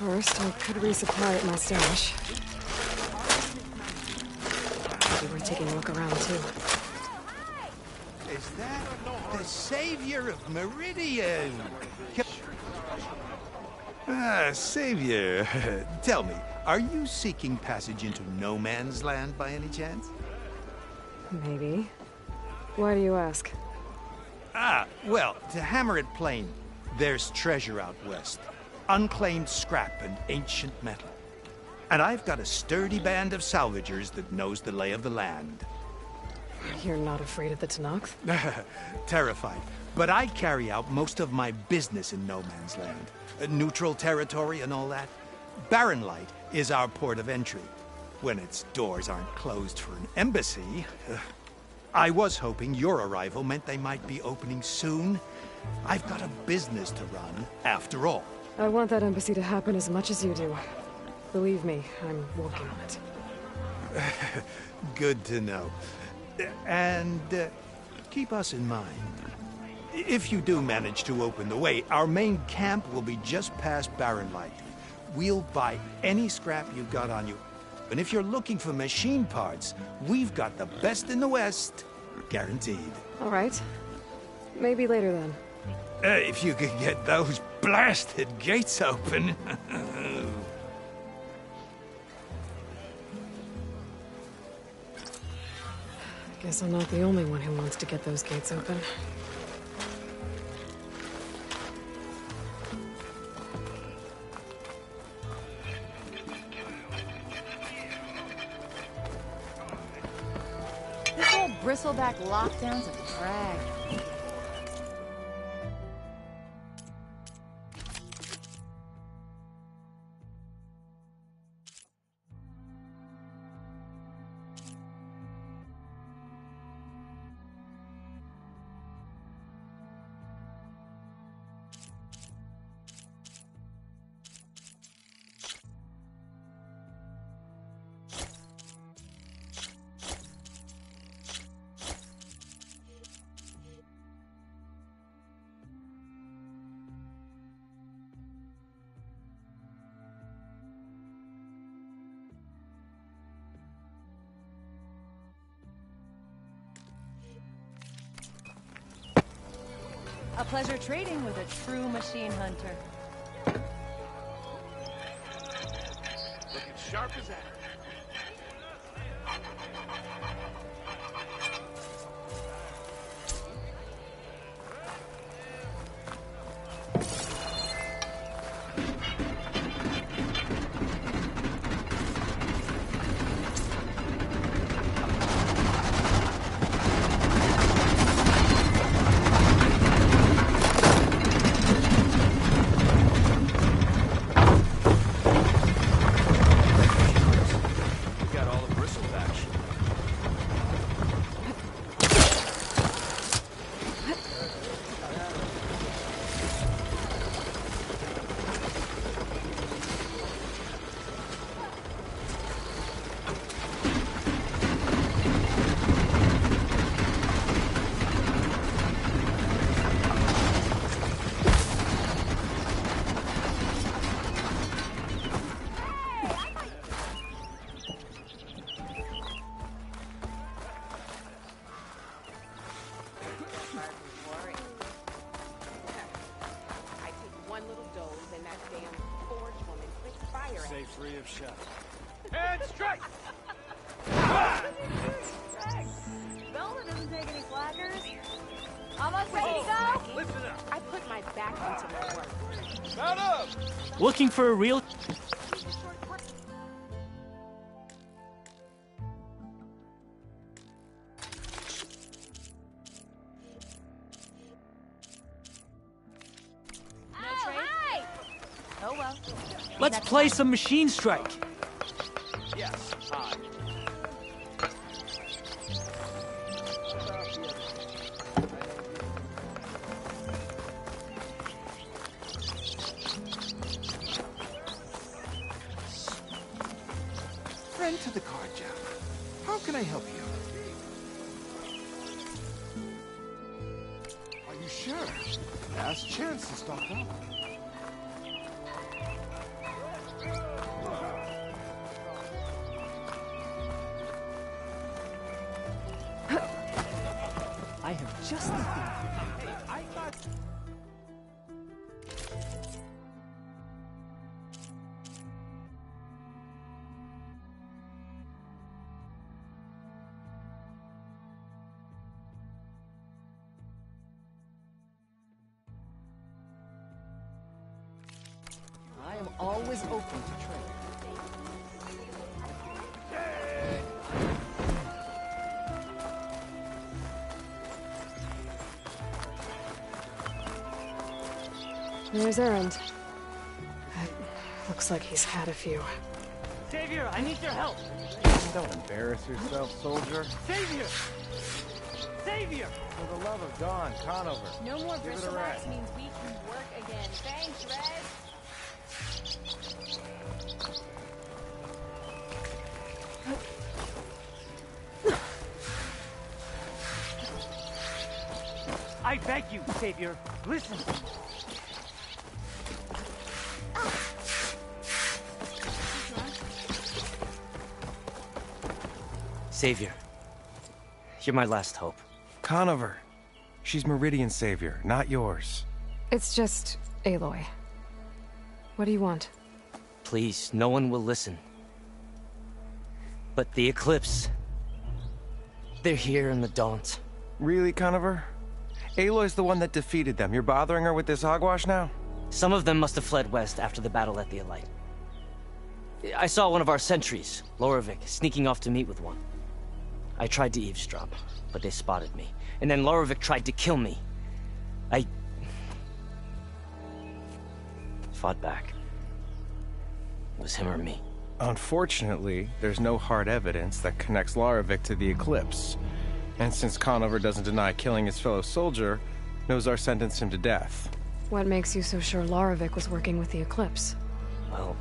First, I could resupply at my stash. Maybe we're taking a look around, too. Is that the savior of Meridian? Savior. Tell me, are you seeking passage into no man's land by any chance? Maybe. Why do you ask? Well, to hammer it plain, there's treasure out west. Unclaimed scrap and ancient metal. And I've got a sturdy band of salvagers that knows the lay of the land. You're not afraid of the Tenakth? Terrified. But I carry out most of my business in no man's land. Neutral territory and all that. Barren Light is our port of entry. When its doors aren't closed for an embassy. I was hoping your arrival meant they might be opening soon. I've got a business to run, after all. I want that embassy to happen as much as you do. Believe me, I'm working on it. Good to know. And keep us in mind. If you do manage to open the way, our main camp will be just past Barren Light. We'll buy any scrap you've got on you. And if you're looking for machine parts, we've got the best in the West. Guaranteed. All right. Maybe later then. If you could get those blasted gates open. Guess I'm not the only one who wants to get those gates open. This whole bristleback lockdown's a drag. A pleasure trading with a true machine hunter. Looking sharp as ever. Stay free of shot. And strike! Velma doesn't take any slackers. Almost ready to go? Listen up. I put my back into my work. Mount up! Looking for a real... Oh well. Let's play some Machine Strike. Yes, I. Friend to the card jam. How can I help you? Are you sure? Last chance to stock up. thinking. Just the thing. Hey, I thought... I am always open to trade. There's Erend. Looks like he's had a few. Savior, I need your help. Don't embarrass yourself, soldier. Savior! Savior! For the love of Dawn, Conover. No more Give it a Bristol rest. Max means we can work again. Thanks, Red. I beg you, Savior, listen. Savior, you're my last hope. Conover. She's Meridian's savior, not yours. It's just Aloy. What do you want? Please, no one will listen. But the Eclipse... they're here in the Daunt. Really, Conover? Aloy's the one that defeated them. You're bothering her with this hogwash now? Some of them must have fled west after the battle at the Elite. I saw one of our sentries, Loravik, sneaking off to meet with one. I tried to eavesdrop, but they spotted me. And then Loravik tried to kill me. I... fought back. It was him or me. Unfortunately, there's no hard evidence that connects Loravik to the Eclipse. And since Conover doesn't deny killing his fellow soldier, Nozar sentenced him to death. What makes you so sure Loravik was working with the Eclipse? Well,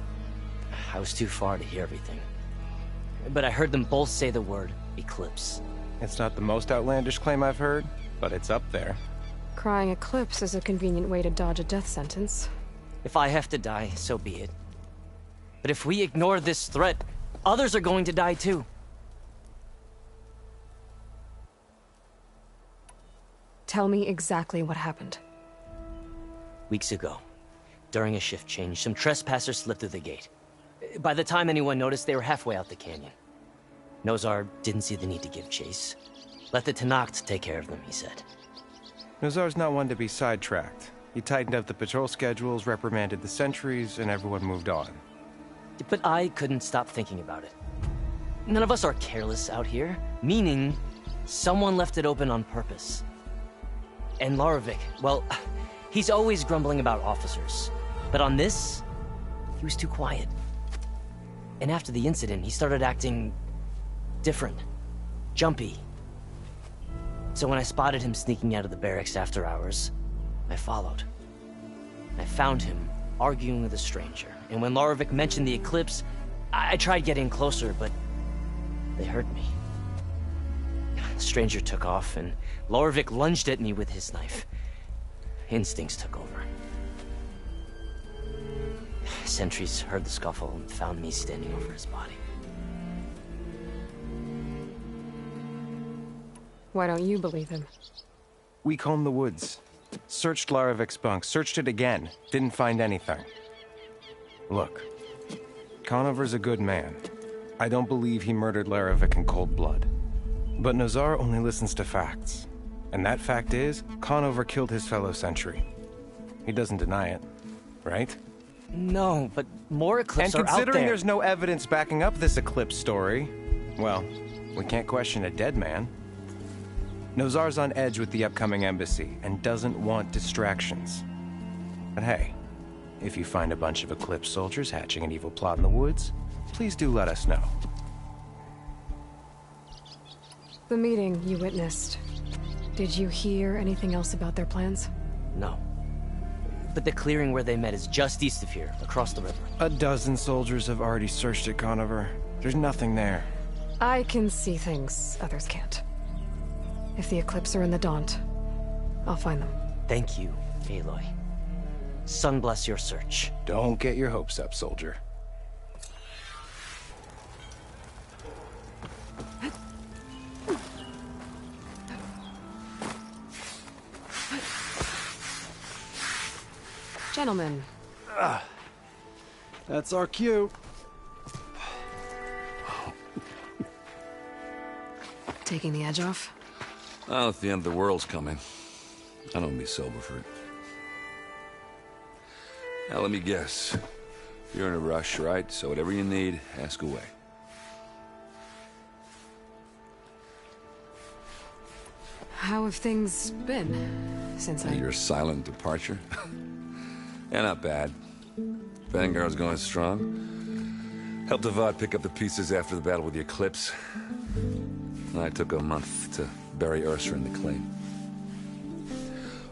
I was too far to hear everything. But I heard them both say the word Eclipse. It's not the most outlandish claim I've heard, but it's up there. Crying Eclipse is a convenient way to dodge a death sentence. If I have to die, so be it. But if we ignore this threat, others are going to die too. Tell me exactly what happened. Weeks ago, during a shift change, some trespassers slipped through the gate. By the time anyone noticed, they were halfway out the canyon. Nozar didn't see the need to give chase. Let the Tenakth take care of them, he said. Nozar's not one to be sidetracked. He tightened up the patrol schedules, reprimanded the sentries, and everyone moved on. But I couldn't stop thinking about it. None of us are careless out here, meaning someone left it open on purpose. And Loravik, well, he's always grumbling about officers. But on this, he was too quiet. And after the incident, he started acting different, jumpy. So when I spotted him sneaking out of the barracks after hours, I followed. I found him arguing with a stranger. And when Loravik mentioned the Eclipse, I tried getting closer, but they heard me. The stranger took off, and Loravik lunged at me with his knife. Instincts took over. Sentries heard the scuffle and found me standing over his body. Why don't you believe him? We combed the woods. Searched Laravik's bunk, searched it again. Didn't find anything. Look, Conover's a good man. I don't believe he murdered Laravik in cold blood. But Nozar only listens to facts. And that fact is, Conover killed his fellow sentry. He doesn't deny it, right? No, but more Eclipse And are out considering there. there's no evidence backing up this Eclipse story, well, we can't question a dead man. Nozar's on edge with the upcoming embassy and doesn't want distractions. But hey, if you find a bunch of Eclipse soldiers hatching an evil plot in the woods, please do let us know. The meeting you witnessed. Did you hear anything else about their plans? No. But the clearing where they met is just east of here, across the river. A dozen soldiers have already searched it, Conover. There's nothing there. I can see things others can't. If the Eclipse are in the Daunt, I'll find them. Thank you, Aloy. Sun bless your search. Don't get your hopes up, soldier. Gentlemen, That's our cue. taking the edge off? Oh, if the end of the world's coming, I don't be sober for it. Now, let me guess. You're in a rush, right? So whatever you need, ask away. How have things been since Your silent departure? Yeah, not bad. Vanguard's going strong. Helped Avad pick up the pieces after the battle with the Eclipse. And I took a month to bury Ursa in the claim.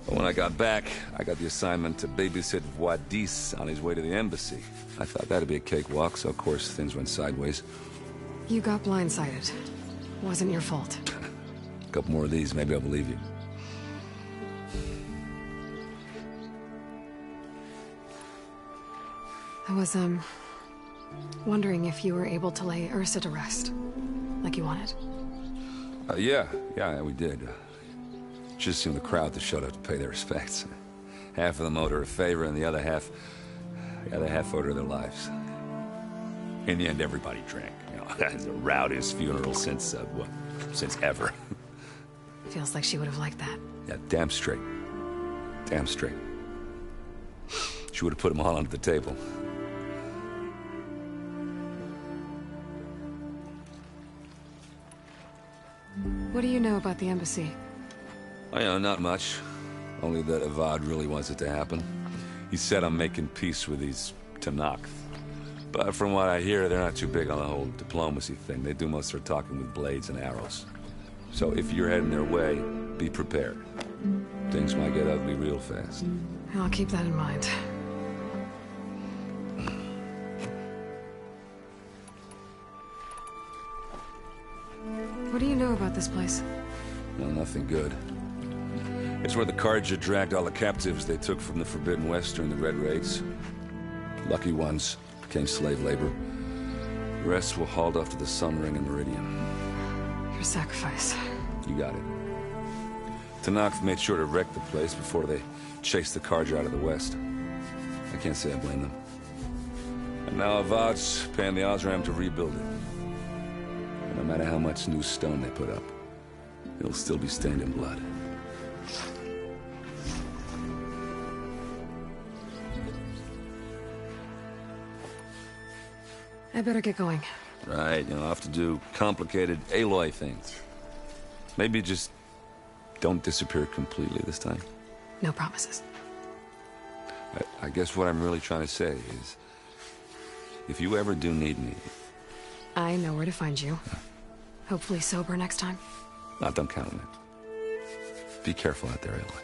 But when I got back, I got the assignment to babysit Wadis on his way to the embassy. I thought that'd be a cakewalk, so of course things went sideways. You got blindsided. Wasn't your fault. A couple more of these, maybe I'll believe you. I was, wondering if you were able to lay Ursa to rest, like you wanted. Yeah, we did. Just seemed the crowd that showed up to pay their respects. Half of them owed her a favor, and the other half owed her their lives. In the end, everybody drank. You know, that's the rowdiest funeral since ever. Feels like she would have liked that. Yeah, damn straight. Damn straight. She would have put them all under the table. What do you know about the embassy? Oh, yeah, not much. Only that Avad really wants it to happen. He said I'm making peace with these Tenakth. But from what I hear, they're not too big on the whole diplomacy thing. They do most of their talking with blades and arrows. So if you're heading their way, be prepared. Things might get ugly real fast. I'll keep that in mind. What do you know about this place? No, nothing good. It's where the Carja dragged all the captives they took from the Forbidden West during the Red Raids. Lucky ones became slave labor. The rest were hauled off to the Sun Ring and Meridian. Your sacrifice. You got it. Tenakth made sure to wreck the place before they chased the Carja out of the West. I can't say I blame them. And now Avad's paying the Osram to rebuild it. And no matter how much new stone they put up, it'll still be stained in blood. I better get going. Right, I'll have to do complicated Aloy things. Maybe just don't disappear completely this time. No promises. I guess what I'm really trying to say is, if you ever do need me... I know where to find you. Hopefully sober next time. Don't count on it. Be careful out there, Aloy.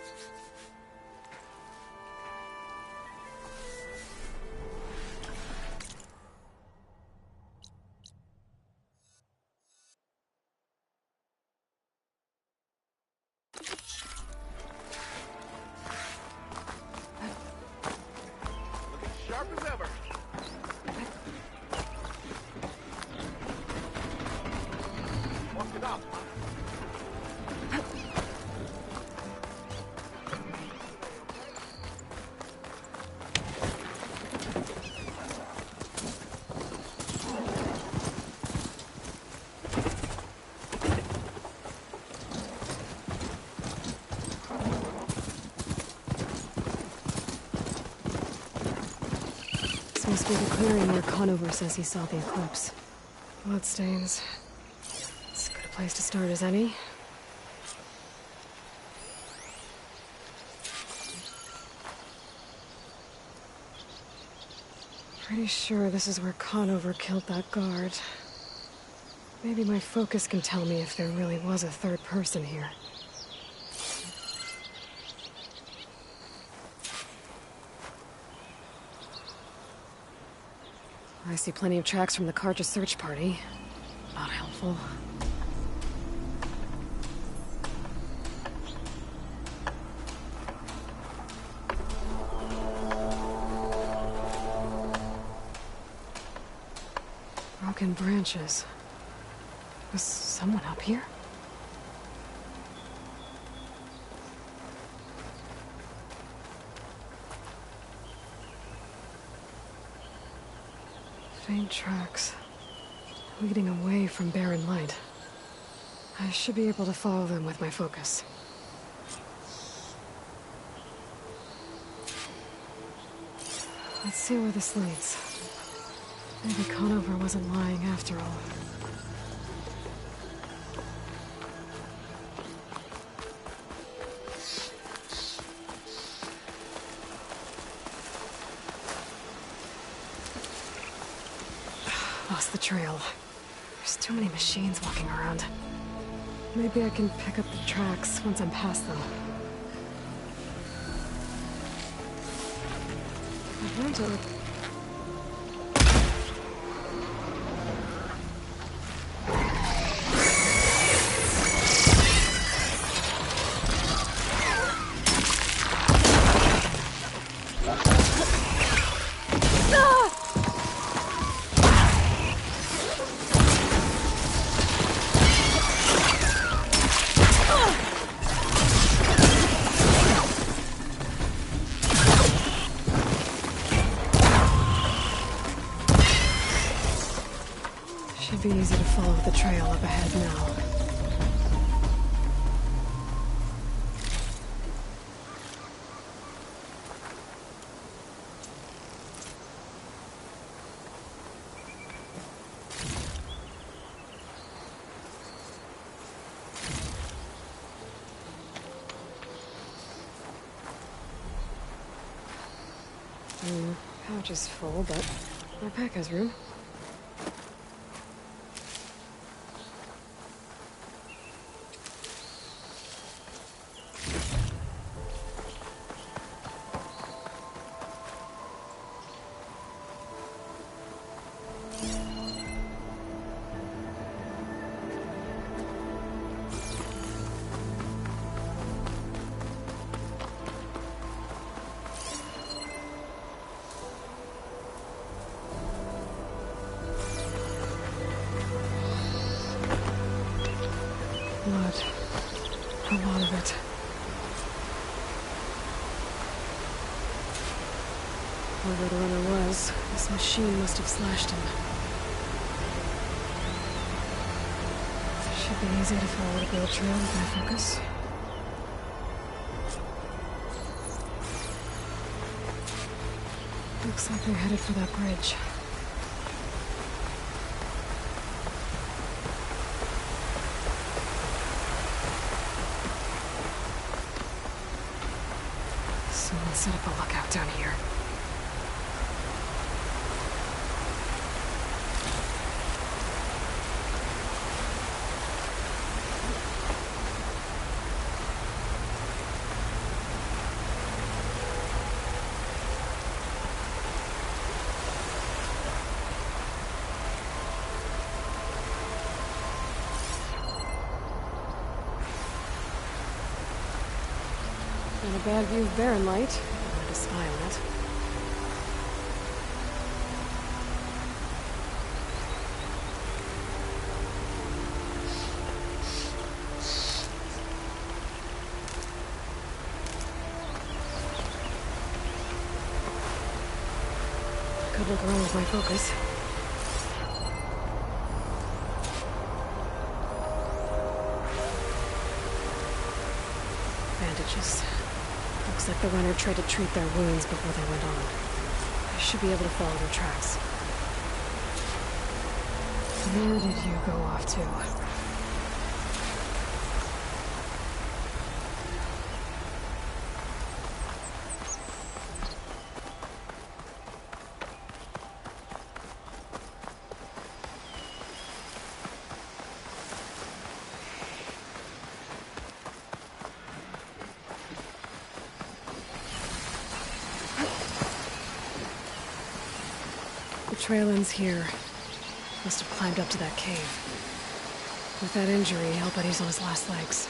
Sharp as ever. Walk it up. This must be the clearing where Conover says he saw the eclipse. Bloodstains. As good a place to start as any. Pretty sure this is where Conover killed that guard. Maybe my focus can tell me if there really was a third person here. I see plenty of tracks from the Carja search party. Not helpful. Broken branches. Was someone up here? Faint tracks, leading away from Barren Light. I should be able to follow them with my focus. Let's see where this leads. Maybe Conover wasn't lying after all. Lost the trail. There's too many machines walking around. Maybe I can pick up the tracks once I'm past them. I want to... Should be easy to follow the trail up ahead now. Pouch is full, but my pack has room. Blood. A lot of it. Whoever the runner was, this machine must have slashed him. Should be easy to follow the build trail with my focus. Looks like they're headed for that bridge. Someone set up a lookout down here. Not a bad view of Barren Light. I'm going to spy on it. Could look around with my focus. Bandages. Looks like the runner tried to treat their wounds before they went on. I should be able to follow their tracks. Where did you go off to? The trail ends here. Must have climbed up to that cave. With that injury, I'll bet he's on his last legs.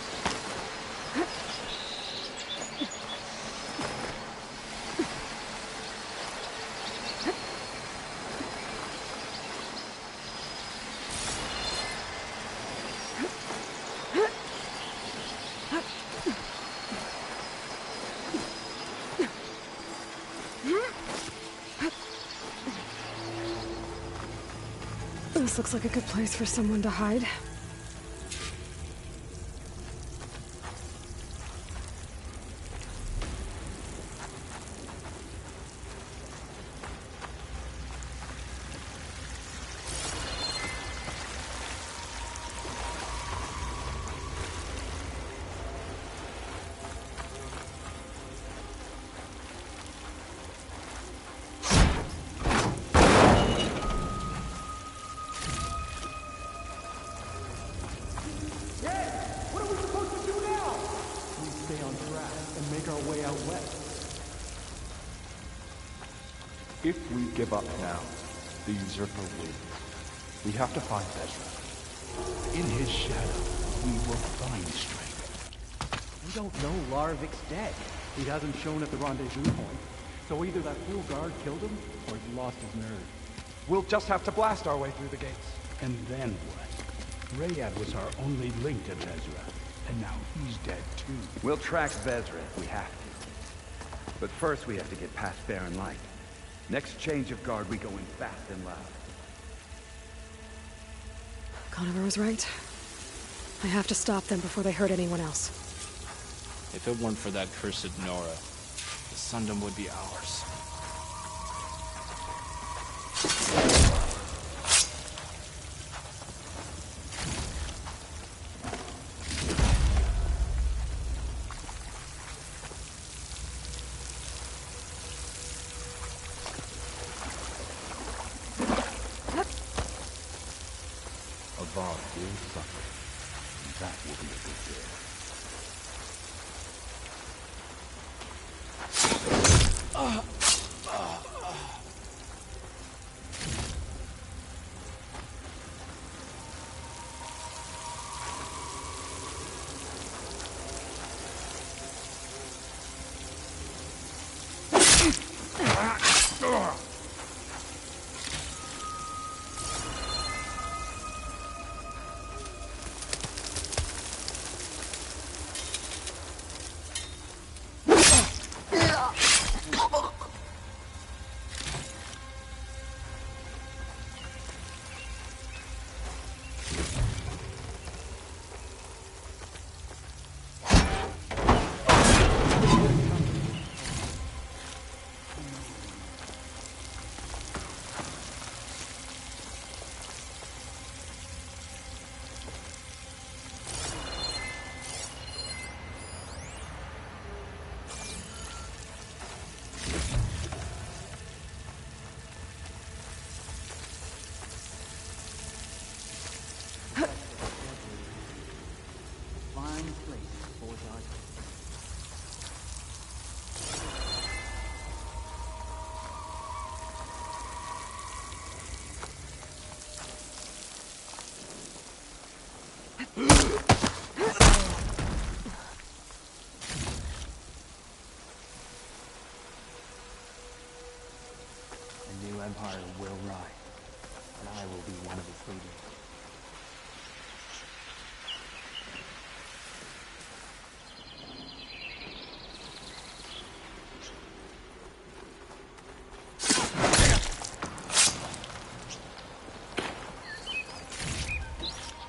This looks like a good place for someone to hide. If we give up now, the usurper wins. We have to find Ezra. In his shadow, we will find strength. We don't know Larovic's dead. He hasn't shown at the rendezvous point, so either that fool guard killed him, or he's lost his nerve. We'll just have to blast our way through the gates. And then what? Rayad was our only link to Vezra, and now he's dead too. We'll track Vezra if we have to. But first we have to get past Barren Light. Next change of guard, we go in fast and loud. Conover was right. I have to stop them before they hurt anyone else. If it weren't for that cursed Nora, the Sundom would be ours. Avad will suffer, and that will be a good day. The new empire will rise, and I will be one of its leaders.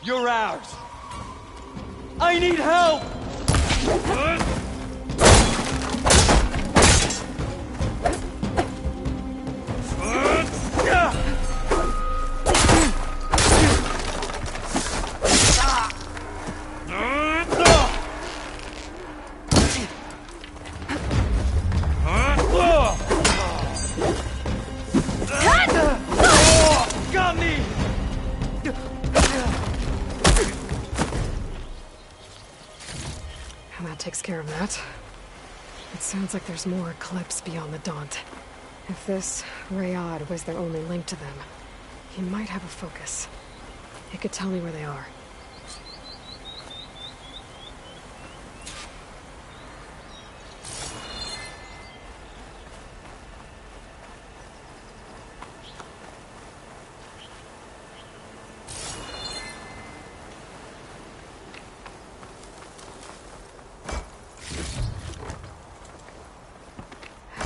You're ours! I need help! Got me! And that takes care of that. It sounds like there's more Eclipse beyond the Daunt. If this Rayad was their only link to them, he might have a focus. It could tell me where they are.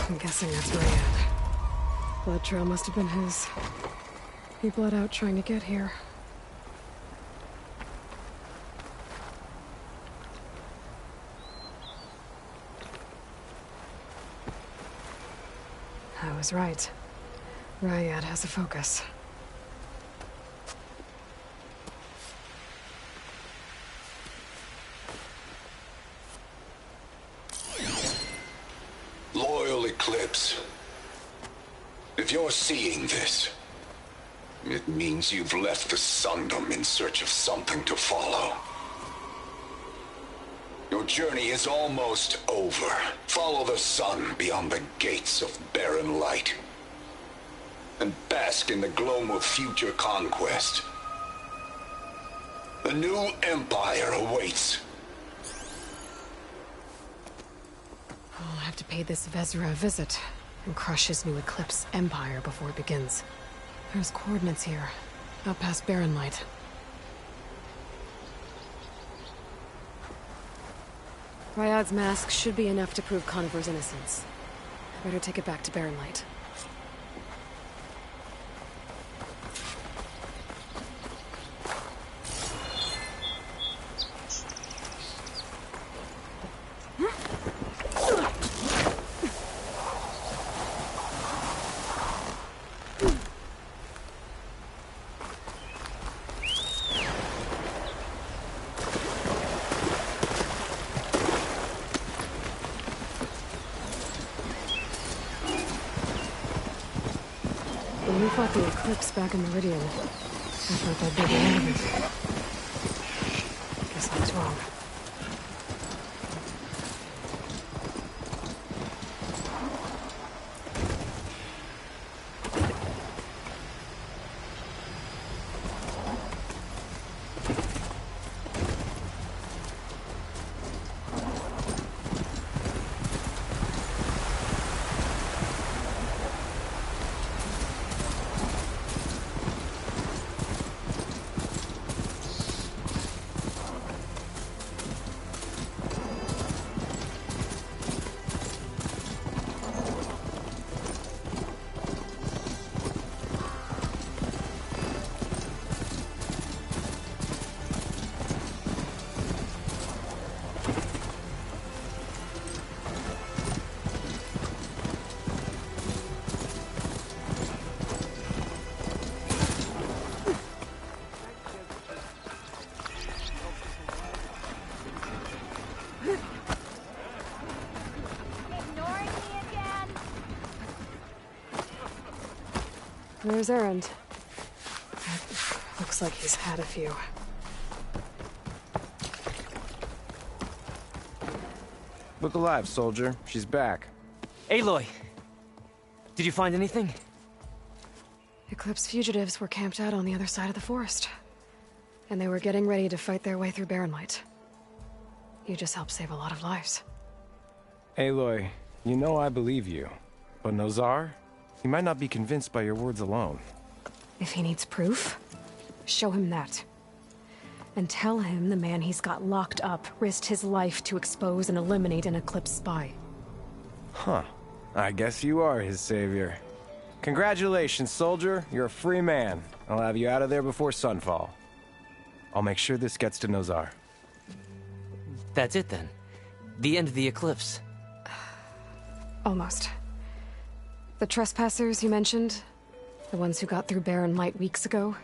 I'm guessing that's Rayad. Blood trail must have been his. He bled out trying to get here. I was right. Ryad has a focus. Loyal Eclipse. If you're seeing this, it means you've left the Sundom in search of something to follow. Your journey is almost over. Follow the sun beyond the gates of barren light, and bask in the gloam of future conquest. The new empire awaits. I'll have to pay this Vezra a visit and crush his new Eclipse empire before it begins. There's coordinates here, out past Barren Light. Ryad's mask should be enough to prove Conover's innocence. I better take it back to Barren Light. When we fought the Eclipse back in Meridian, I thought that'd be the end of it. Guess I was wrong. There's Erend. Looks like he's had a few. Look alive, soldier. She's back. Aloy! Did you find anything? Eclipse fugitives were camped out on the other side of the forest. And they were getting ready to fight their way through Barren Light. You just helped save a lot of lives. Aloy, you know I believe you. But Nozar? He might not be convinced by your words alone. If he needs proof, show him that. And tell him the man he's got locked up risked his life to expose and eliminate an Eclipse spy. Huh. I guess you are his savior. Congratulations, soldier. You're a free man. I'll have you out of there before sunfall. I'll make sure this gets to Nozar. That's it then. The end of the Eclipse. Almost. The trespassers you mentioned, the ones who got through Barren Light weeks ago,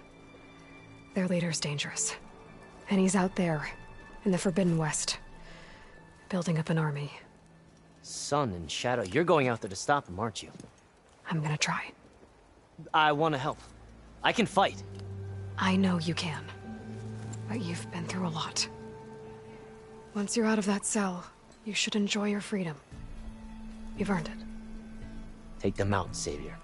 their leader's dangerous. And he's out there, in the Forbidden West, building up an army. Sun and Shadow, you're going out there to stop him, aren't you? I'm gonna try. I want to help. I can fight. I know you can. But you've been through a lot. Once you're out of that cell, you should enjoy your freedom. You've earned it. Take them out, Savior.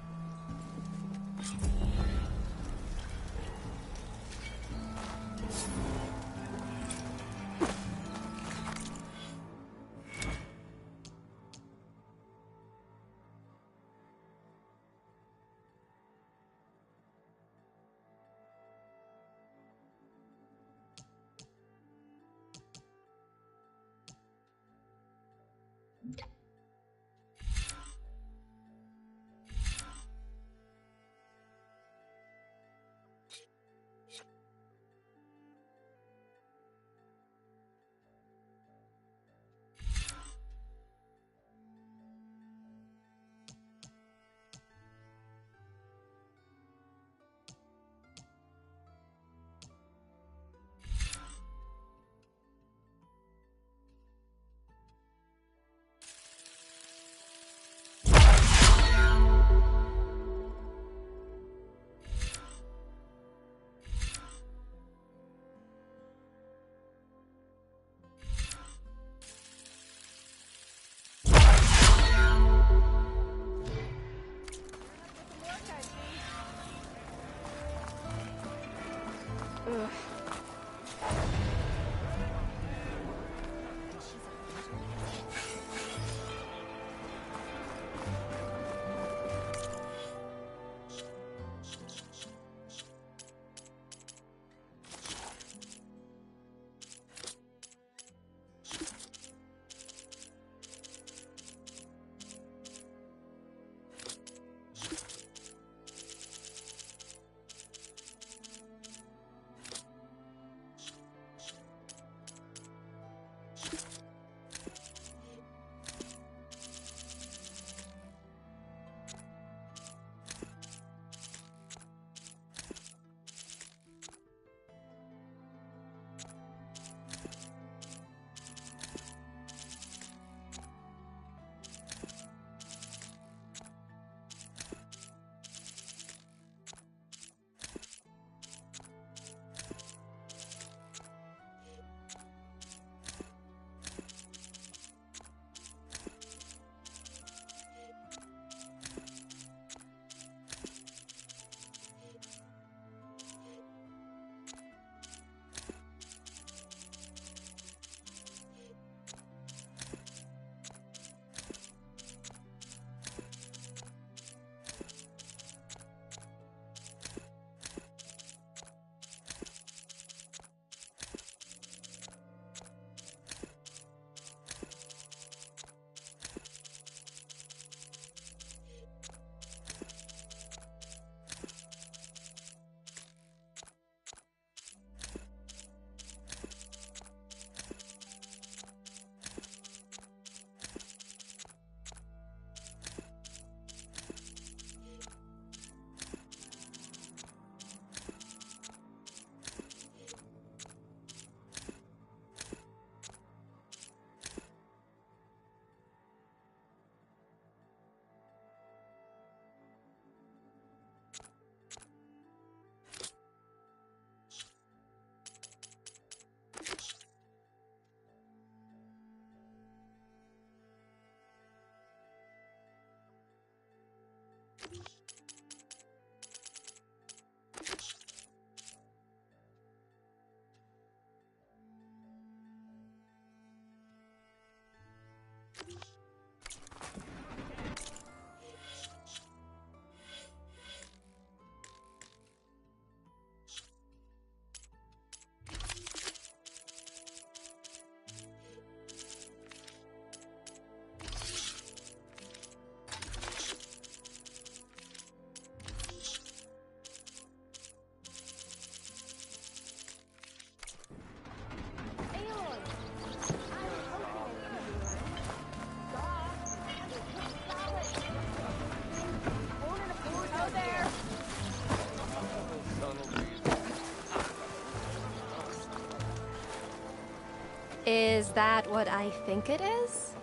Is that what I think it is?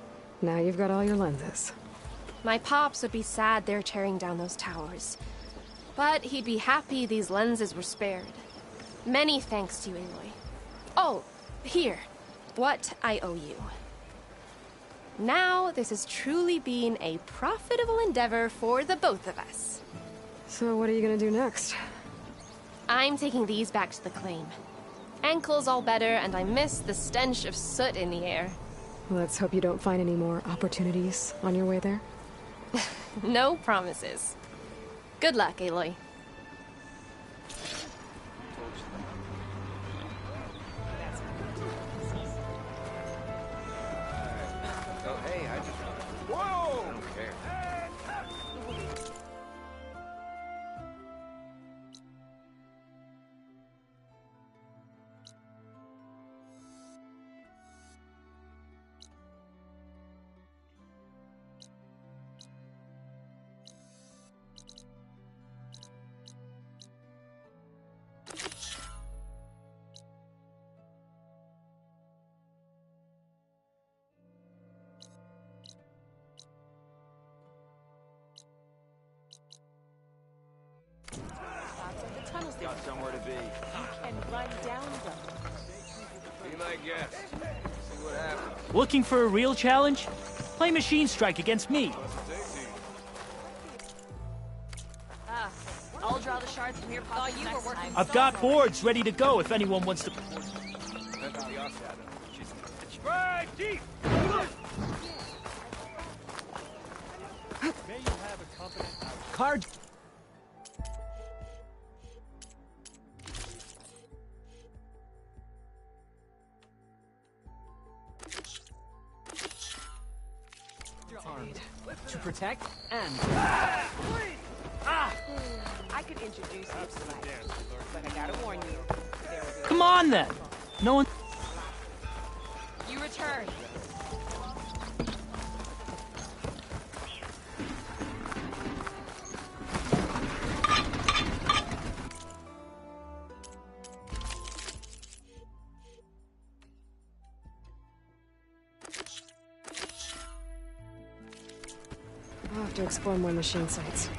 Now you've got all your lenses. My pops would be sad they're tearing down those towers. But he'd be happy these lenses were spared. Many thanks to you, Aloy. Oh, here. What I owe you. Now, this has truly been a profitable endeavor for the both of us. So what are you gonna do next? I'm taking these back to the claim. Ankle's all better, and I miss the stench of soot in the air. Let's hope you don't find any more opportunities on your way there. No promises. Good luck, Aloy. Oh, hey, I just... Whoa! I don't care. Got somewhere to be. You can run down them. Be my guest. See what happens. Looking for a real challenge? Play Machine Strike against me. I'll draw the shards from your pocket next time. I've got boards ready to go if anyone wants to... Strike deep! Card... To protect and... I could introduce you to life, but I gotta warn you. Come on, then! No one... You return. I'll have to explore more machine sites.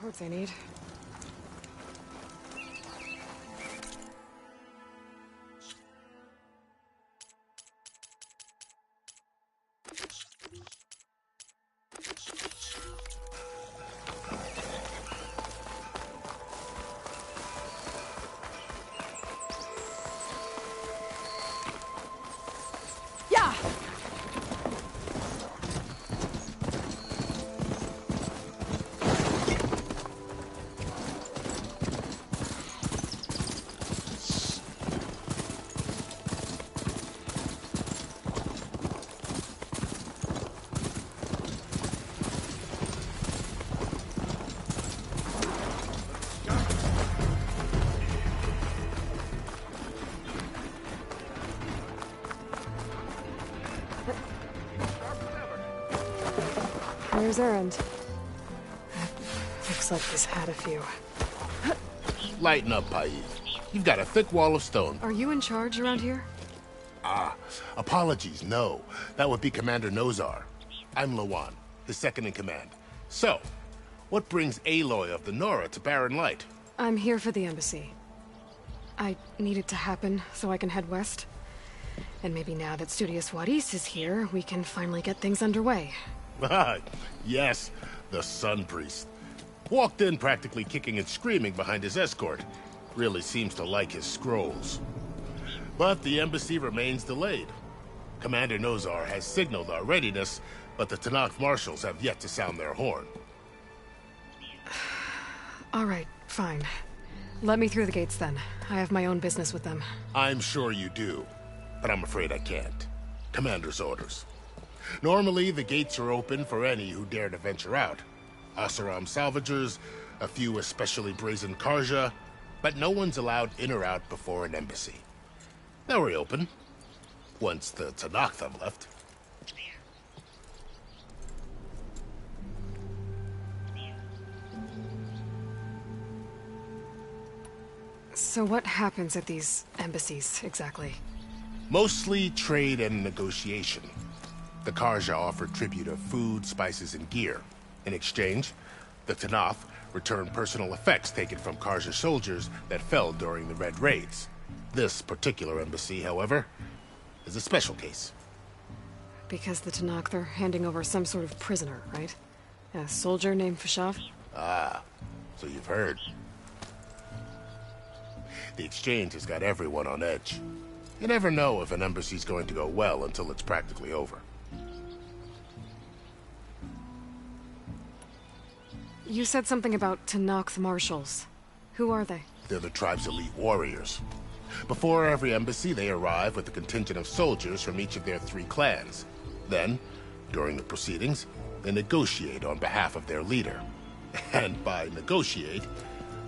What I need. Where's Erend? Looks like he's had a few. Lighten up, Paiz. You've got a thick wall of stone. Are you in charge around here? Ah, apologies, no. That would be Commander Nozar. I'm Lawan, his second in command. So, what brings Aloy of the Nora to Barren Light? I'm here for the embassy. I need it to happen so I can head west. And maybe now that Studious Wadis is here, we can finally get things underway. Yes, the Sun Priest. Walked in practically kicking and screaming behind his escort. Really seems to like his scrolls. But the embassy remains delayed. Commander Nozar has signaled our readiness, but the Tenakth marshals have yet to sound their horn. All right, fine. Let me through the gates then. I have my own business with them. I'm sure you do, but I'm afraid I can't. Commander's orders. Normally, the gates are open for any who dare to venture out. Oseram salvagers, a few especially brazen Karja, but no one's allowed in or out before an embassy. They'll reopen, once the Tenakth have left. So what happens at these embassies, exactly? Mostly trade and negotiation. The Karja offer tribute of food, spices, and gear. In exchange, the Tenakth return personal effects taken from Karja soldiers that fell during the Red Raids. This particular embassy, however, is a special case. Because the Tenakth are handing over some sort of prisoner, right? A soldier named Fashav? Ah, so you've heard. The exchange has got everyone on edge. You never know if an embassy's going to go well until it's practically over. You said something about Tenakth marshals. Who are they? They're the tribe's elite warriors. Before every embassy, they arrive with a contingent of soldiers from each of their 3 clans. Then, during the proceedings, they negotiate on behalf of their leader. And by negotiate,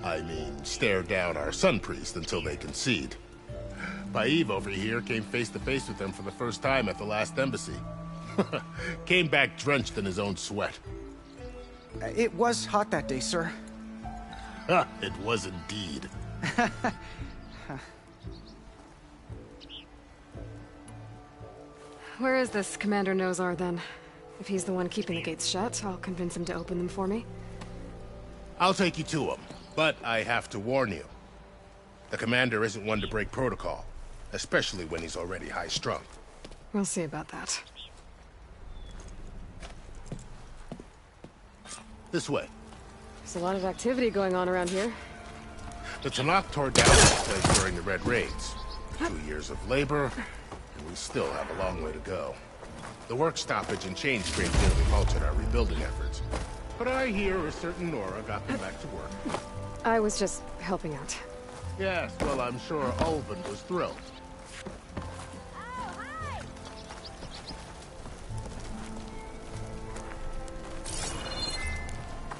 I mean stare down our Sun Priest until they concede. Paiz over here came face to face with them for the first time at the last embassy. Came back drenched in his own sweat. It was hot that day, sir. It was indeed. Where is this Commander Nozar, then? If he's the one keeping the gates shut, I'll convince him to open them for me. I'll take you to him, but I have to warn you. The commander isn't one to break protocol, especially when he's already high-strung. We'll see about that. This way. There's a lot of activity going on around here. The Tenakth tore down this place during the Red Raids. 2 years of labor, and we still have a long way to go. The work stoppage and change screens nearly halted our rebuilding efforts. But I hear a certain Nora got them back to work. I was just helping out. Yes, well, I'm sure Ulvin was thrilled.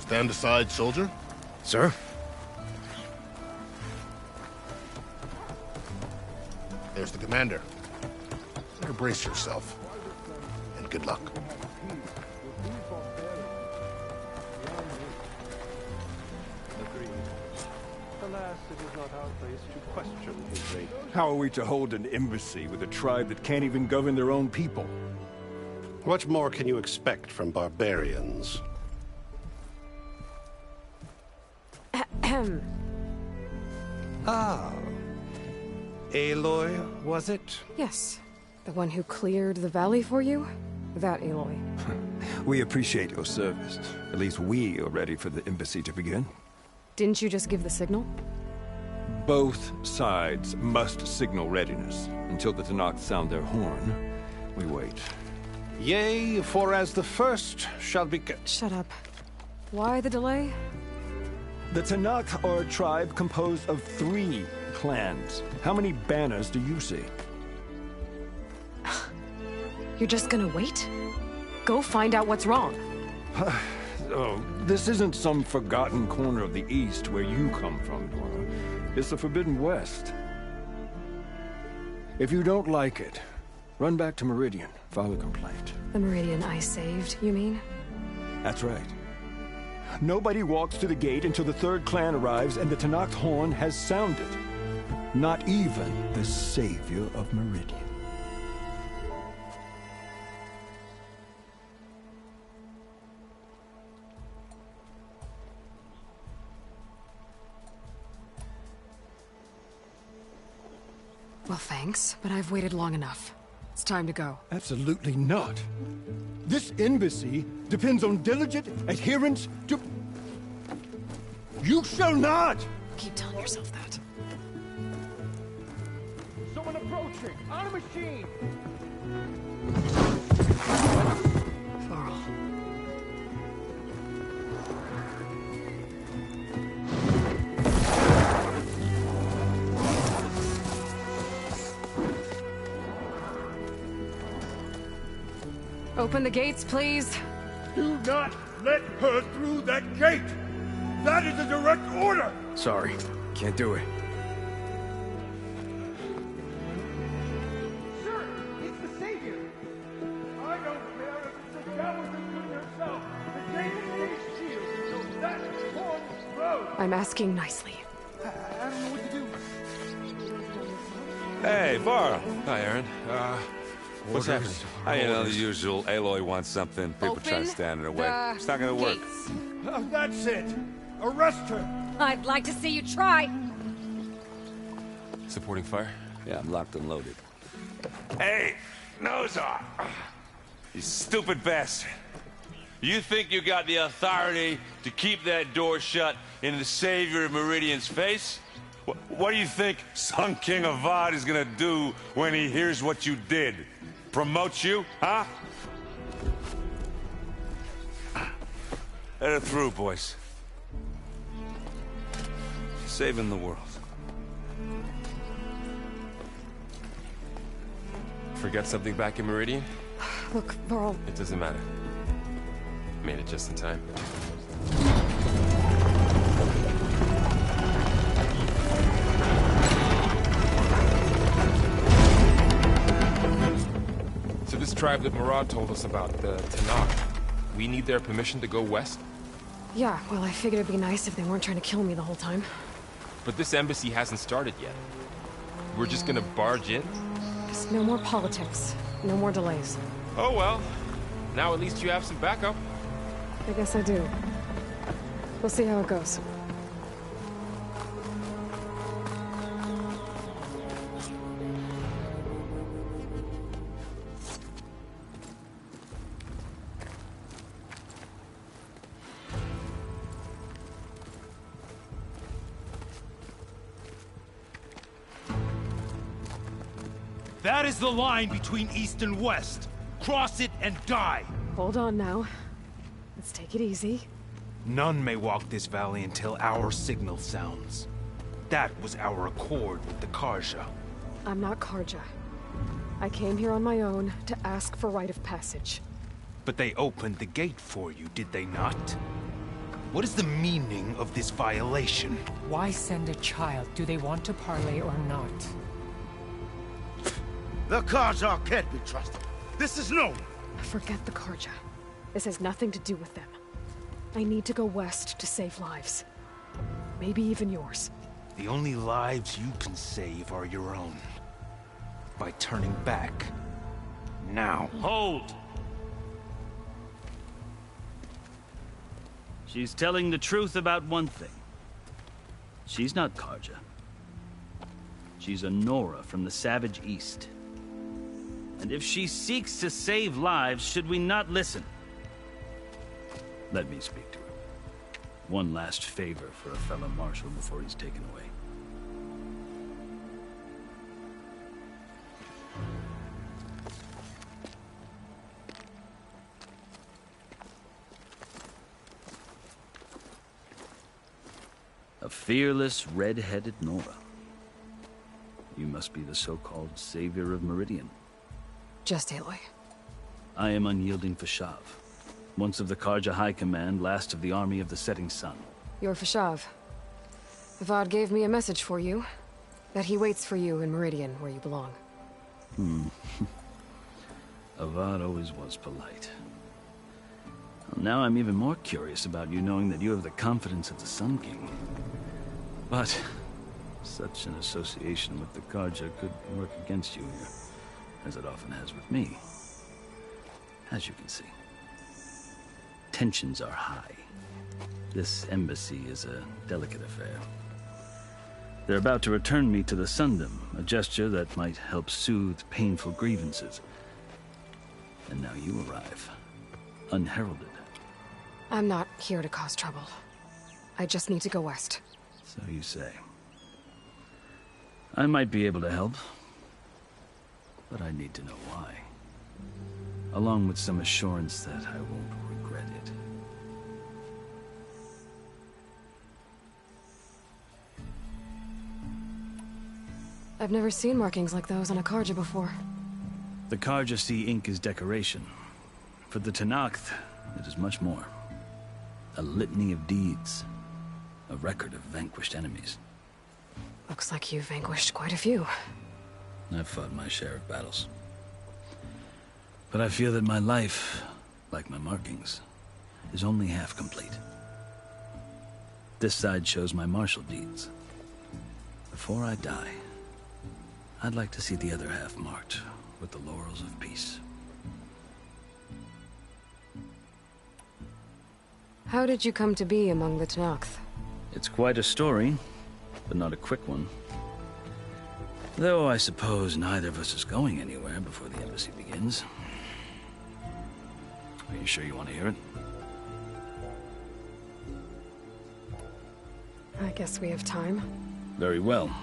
Stand aside, soldier. Sir? There's the commander. Better brace yourself. And good luck. Alas, it is not our place to question his rate. How are we to hold an embassy with a tribe that can't even govern their own people? What more can you expect from barbarians? Ahem. Ah. Aloy, was it? Yes. The one who cleared the valley for you? That Aloy. We appreciate your service. At least we are ready for the embassy to begin. Didn't you just give the signal? Both sides must signal readiness. Until the Tenakth sound their horn, we wait. Yea, for as the first shall be... Shut up. Why the delay? The Tenakth are a tribe composed of 3 clans. How many banners do you see? You're just gonna wait? Go find out what's wrong. Oh, this isn't some forgotten corner of the East where you come from, Nora. It's the Forbidden West. If you don't like it, run back to Meridian, file a complaint. The Meridian I saved, you mean? That's right. Nobody walks to the gate until the 3rd clan arrives and the Tenakth horn has sounded. Not even the savior of Meridian. Well, thanks, but I've waited long enough. It's time to go. Absolutely not. This embassy depends on diligent adherence to... You shall not! Keep telling yourself that. Someone approaching! On a machine! Varl. Open the gates, please. Do not let her through that gate! That is a direct order! Sorry, can't do it. Sir, it's the Savior! I don't care if it's the Gallows and Good herself. The gate is shield, so that forms road! I'm asking nicely. I don't know what to do. Hey, Varl. Hi, Aaron. What's happening? You know, the usual. Aloy wants something. People try to stand in her way. It's not gonna work. That's it! Arrest her! I'd like to see you try. Supporting fire? Yeah, I'm locked and loaded. Hey, Nozar! You stupid bastard. You think you got the authority to keep that door shut in the savior of Meridian's face? What do you think Sun King Avad is gonna do when he hears what you did? Promote you, huh? Let her through, boys. Saving the world. Forget something back in Meridian? Look, Varl. It doesn't matter. Made it just in time. So this tribe that Murad told us about, the Tenakth, we need their permission to go west? Yeah, well, I figured it'd be nice if they weren't trying to kill me the whole time. But this embassy hasn't started yet. We're just gonna barge in? Just no more politics. No more delays. Oh well. Now at least you have some backup. I guess I do. We'll see how it goes. That is the line between East and West. Cross it and die. Hold on now. Let's take it easy. None may walk this valley until our signal sounds. That was our accord with the Karja. I'm not Karja. I came here on my own to ask for rite of passage. But they opened the gate for you, did they not? What is the meaning of this violation? Why send a child? Do they want to parley or not? The Karja can't be trusted. This is known. Forget the Karja. This has nothing to do with them. I need to go west to save lives. Maybe even yours. The only lives you can save are your own. By turning back. Now. Hold! She's telling the truth about one thing. She's not Karja. She's a Nora from the Savage East. And if she seeks to save lives, should we not listen? Let me speak to her. One last favor for a fellow marshal before he's taken away. A fearless, red-headed Nora. You must be the so-called savior of Meridian. Just Aloy. I am Unyielding Fashav, once of the Karja High Command, last of the army of the Setting Sun. You're Fashav. Avad gave me a message for you. That he waits for you in Meridian, where you belong. Avad always was polite. Well, now I'm even more curious about you knowing that you have the confidence of the Sun King. But such an association with the Karja could work against you here, as it often has with me. As you can see, tensions are high. This embassy is a delicate affair. They're about to return me to the Sundom, a gesture that might help soothe painful grievances. And now you arrive, unheralded. I'm not here to cause trouble. I just need to go west. So you say. I might be able to help, but I need to know why. Along with some assurance that I won't regret it. I've never seen markings like those on a Karja before. The Karja see ink as decoration. For the Tenakth, it is much more. A litany of deeds. A record of vanquished enemies. Looks like you've vanquished quite a few. I've fought my share of battles. But I feel that my life, like my markings, is only half complete. This side shows my martial deeds. Before I die, I'd like to see the other half marked with the laurels of peace. How did you come to be among the Tenakth? It's quite a story, but not a quick one. Though I suppose neither of us is going anywhere before the embassy begins. Are you sure you want to hear it? I guess we have time. Very well.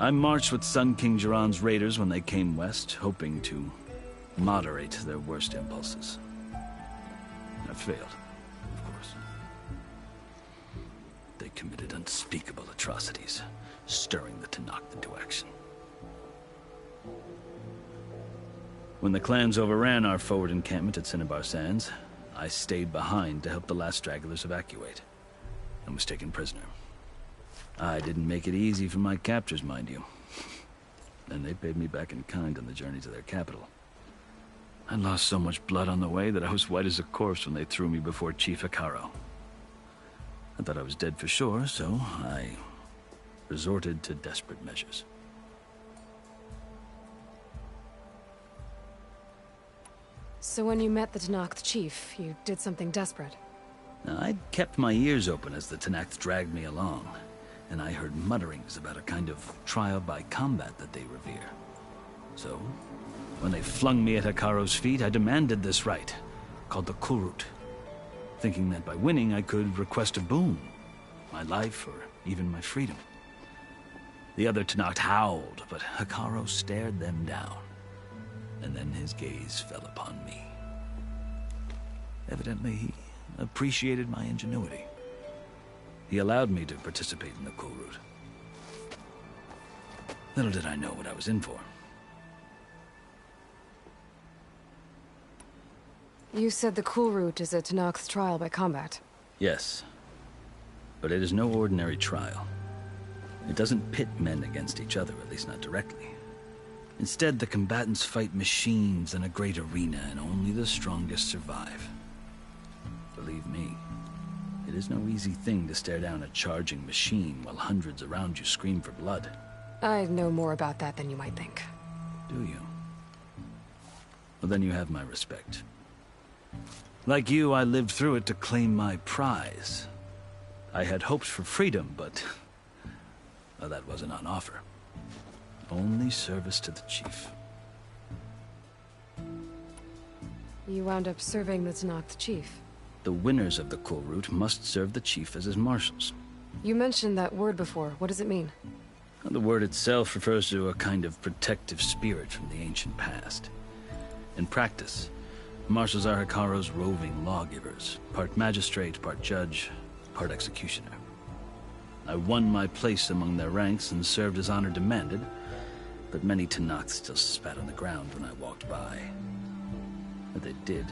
I marched with Sun King Jiran's raiders when they came west, hoping to moderate their worst impulses. I failed, of course. They committed unspeakable atrocities, stirring the Tenakth into action. When the clans overran our forward encampment at Cinnabar Sands, I stayed behind to help the last stragglers evacuate, and was taken prisoner. I didn't make it easy for my captors, mind you. And they paid me back in kind on the journey to their capital. I lost so much blood on the way that I was white as a corpse when they threw me before Chief Hekarro. I thought I was dead for sure, so I resorted to desperate measures. So when you met the Tenakth chief, you did something desperate? Now, I'd kept my ears open as the Tenakth dragged me along, and I heard mutterings about a kind of trial by combat that they revere. So, when they flung me at Hekarro's feet, I demanded this rite, called the Kulrut, thinking that by winning I could request a boon, my life or even my freedom. The other Tenakth howled, but Hekarro stared them down, and then his gaze fell upon me. Evidently, he appreciated my ingenuity. He allowed me to participate in the Kulrut. Little did I know what I was in for. You said the Kulrut is a Tenakth trial by combat. Yes, but it is no ordinary trial. It doesn't pit men against each other, at least not directly. Instead, the combatants fight machines in a great arena, and only the strongest survive. Believe me, it is no easy thing to stare down a charging machine while hundreds around you scream for blood. I know more about that than you might think. Do you? Well, then you have my respect. Like you, I lived through it to claim my prize. I had hopes for freedom, but well, that wasn't on offer. Only service to the chief. You wound up serving the Tenakth chief. The winners of the Kulrut must serve the chief as his marshals. You mentioned that word before. What does it mean? The word itself refers to a kind of protective spirit from the ancient past. In practice, marshals are Hekarro's roving lawgivers, part magistrate, part judge, part executioner. I won my place among their ranks and served as honor demanded, but many Tenakth still spat on the ground when I walked by. But they did,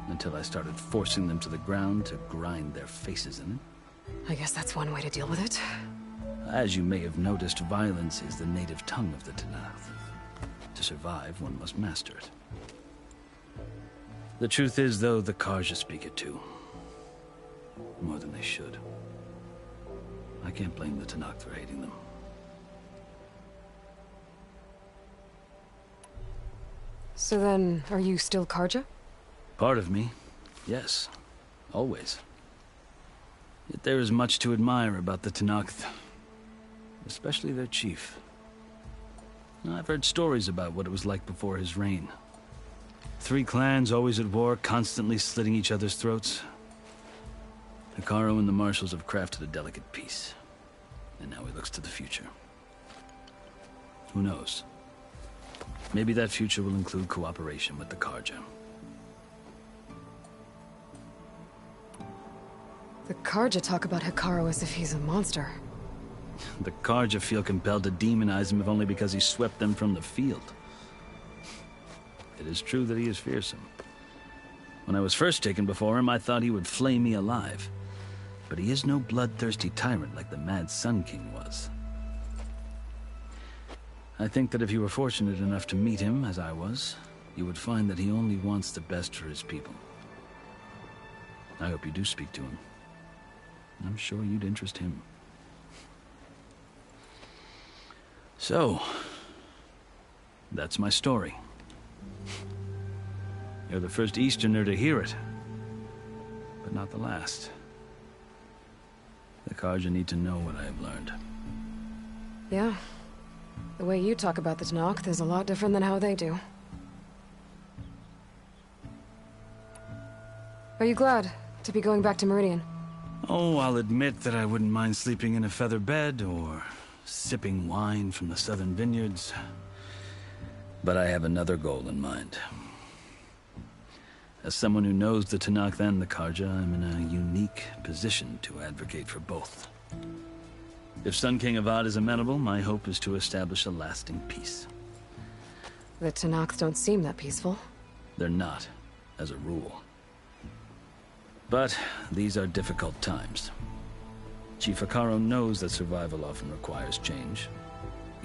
until I started forcing them to the ground to grind their faces in it. I guess that's one way to deal with it. As you may have noticed, violence is the native tongue of the Tenakth. To survive, one must master it. The truth is, though, the Carja speak it too. More than they should. I can't blame the Tenakth for hating them. So then, are you still Carja? Part of me, yes. Always. Yet there is much to admire about the Tenakth. Especially their chief. I've heard stories about what it was like before his reign. 3 clans always at war, constantly slitting each other's throats. Hekarro and the marshals have crafted a delicate peace. And now he looks to the future. Who knows? Maybe that future will include cooperation with the Carja. The Carja talk about Hekarro as if he's a monster. The Carja feel compelled to demonize him if only because he swept them from the field. It is true that he is fearsome. When I was first taken before him, I thought he would flay me alive. But he is no bloodthirsty tyrant like the Mad Sun King was. I think that if you were fortunate enough to meet him, as I was, you would find that he only wants the best for his people. I hope you do speak to him. I'm sure you'd interest him. So, that's my story. You're the first Easterner to hear it, but not the last. The Carja need to know what I have learned. Yeah. The way you talk about the Tenakth is a lot different than how they do. Are you glad to be going back to Meridian? Oh, I'll admit that I wouldn't mind sleeping in a feather bed or sipping wine from the southern vineyards. But I have another goal in mind. As someone who knows the Tenakth and the Carja, I'm in a unique position to advocate for both. If Sun King Avad is amenable, my hope is to establish a lasting peace. The Tenakth don't seem that peaceful. They're not, as a rule. But these are difficult times. Chief Hekarro knows that survival often requires change,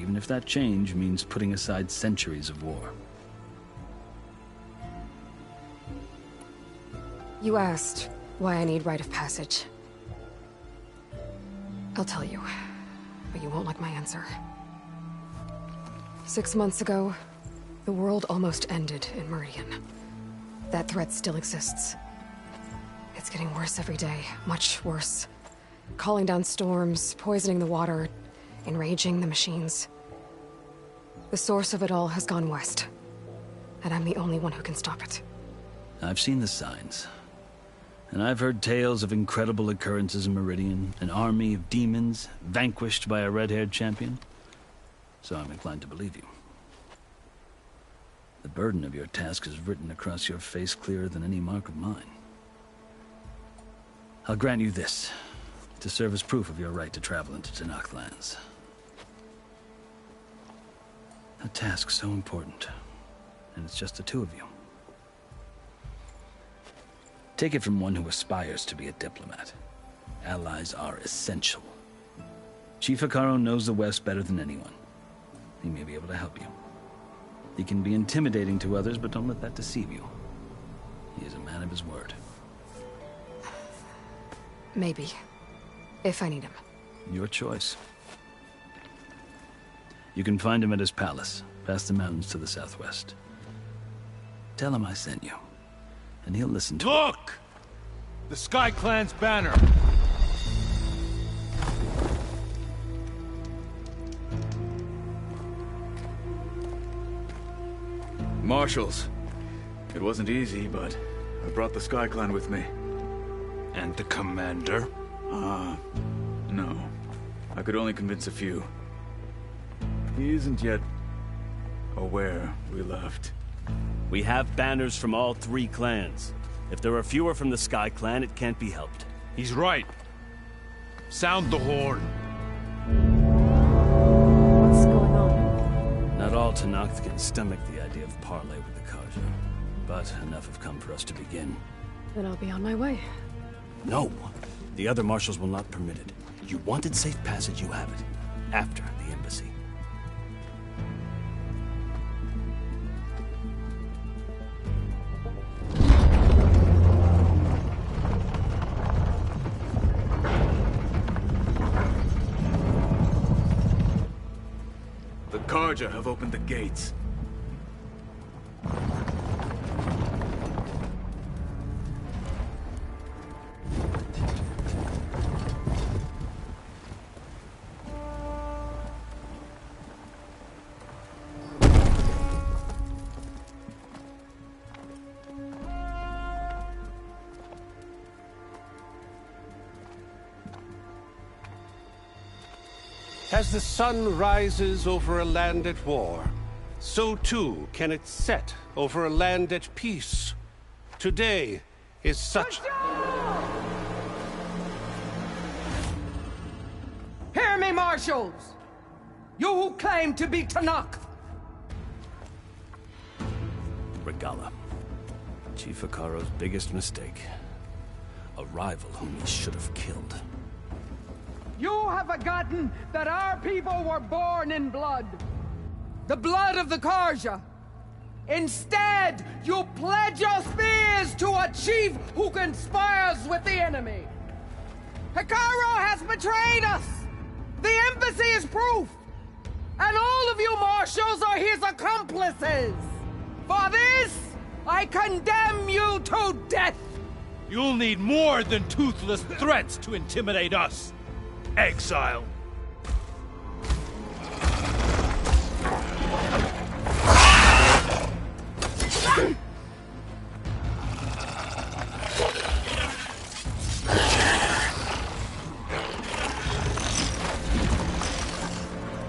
even if that change means putting aside centuries of war. You asked why I need rite of passage. I'll tell you, but you won't like my answer. 6 months ago, the world almost ended in Meridian. That threat still exists. It's getting worse every day, much worse. Calling down storms, poisoning the water, enraging the machines. The source of it all has gone west, and I'm the only one who can stop it. I've seen the signs. And I've heard tales of incredible occurrences in Meridian, an army of demons vanquished by a red-haired champion. So I'm inclined to believe you. The burden of your task is written across your face clearer than any mark of mine. I'll grant you this, to serve as proof of your right to travel into Tenakth lands. A task so important, and it's just the two of you. Take it from one who aspires to be a diplomat. Allies are essential. Chief Hekarro knows the West better than anyone. He may be able to help you. He can be intimidating to others, but don't let that deceive you. He is a man of his word. Maybe. If I need him. Your choice. You can find him at his palace, past the mountains to the southwest. Tell him I sent you, and he'll listen to Look! The Sky Clan's banner! Marshals. It wasn't easy, but I brought the Sky Clan with me. And the commander? No. I could only convince a few. He isn't yet aware we left. We have banners from all 3 clans. If there are fewer from the Sky Clan, it can't be helped. He's right. Sound the horn. What's going on? Not all Tenakth can stomach the idea of parley with the Carja. But enough have come for us to begin. Then I'll be on my way. No! The other marshals will not permit it. You wanted safe passage, you have it. After the embassy. The Carja have opened the gates. As the sun rises over a land at war, so too can it set over a land at peace. Today is such... Hear me, marshals! You who claim to be Tenakth! Regalla. Chief Hekarro's biggest mistake. A rival whom he should have killed. You have forgotten that our people were born in blood. The blood of the Carja. Instead, you pledge your spears to a chief who conspires with the enemy. Hekarro has betrayed us! The embassy is proof! And all of you marshals are his accomplices! For this, I condemn you to death! You'll need more than toothless threats to intimidate us. Exile.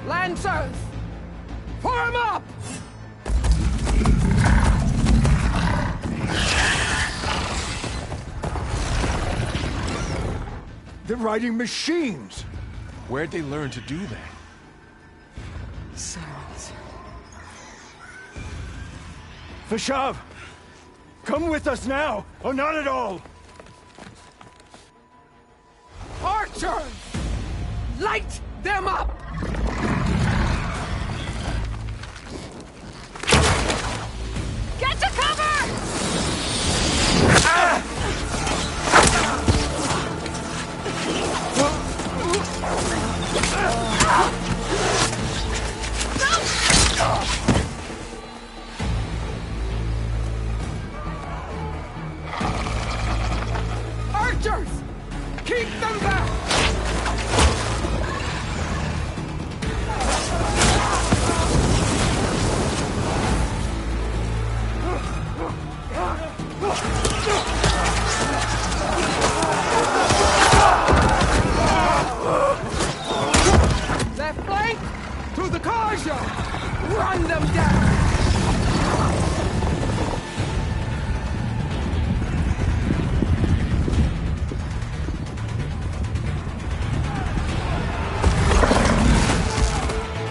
Lancers! Form up! They're riding machines! Where'd they learn to do that? Sirens. Vashav! Come with us now, or not at all! Archers! Light them up! Get to cover! Archers! Keep them back! Left flank! To the Carja! Run them down!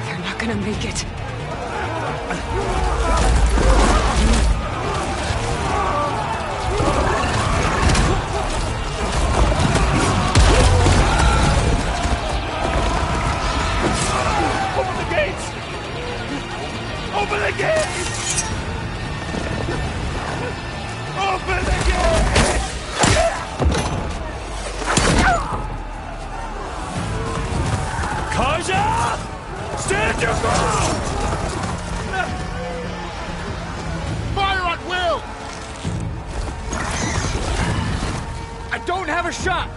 They're not gonna make it. Open the gates! Open the gates! Open the gates! Carja! Stand your ground! Fire at will! I don't have a shot!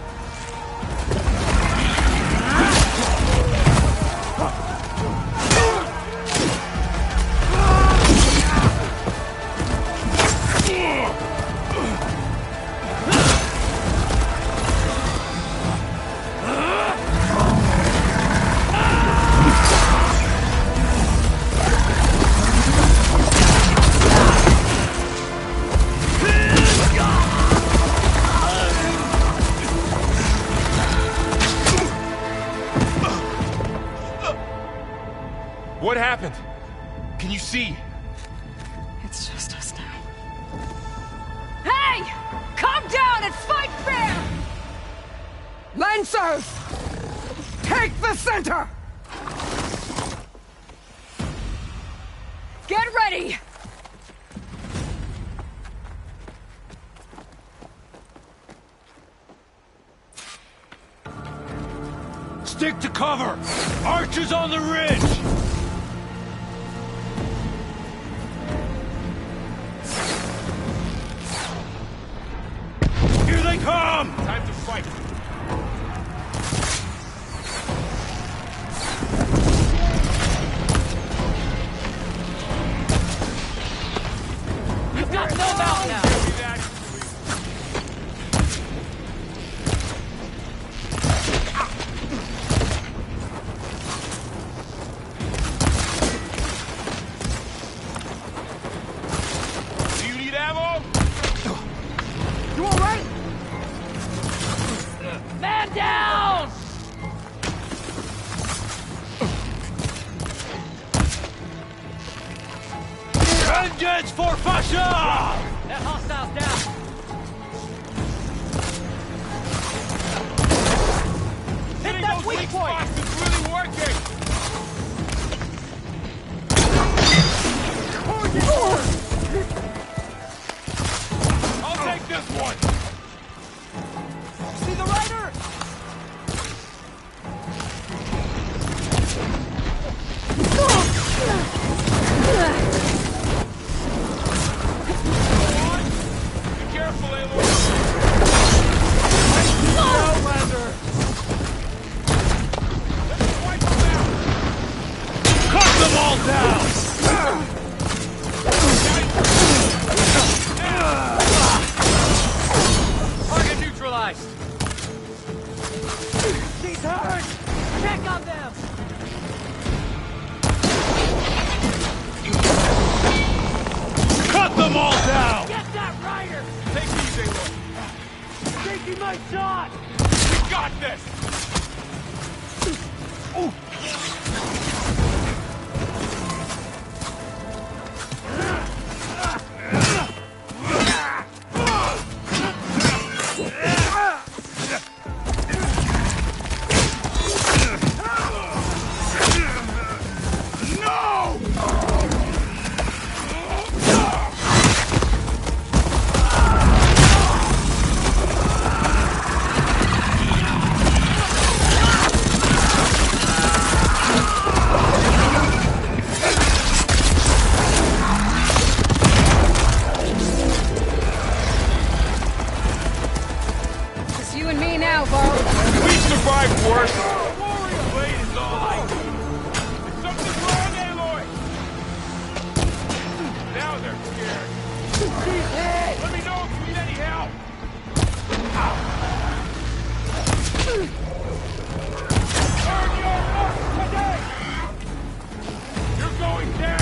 Hey! Calm down and fight fair! Lancers! Take the center! Get ready! Stick to cover! Archers on the ridge! Here they come! Time to fight. We've got no mount now! Do you need ammo? You alright? Man down! Vengeance for Fasha! That hostile's down! Hit that weak point! It's really working! I'll take this one! See the rider? Be careful, Aloy! Cut them all down! Target neutralized! She's hurt! Check on them! Cut them all down! Get that rider! Take these, Aloy! Taking my shot! We got this! It's you and me now, Bo. We survived worse! Blade is all I need! Something's wrong, Aloy! Now they're scared! She's hit! Let me know if you need any help! Earn your mark today! You're going down!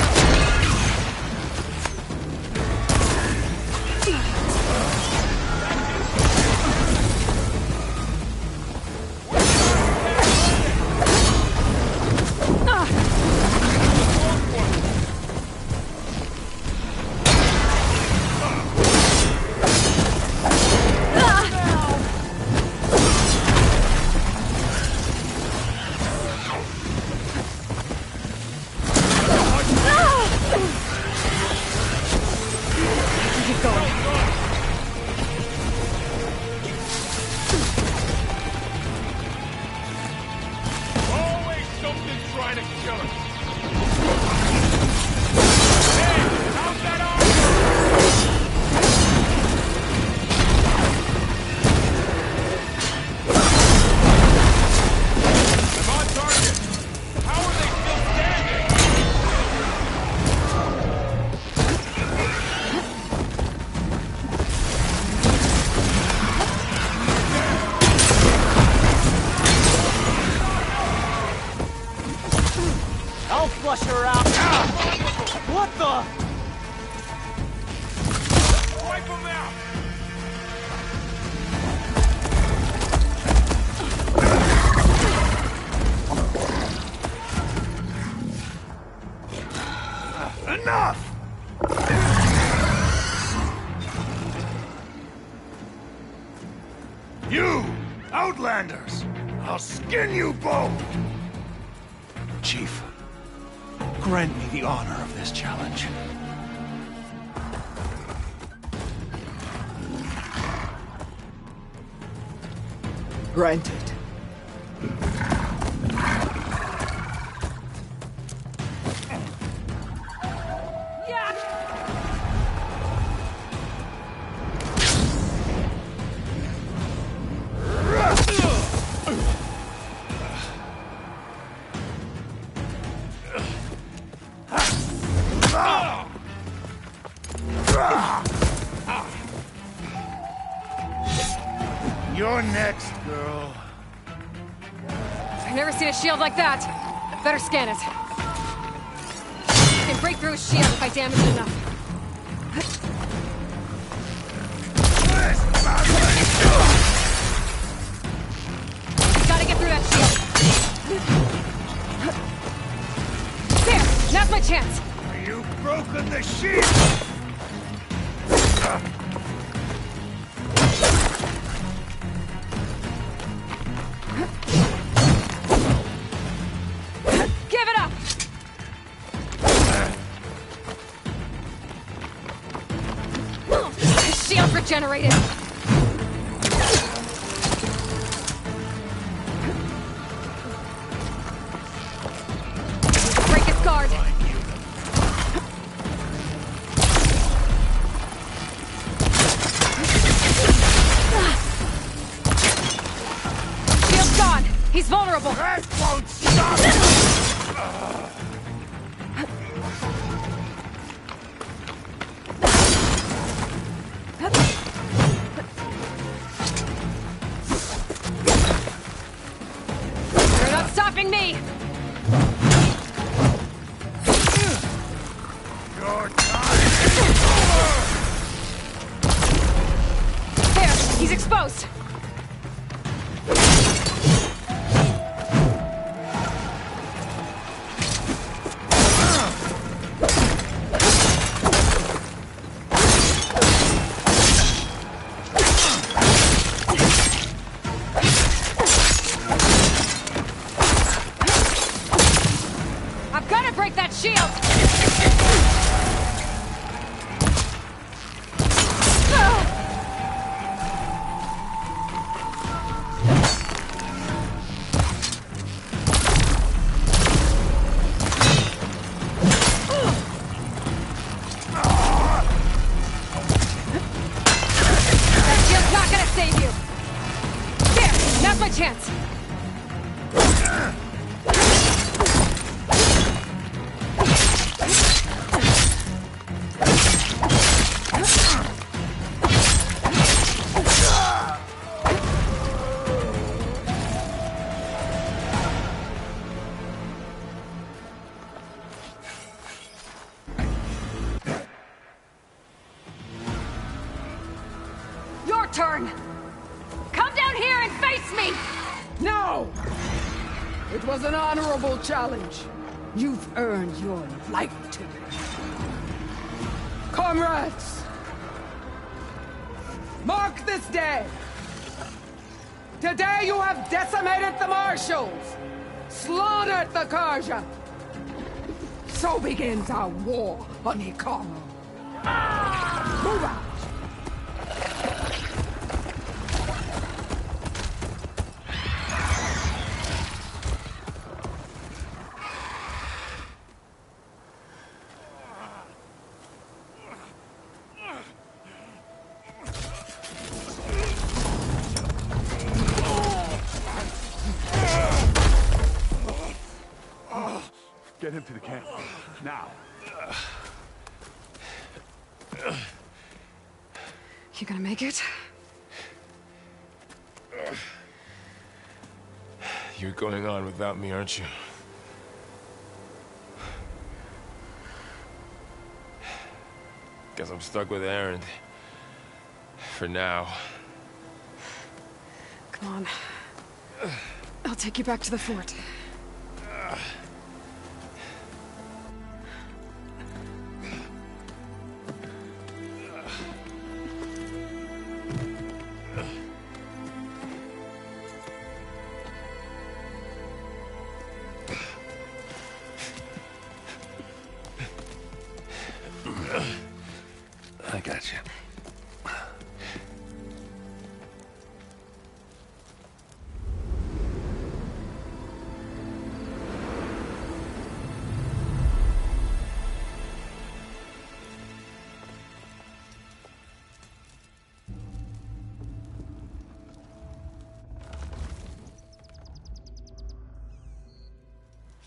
You! Outlanders! I'll skin you both! Chief, grant me the honor of this challenge. Granted. You're next, girl. I've never seen a shield like that. Better scan it. I can break through a shield if I damage it enough. Gotta get through that shield. There! Now's my chance! You've broken the shield! Give it up! Shield regenerated! Break its guard! Shield's gone! He's vulnerable! That won't stop! You're not stopping me! Your time! There! He's exposed! I've got to break that shield! That shield's not gonna save you! There! Now's my chance! Your turn! Come down here and face me! No! It was an honorable challenge. You've earned your life to me. Comrades! Mark this day! Today you have decimated the Marshals! Slaughtered the Karja! So begins our war on Hikaru. Move out! Get him to the camp. Now. You gonna make it? You're going on without me, aren't you? Guess I'm stuck with Erend. For now. Come on. I'll take you back to the fort. Shit.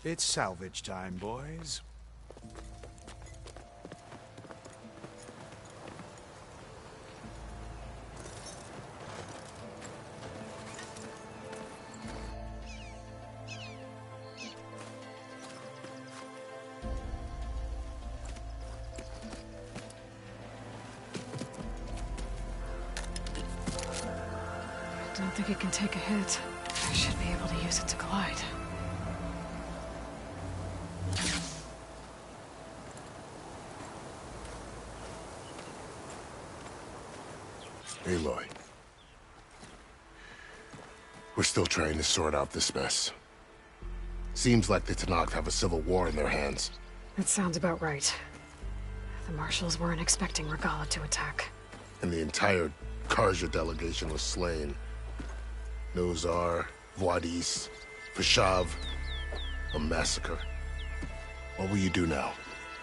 It's salvage time, boys. Don't think it can take a hit. I should be able to use it to glide. Aloy. We're still trying to sort out this mess. Seems like the Tenakth have a civil war in their hands. That sounds about right. The Marshals weren't expecting Regalla to attack. And the entire Carja delegation was slain. Nozar, Wadis, Fashav. A massacre. What will you do now?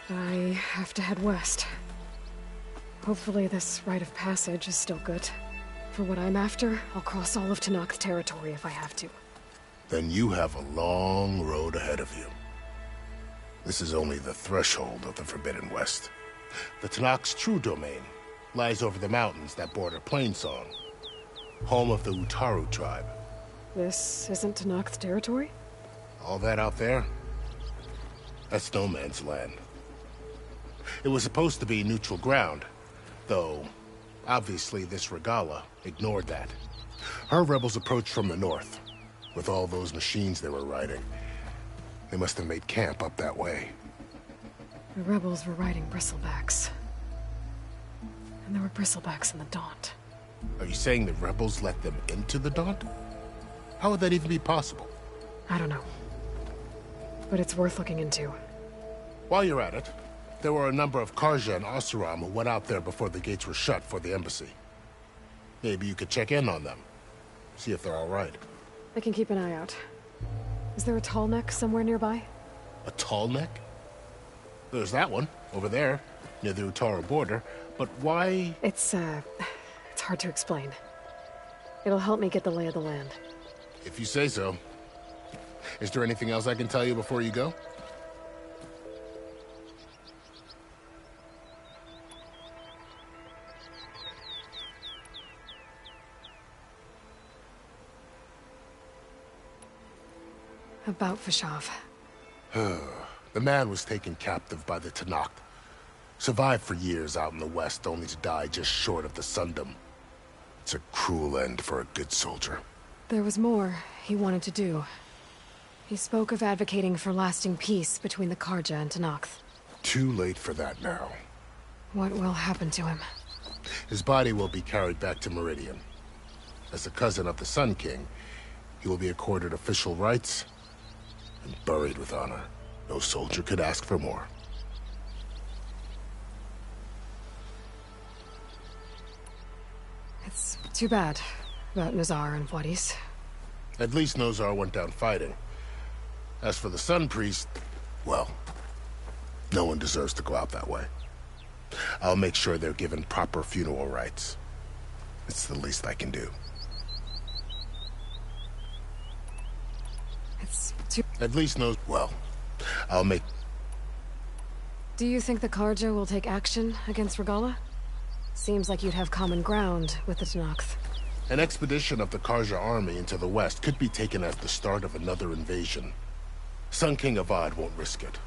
I have to head west. Hopefully this rite of passage is still good. For what I'm after, I'll cross all of Tenakth territory if I have to. Then you have a long road ahead of you. This is only the threshold of the Forbidden West. The Tenakth's true domain lies over the mountains that border Plainsong, home of the Utaru tribe. This isn't Tenakth territory? All that out there? That's no man's land. It was supposed to be neutral ground, though obviously this Regalla ignored that. Her rebels approached from the north, with all those machines they were riding. They must have made camp up that way. The rebels were riding bristlebacks. And there were bristlebacks in the Daunt. Are you saying the rebels let them into the Daunt? How would that even be possible? I don't know. But it's worth looking into. While you're at it, there were a number of Carja and Oseram who went out there before the gates were shut for the embassy. Maybe you could check in on them. See if they're all right. I can keep an eye out. Is there a tall neck somewhere nearby? A tall neck? There's that one, over there, near the Utaru border. But why? It's hard to explain. It'll help me get the lay of the land. If you say so. Is there anything else I can tell you before you go? About Fashav. The man was taken captive by the Tenakth. Survived for years out in the west, only to die just short of the Sundom. It's a cruel end for a good soldier. There was more he wanted to do. He spoke of advocating for lasting peace between the Carja and Tenakth. Too late for that now. What will happen to him? His body will be carried back to Meridian. As a cousin of the Sun King, he will be accorded official rights and buried with honor. No soldier could ask for more. It's too bad about Nozar and Wadis. At least Nozar went down fighting. As for the Sun Priest, well, no one deserves to go out that way. I'll make sure they're given proper funeral rites. It's the least I can do. It's too... At least well, I'll make... Do you think the Carja will take action against Regalla? Seems like you'd have common ground with the Tenakth. An expedition of the Carja army into the west could be taken as the start of another invasion. Sun King Avad won't risk it.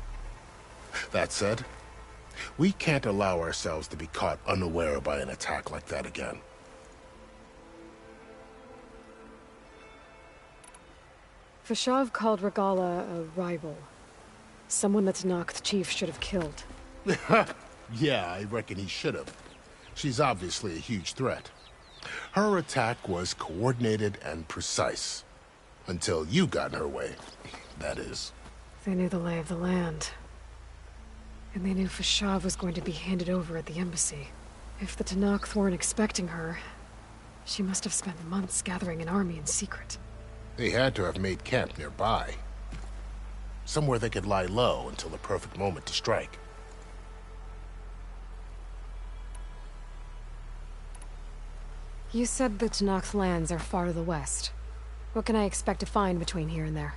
That said, we can't allow ourselves to be caught unaware by an attack like that again. Fashav called Regalla a rival. Someone the Tenakth chief should have killed. Yeah, I reckon he should have. She's obviously a huge threat. Her attack was coordinated and precise. Until you got in her way, that is. They knew the lay of the land. And they knew Fashav was going to be handed over at the embassy. If the Tenakth weren't expecting her, she must have spent months gathering an army in secret. They had to have made camp nearby. Somewhere they could lie low until the perfect moment to strike. You said the Tenakth lands are far to the west. What can I expect to find between here and there?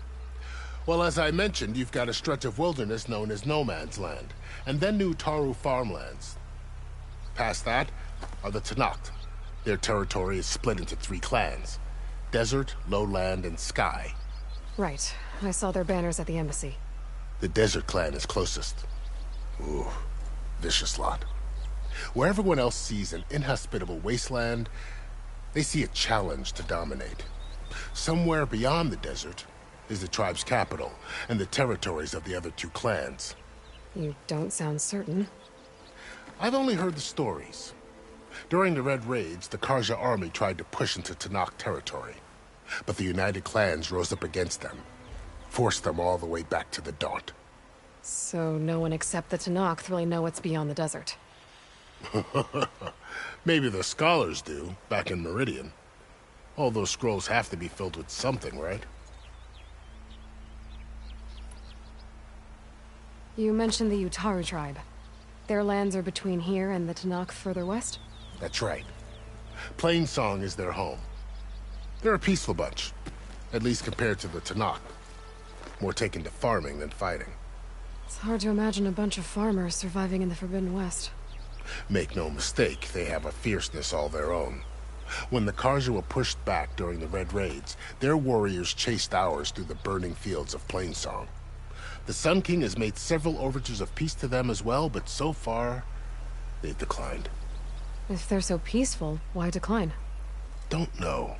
Well, as I mentioned, you've got a stretch of wilderness known as No Man's Land, and then New Taru farmlands. Past that are the Tenakth. Their territory is split into 3 clans: Desert, Lowland, and Sky. Right. I saw their banners at the embassy. The Desert clan is closest. Ooh, vicious lot. Where everyone else sees an inhospitable wasteland, they see a challenge to dominate. Somewhere beyond the desert is the tribe's capital and the territories of the other 2 clans. You don't sound certain. I've only heard the stories. During the Red Raids, the Carja army tried to push into Tenakth territory, but the united clans rose up against them, forced them all the way back to the Daunt. So no one except the Tenakth really know what's beyond the desert. Maybe the scholars do, back in Meridian. All those scrolls have to be filled with something, right? You mentioned the Utaru tribe. Their lands are between here and the Tenakth further west? That's right. Plainsong is their home. They're a peaceful bunch, at least compared to the Tenakth. More taken to farming than fighting. It's hard to imagine a bunch of farmers surviving in the Forbidden West. Make no mistake, they have a fierceness all their own. When the Carja were pushed back during the Red Raids, their warriors chased ours through the burning fields of Plainsong. The Sun King has made several overtures of peace to them as well, but so far, they've declined. If they're so peaceful, why decline? Don't know.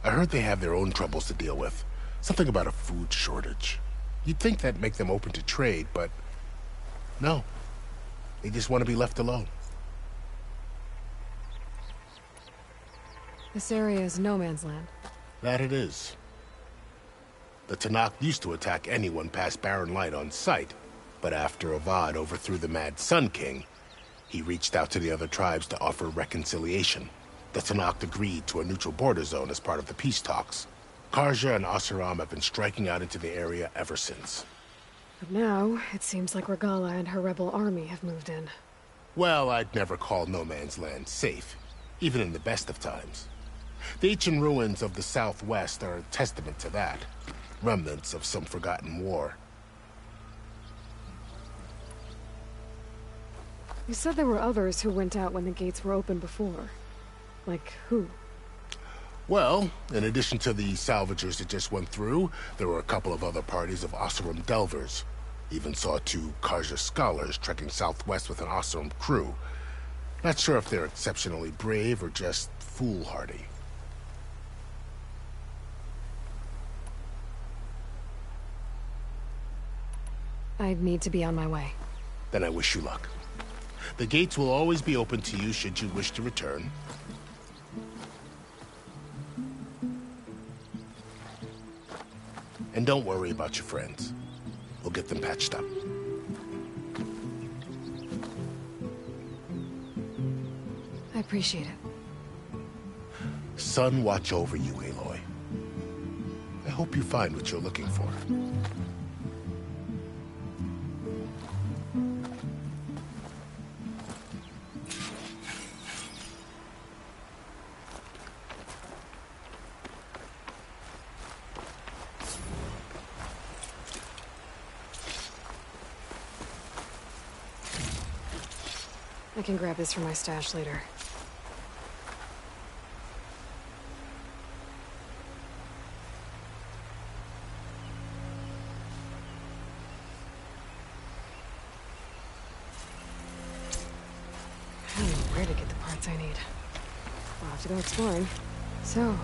I heard they have their own troubles to deal with. Something about a food shortage. You'd think that'd make them open to trade, but no. They just want to be left alone. This area is no man's land. That it is. The Tenakth used to attack anyone past Barren Light on sight, but after Avad overthrew the Mad Sun King, he reached out to the other tribes to offer reconciliation. The Tenakth agreed to a neutral border zone as part of the peace talks. Carja and Oseram have been striking out into the area ever since. But now, it seems like Regalla and her rebel army have moved in. Well, I'd never call No Man's Land safe, even in the best of times. The ancient ruins of the Southwest are a testament to that. Remnants of some forgotten war. You said there were others who went out when the gates were open before. Like who? Well, in addition to the salvagers that just went through, there were a couple of other parties of Oseram delvers. Even saw 2 Carja scholars trekking southwest with an Oseram crew. Not sure if they're exceptionally brave or just foolhardy. I'd need to be on my way. Then I wish you luck. The gates will always be open to you should you wish to return. And don't worry about your friends. We'll get them patched up. I appreciate it. Sun watch over you, Aloy. I hope you find what you're looking for. I can grab this from my stash later. I don't know where to get the parts I need. I'll have to go exploring. So,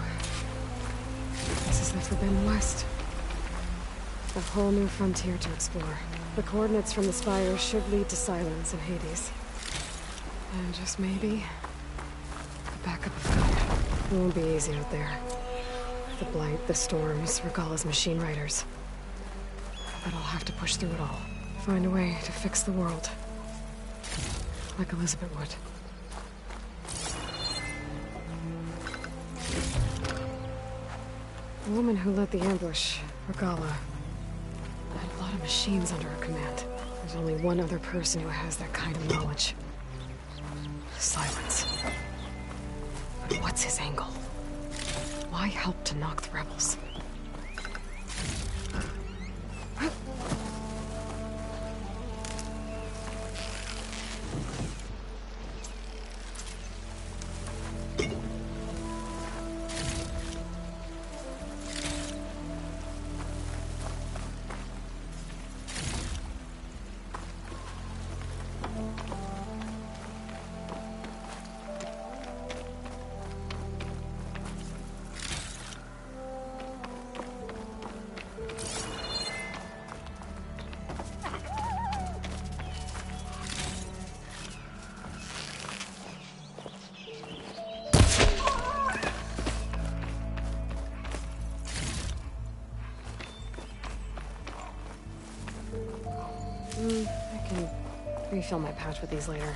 this is the Forbidden West. A whole new frontier to explore. The coordinates from the spire should lead to Silence and Hades. And just maybe, the backup of God. It won't be easy out there. The Blight, the Storms, Regalla's machine riders. But I'll have to push through it all. Find a way to fix the world. like Elizabeth would. The woman who led the ambush, Regala, had a lot of machines under her command. There's only one other person who has that kind of knowledge. Silence. But what's his angle? Why help to knock the rebels? I can refill my pouch with these later.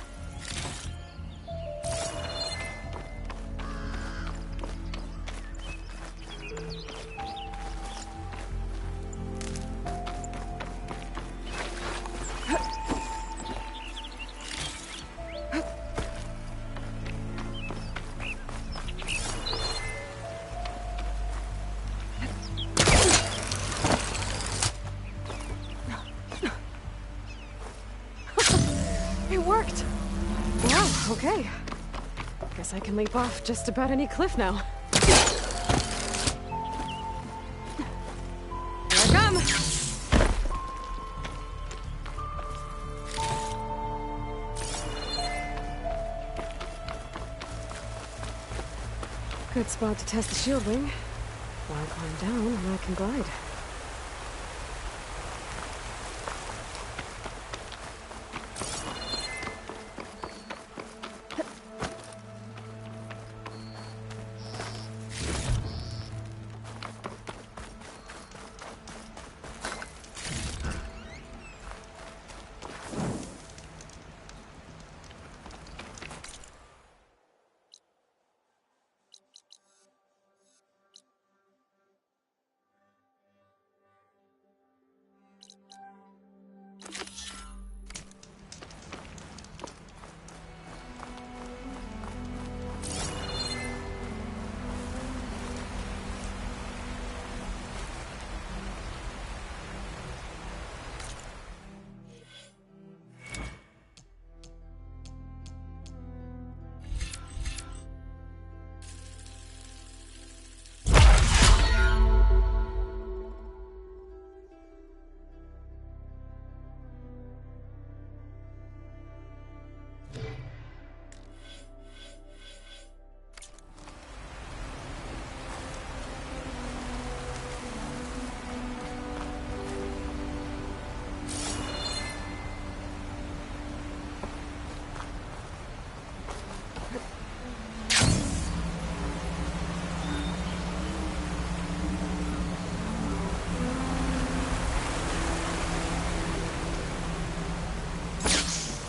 It worked! Wow, okay. Guess I can leap off just about any cliff now. Here I come! Good spot to test the shield wing. While I climb down, I can glide.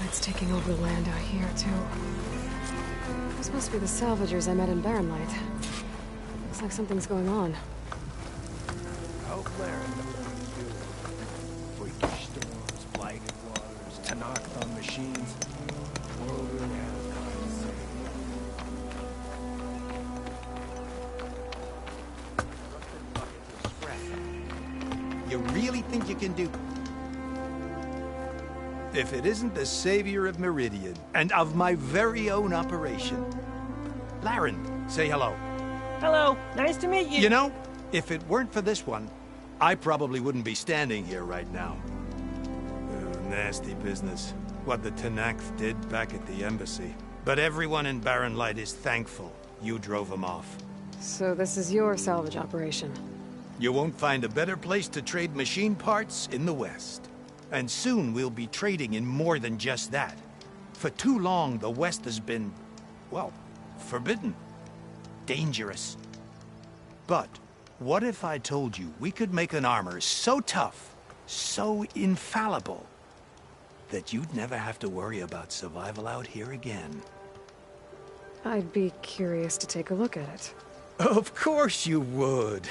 It's taking over the land out here, too. Those must be the salvagers I met in Barren Light. Looks like something's going on. Outland freakish storms, blighted waters, Tanakh machines. World really has gone insane. You really think you can do... If it isn't the savior of Meridian, and of my very own operation. Laren, say hello. Hello, nice to meet you. You know, if it weren't for this one, I probably wouldn't be standing here right now. Nasty business, what the Tanakh did back at the embassy. But everyone in Barren Light is thankful you drove them off. So this is your salvage operation? You won't find a better place to trade machine parts in the West. And soon we'll be trading in more than just that. For too long, the West has been, well, forbidden. Dangerous. But what if I told you we could make an armor so tough, so infallible, that you'd never have to worry about survival out here again. I'd be curious to take a look at it. Of course you would.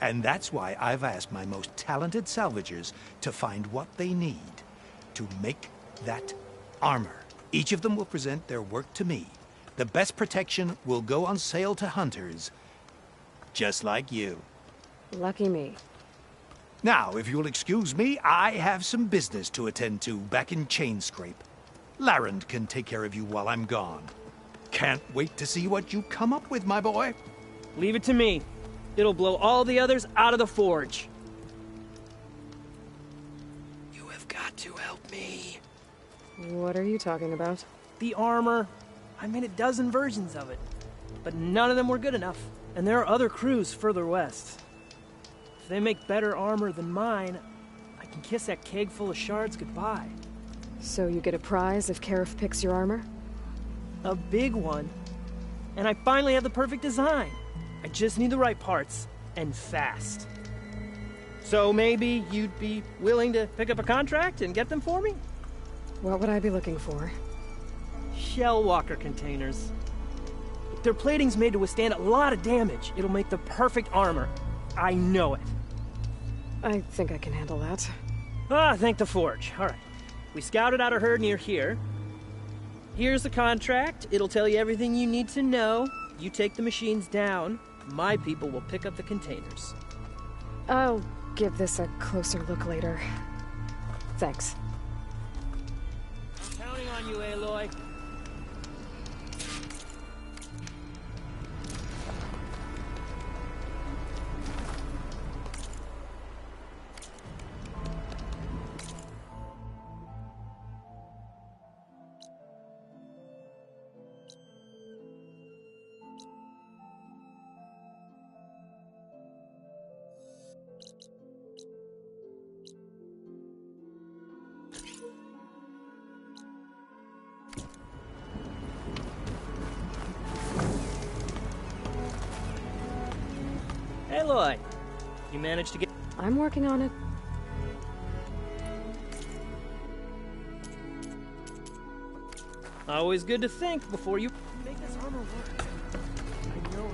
And that's why I've asked my most talented salvagers to find what they need to make that armor. Each of them will present their work to me. The best protection will go on sale to hunters, just like you. Lucky me. Now, if you'll excuse me, I have some business to attend to back in Chainscrape. Larend can take care of you while I'm gone. Can't wait to see what you come up with, my boy. Leave it to me. It'll blow all the others out of the forge. You have got to help me. What are you talking about? The armor. I made a dozen versions of it, but none of them were good enough. And there are other crews further west. If they make better armor than mine, I can kiss that keg full of shards goodbye. So you get a prize if Karif picks your armor? A big one. And I finally have the perfect design. I just need the right parts, and fast. So maybe you'd be willing to pick up a contract and get them for me? What would I be looking for? Shell walker containers. Their plating's made to withstand a lot of damage. It'll make the perfect armor. I know it. I think I can handle that. Ah, thank the forge. All right. We scouted out a herd near here. Here's the contract. It'll tell you everything you need to know. You take the machines down. My people will pick up the containers. I'll give this a closer look later. Thanks. I'm counting on you, Aloy. Aloy, you managed to get... I'm working on it. Always good to think before you make this armor work. I know it.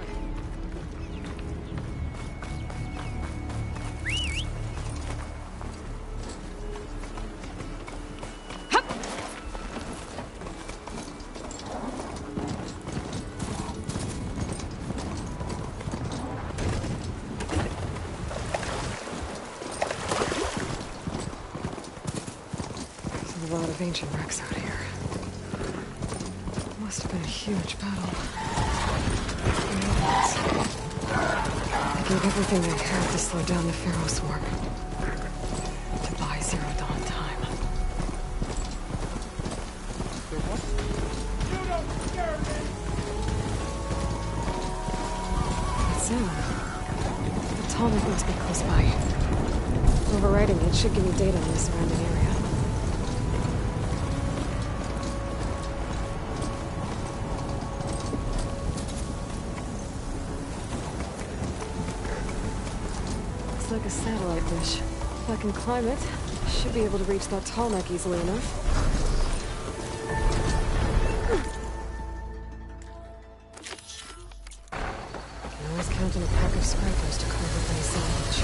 A lot of ancient wrecks out here. Must have been a huge battle. They gave everything they had to slow down the Pharaoh's work. To buy Zero Dawn time. That sound. The Talmud must be close by. Overwriting it should give me data on the surrounding area. Like a satellite dish. If I can climb it, I should be able to reach that tall neck easily enough. I can always count on a pack of scrapers to carve up any salvage.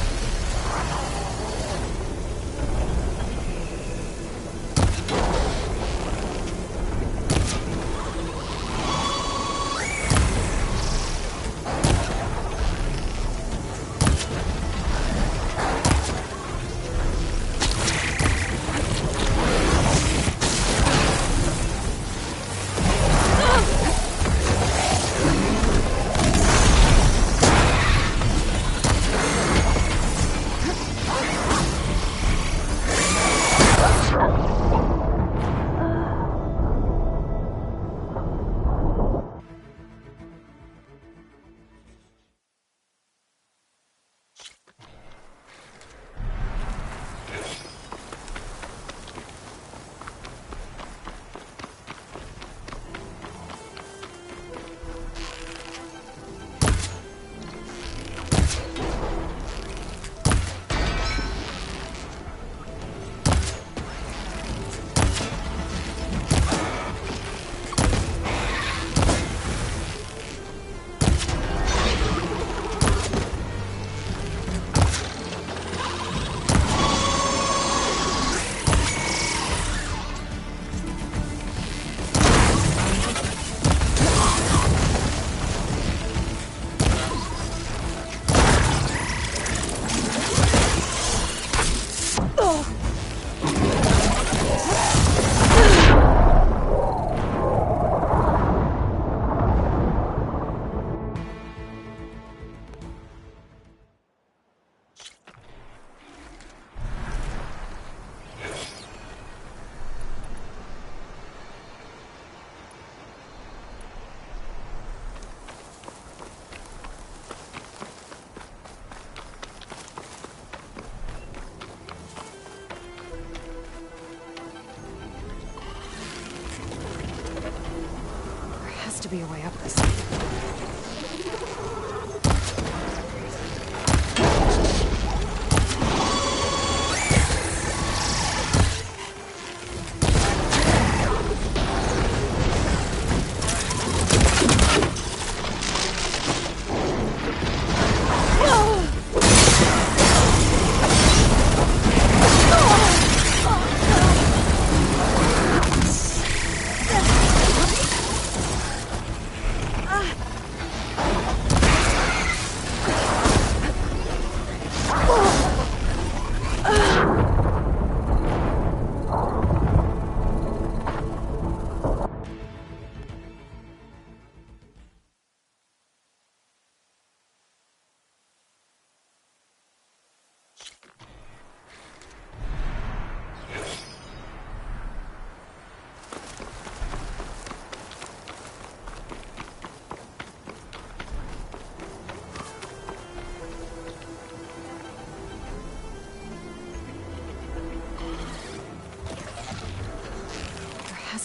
to be a way up this thing.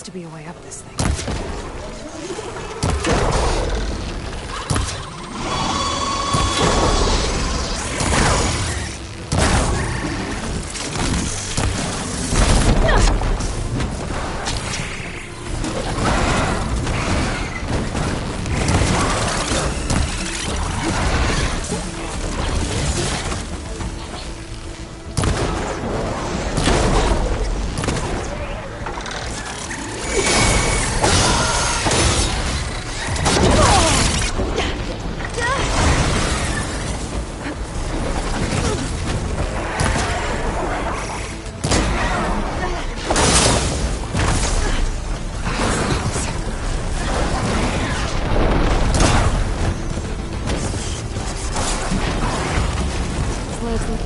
To be a way up this thing.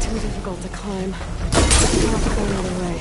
Too difficult to climb. I'll have to go another way.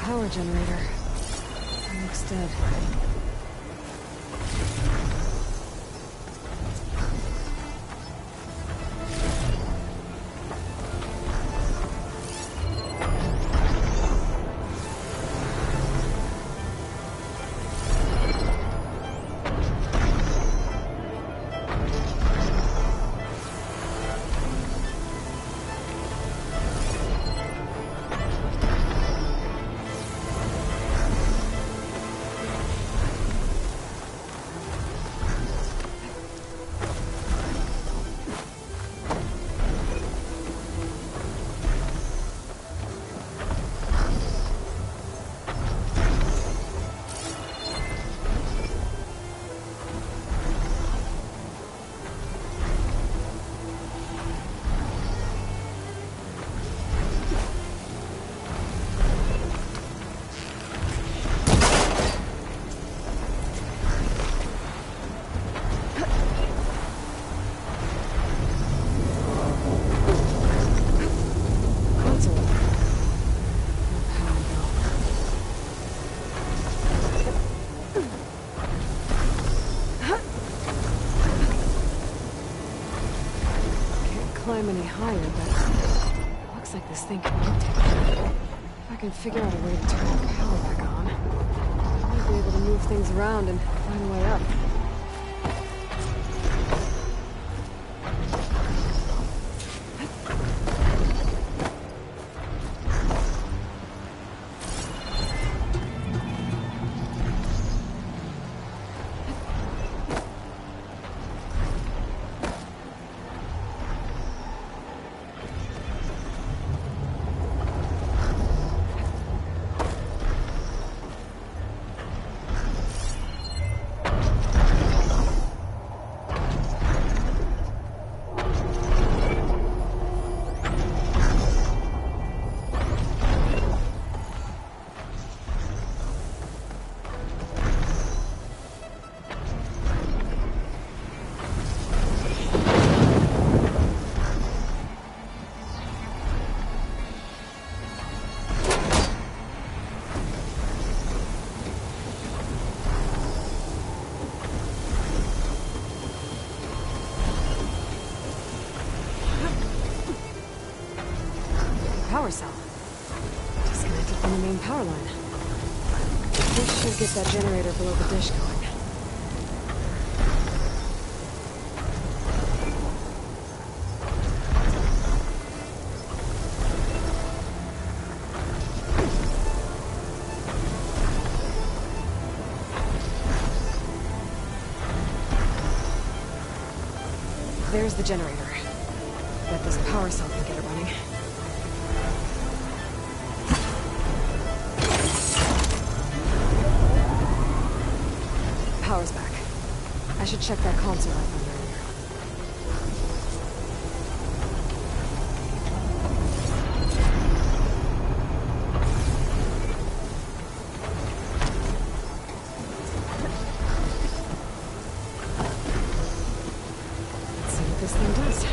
Power generator. It looks dead. Climb any higher, but it looks like this thing can rotate. If I can figure out a way to turn the power back on, I might be able to move things around and find a way up. power cell. Disconnected from the main power line. This should get that generator below the dish going. There's the generator. Bet this power cell can get it running. Power's back. I should check that console I found earlier. Let's see what this thing does.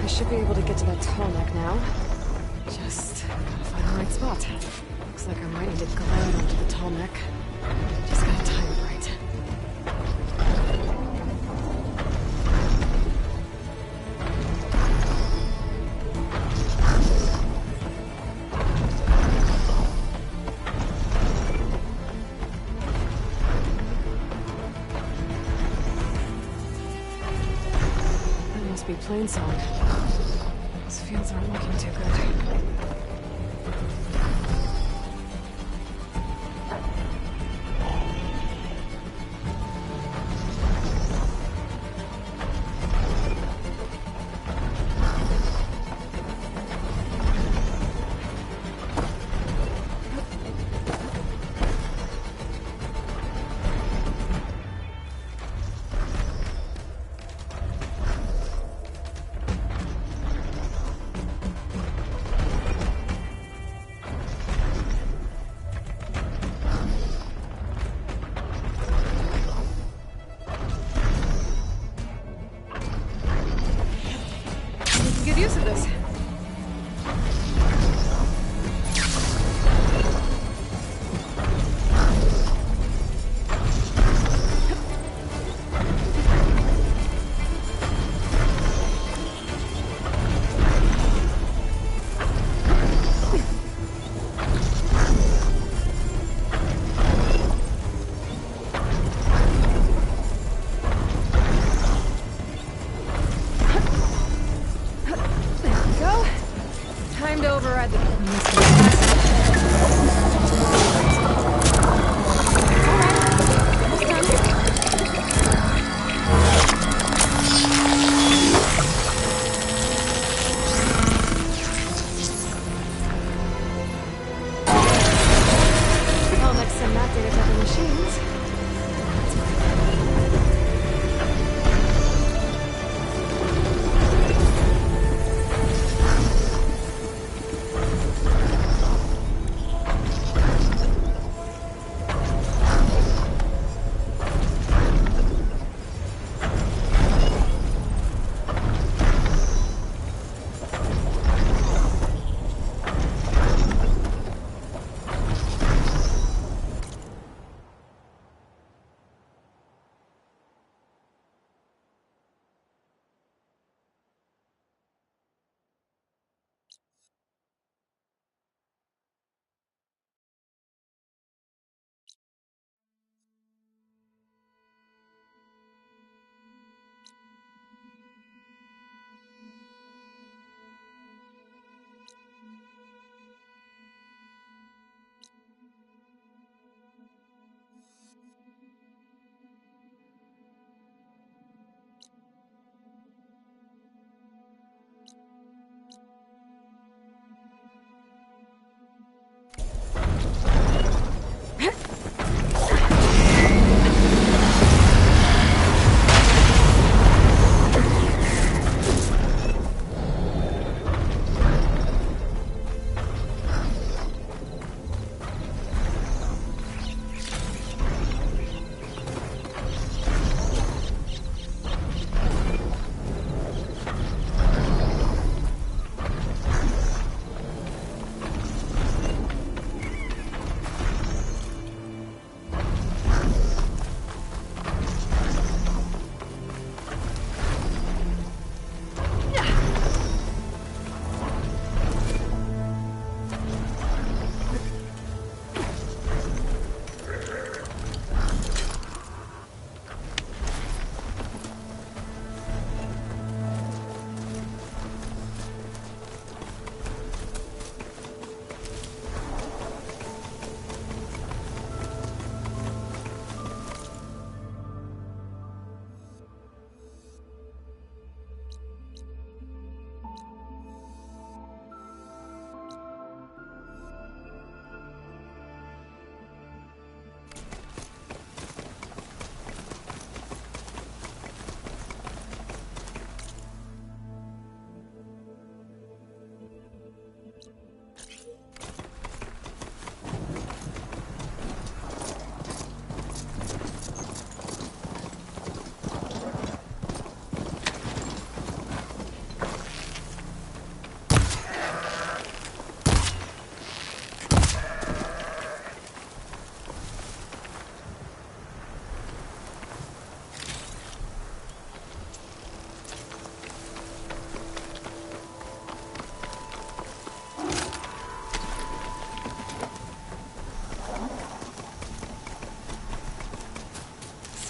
Should be able to get to that tall neck now. Just gotta find the right spot. Looks like I might need to glide onto the tall neck. Just gotta time it right. That must be Plainsong. These fields aren't looking too good. use of this.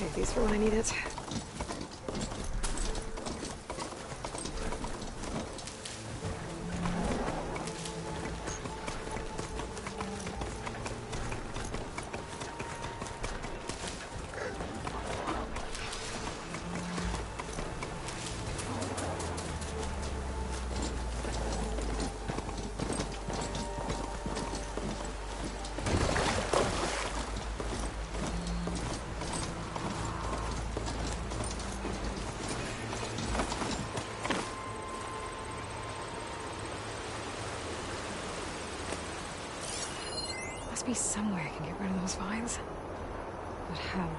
Save these for when I need it. Must be somewhere I can get rid of those vines. But how?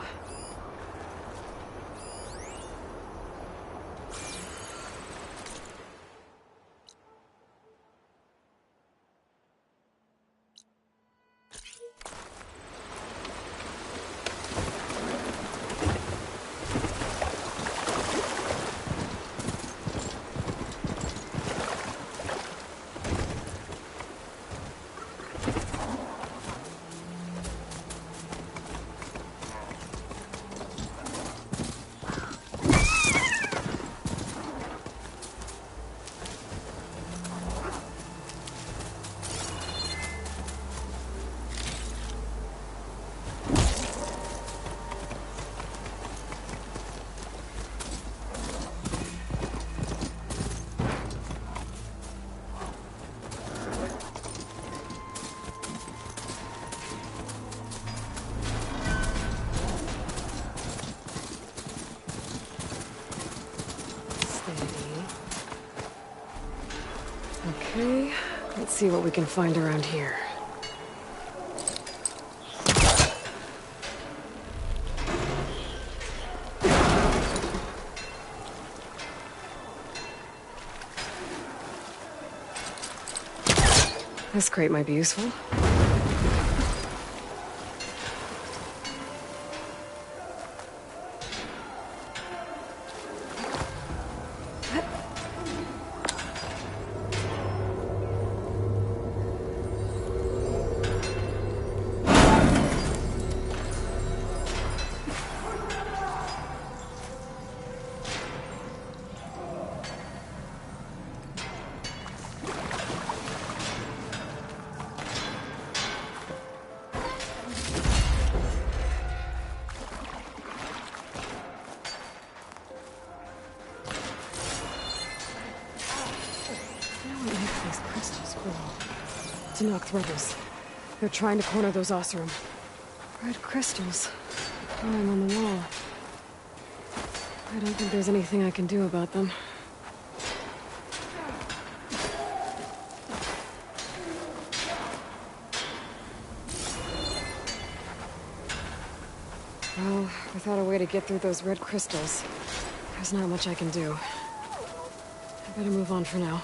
Okay, let's see what we can find around here. This crate might be useful. Tenakth rebels. They're trying to corner those Oseram. Red crystals. Glowing on the wall. I don't think there's anything I can do about them. Well, without a way to get through those red crystals, there's not much I can do. I better move on for now.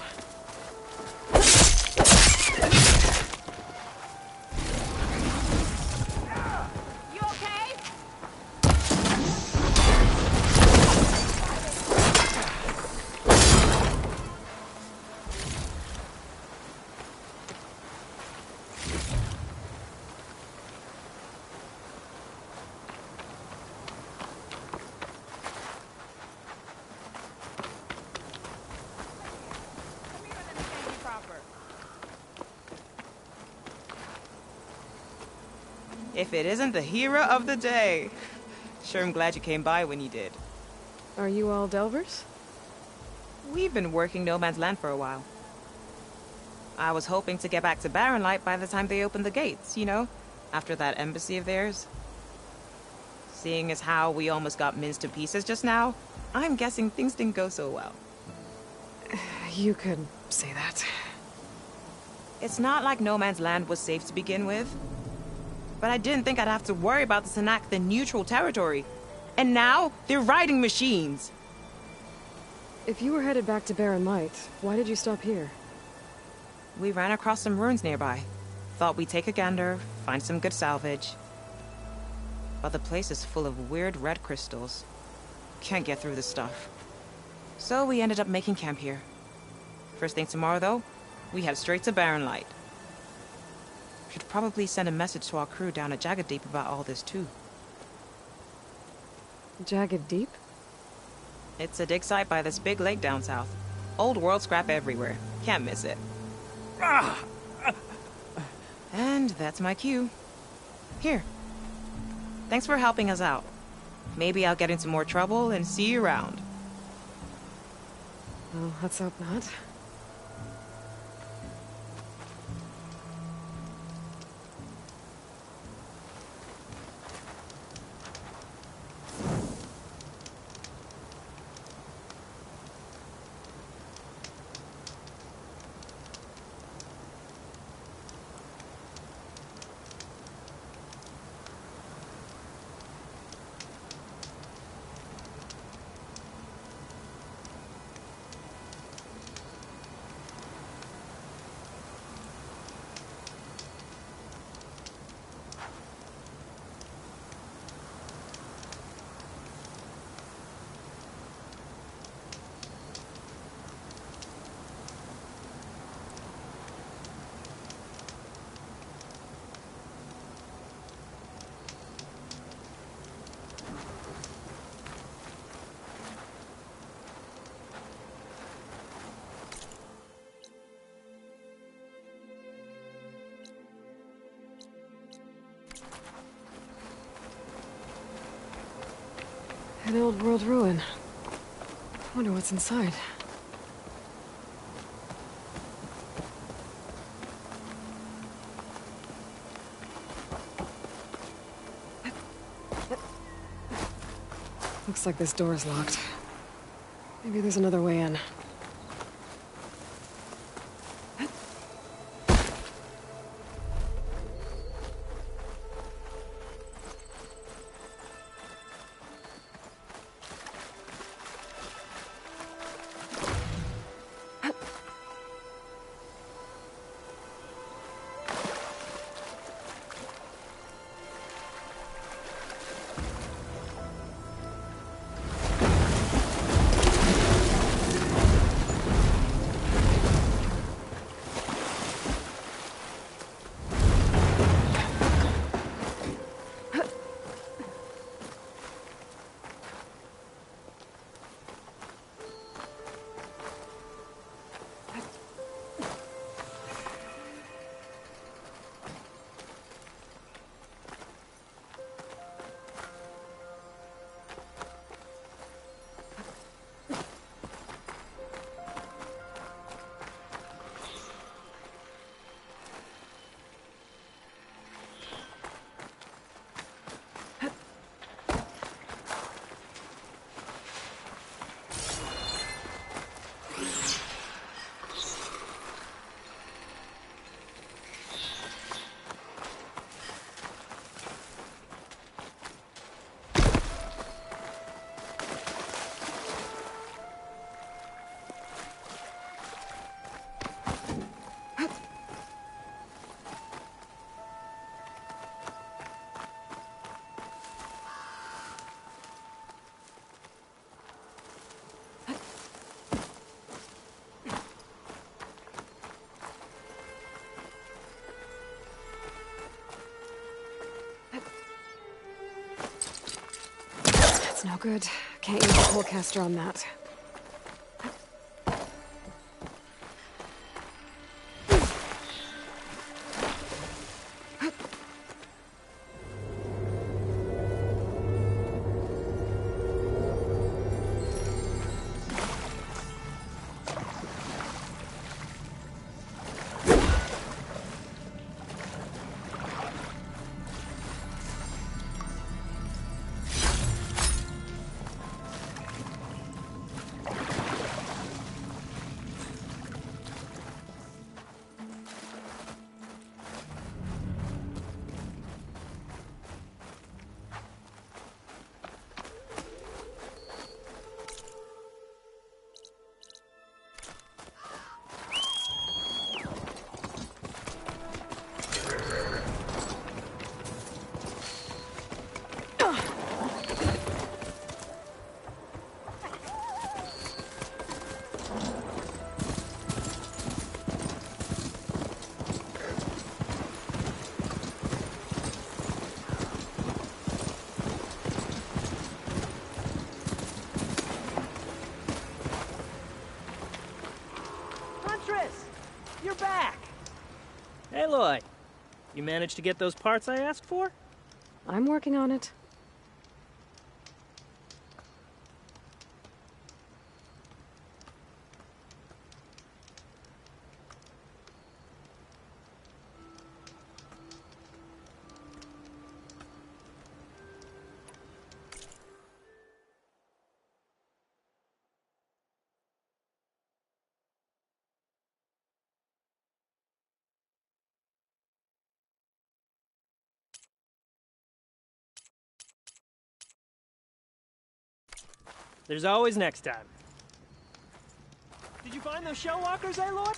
If it isn't the hero of the day. Sure, I'm glad you came by when you did. Are you all Delvers? We've been working No Man's Land for a while. I was hoping to get back to Barrenlight by the time they opened the gates, you know? After that embassy of theirs. Seeing as how we almost got minced to pieces just now, I'm guessing things didn't go so well. You could say that. It's not like No Man's Land was safe to begin with. But I didn't think I'd have to worry about the Tenakth in neutral territory. And now, they're riding machines. If you were headed back to Barrenlight, why did you stop here? We ran across some ruins nearby. Thought we'd take a gander, find some good salvage. But the place is full of weird red crystals. Can't get through the stuff. So we ended up making camp here. First thing tomorrow, though, we head straight to Barrenlight. Should probably send a message to our crew down at Jagged Deep about all this, too. Jagged Deep? It's a dig site by this big lake down south. Old world scrap everywhere. Can't miss it. And that's my cue. Here. Thanks for helping us out. Maybe I'll get into more trouble and see you around. Well, let's hope not. An old world ruin. Wonder what's inside. Looks like this door is locked. Maybe there's another way in. That's no good. Can't use the Pullcaster on that. You're back! Aloy, you managed to get those parts I asked for? I'm working on it. There's always next time. Did you find those shell walkers, Aloy?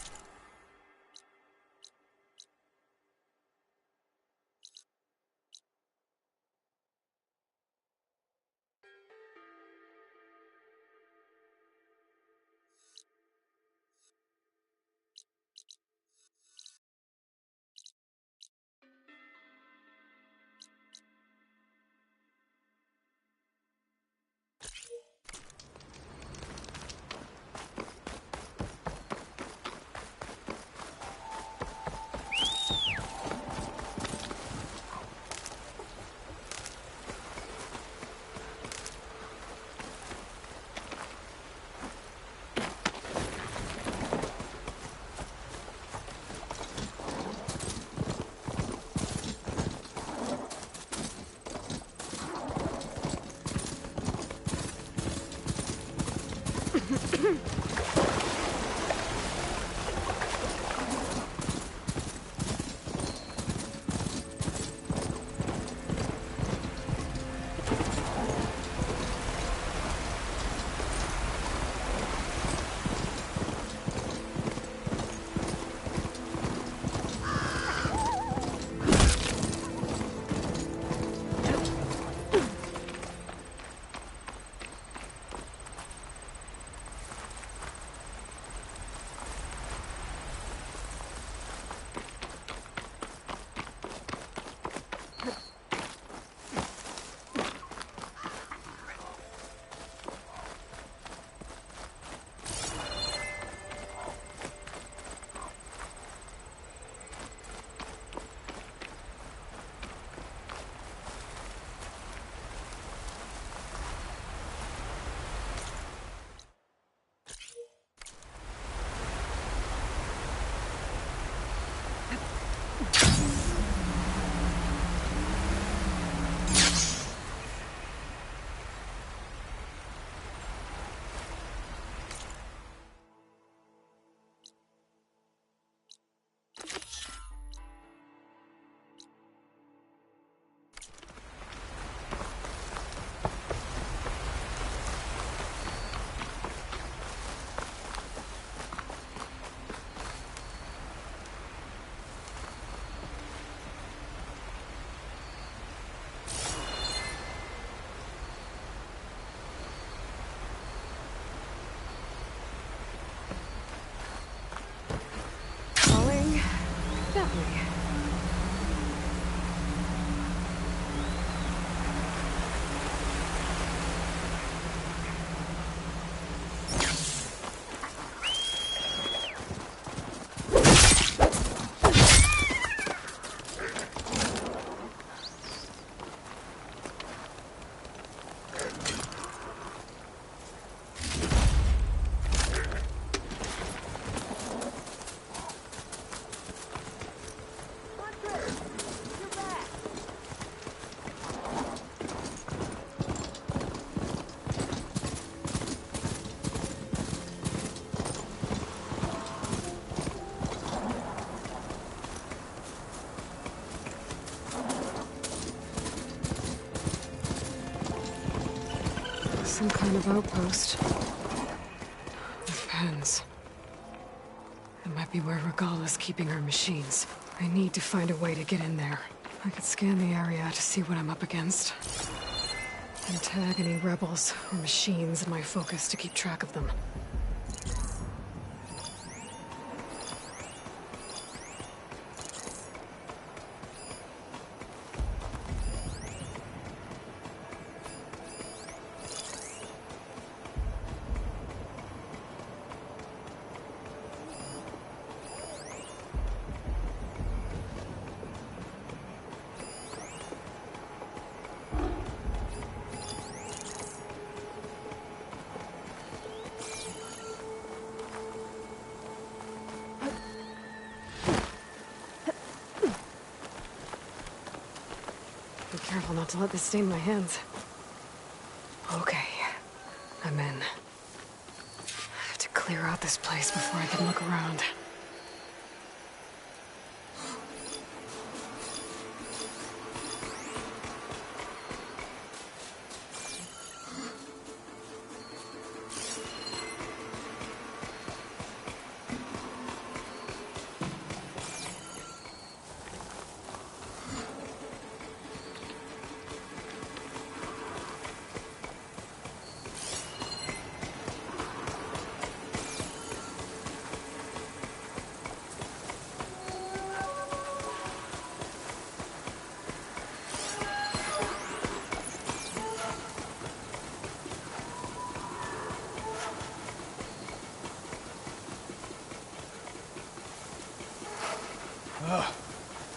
Some kind of outpost. With pens. It might be where Regala's keeping her machines. I need to find a way to get in there. I could scan the area to see what I'm up against. And tag any rebels or machines in my focus to keep track of them. Be careful not to let this stain my hands. Okay, I'm in. I have to clear out this place before I can look around.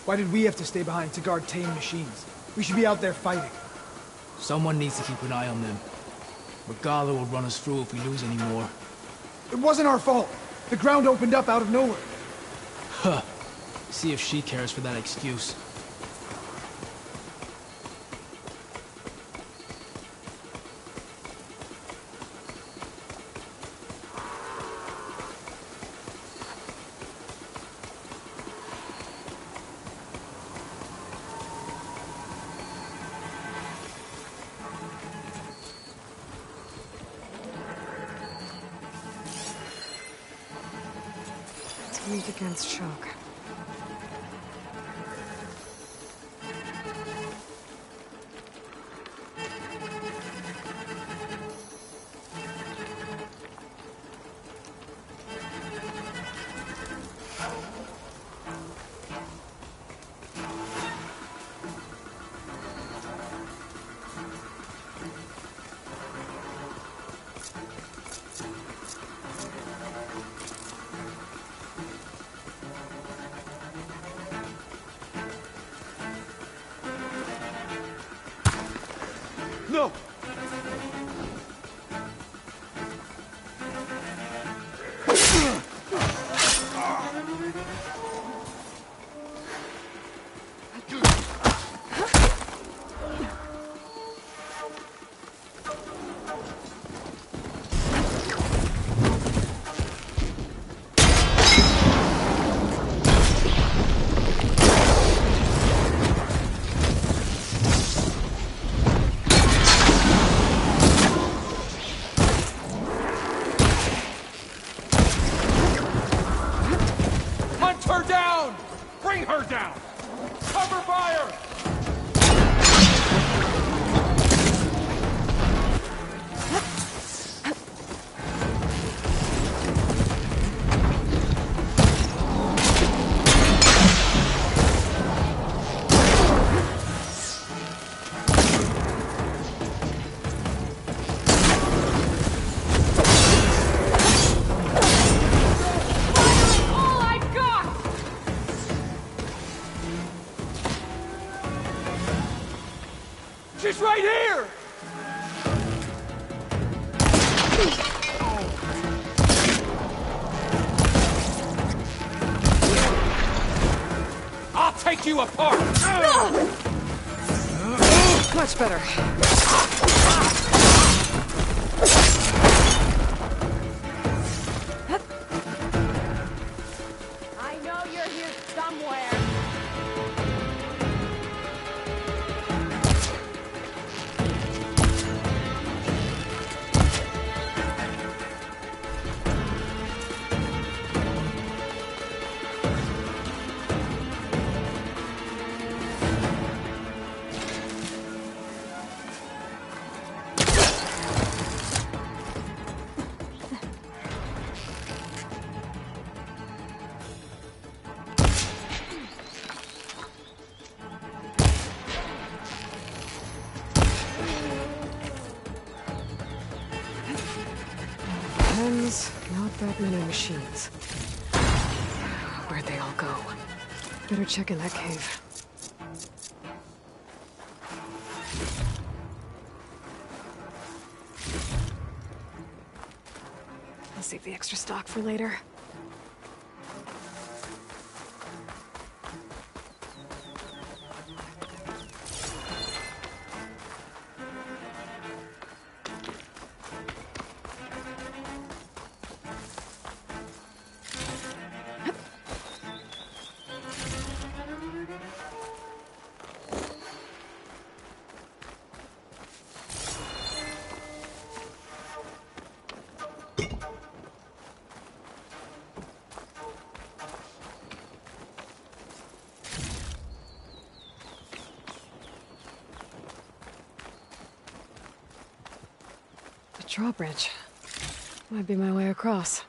Why did we have to stay behind to guard tame machines? We should be out there fighting. Someone needs to keep an eye on them. Regala will run us through if we lose any more. It wasn't our fault. The ground opened up out of nowhere. Huh. See if she cares for that excuse. Weak against shock. No! Her down! Bring her down! Cover fire! She's right here! I'll take you apart! Much better. I know you're here somewhere. that many machines. Where'd they all go? Better check in that cave. I'll save the extra stock for later. Drawbridge. Might be my way across.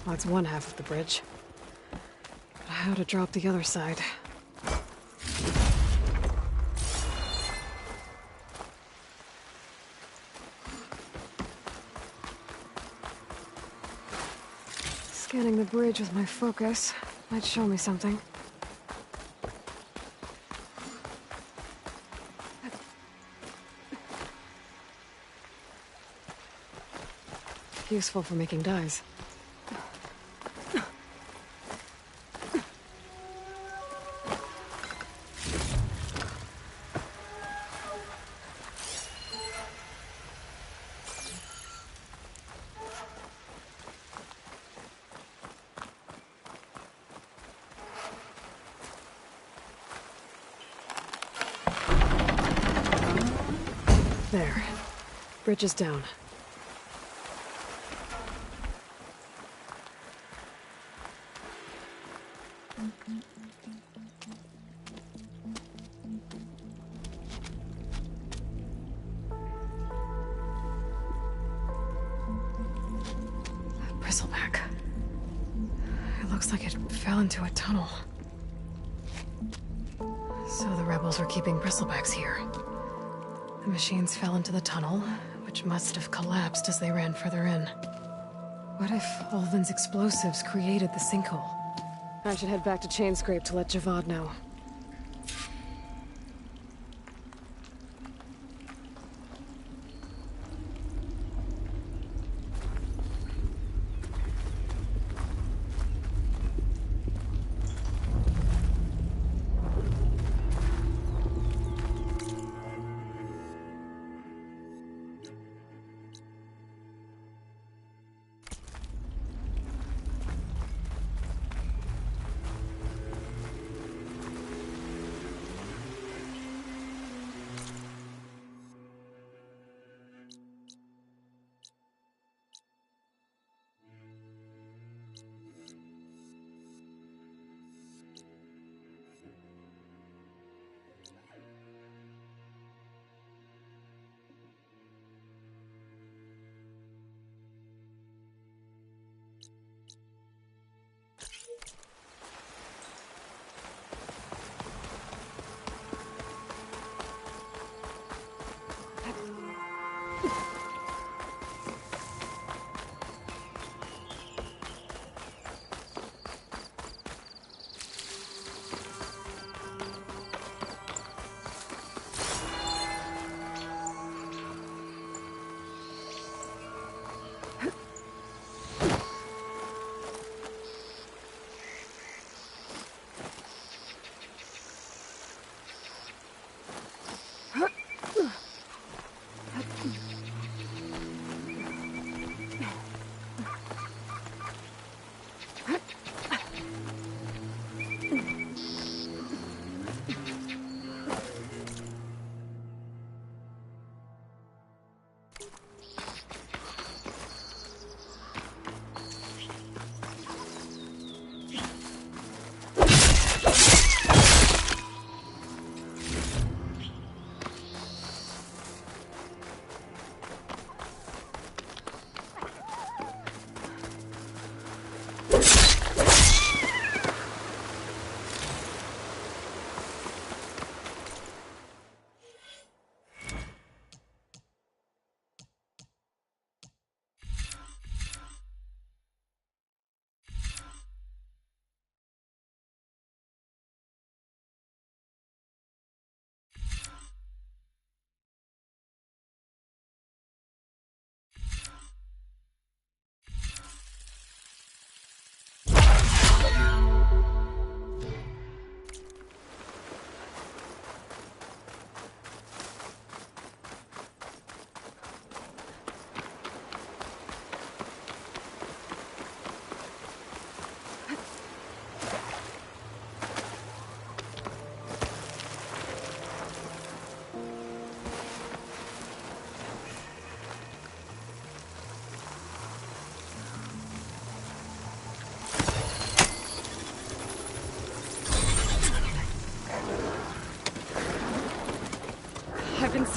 Well, that's one half of the bridge. But how to drop the other side? Scanning the bridge with my focus might show me something. Useful for making dyes. There. Bridge is down. Bristleback. It looks like it fell into a tunnel. So the rebels were keeping bristlebacks here. The machines fell into the tunnel, which must have collapsed as they ran further in. What if Ulvin's explosives created the sinkhole? I should head back to Chainscrape to let Javad know.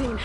seen.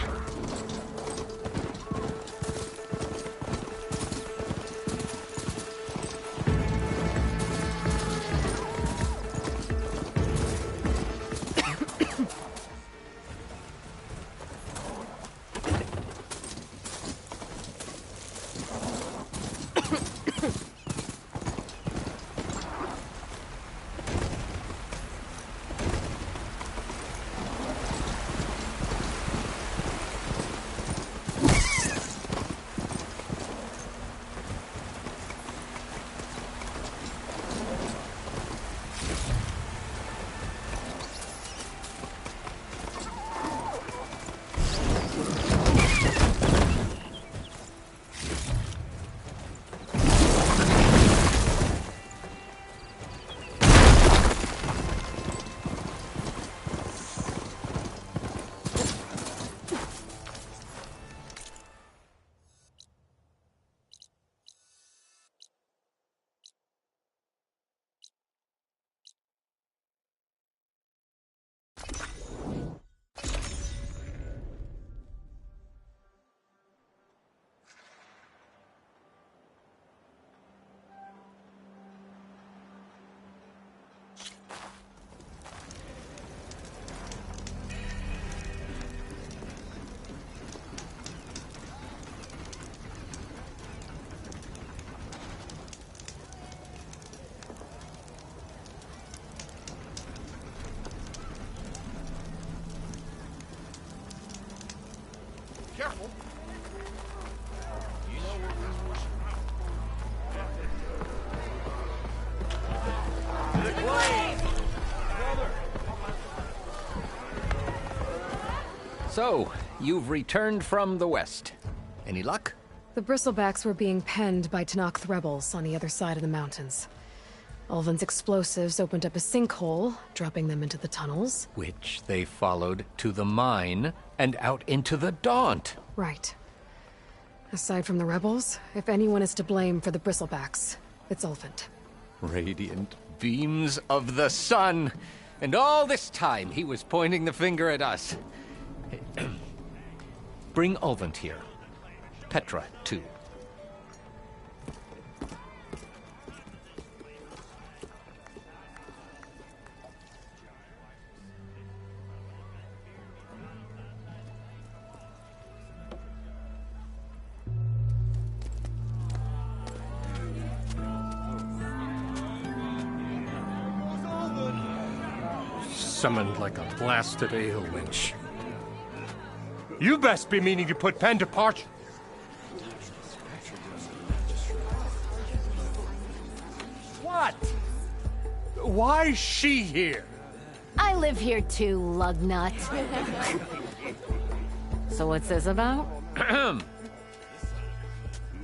Careful. You know what we wish So, you've returned from the west. Any luck? The Bristlebacks were being penned by Tenakth rebels on the other side of the mountains. Ulvin's explosives opened up a sinkhole, dropping them into the tunnels. Which they followed to the mine and out into the Daunt. Right. Aside from the rebels, if anyone is to blame for the Bristlebacks, it's Ulvin. Radiant beams of the sun. And all this time he was pointing the finger at us. Bring Ulvin here. Petra, too. Summoned like a blasted ale winch. You best be meaning to put pen to parch. What? Why's she here? I live here too, lugnut. So what's this about?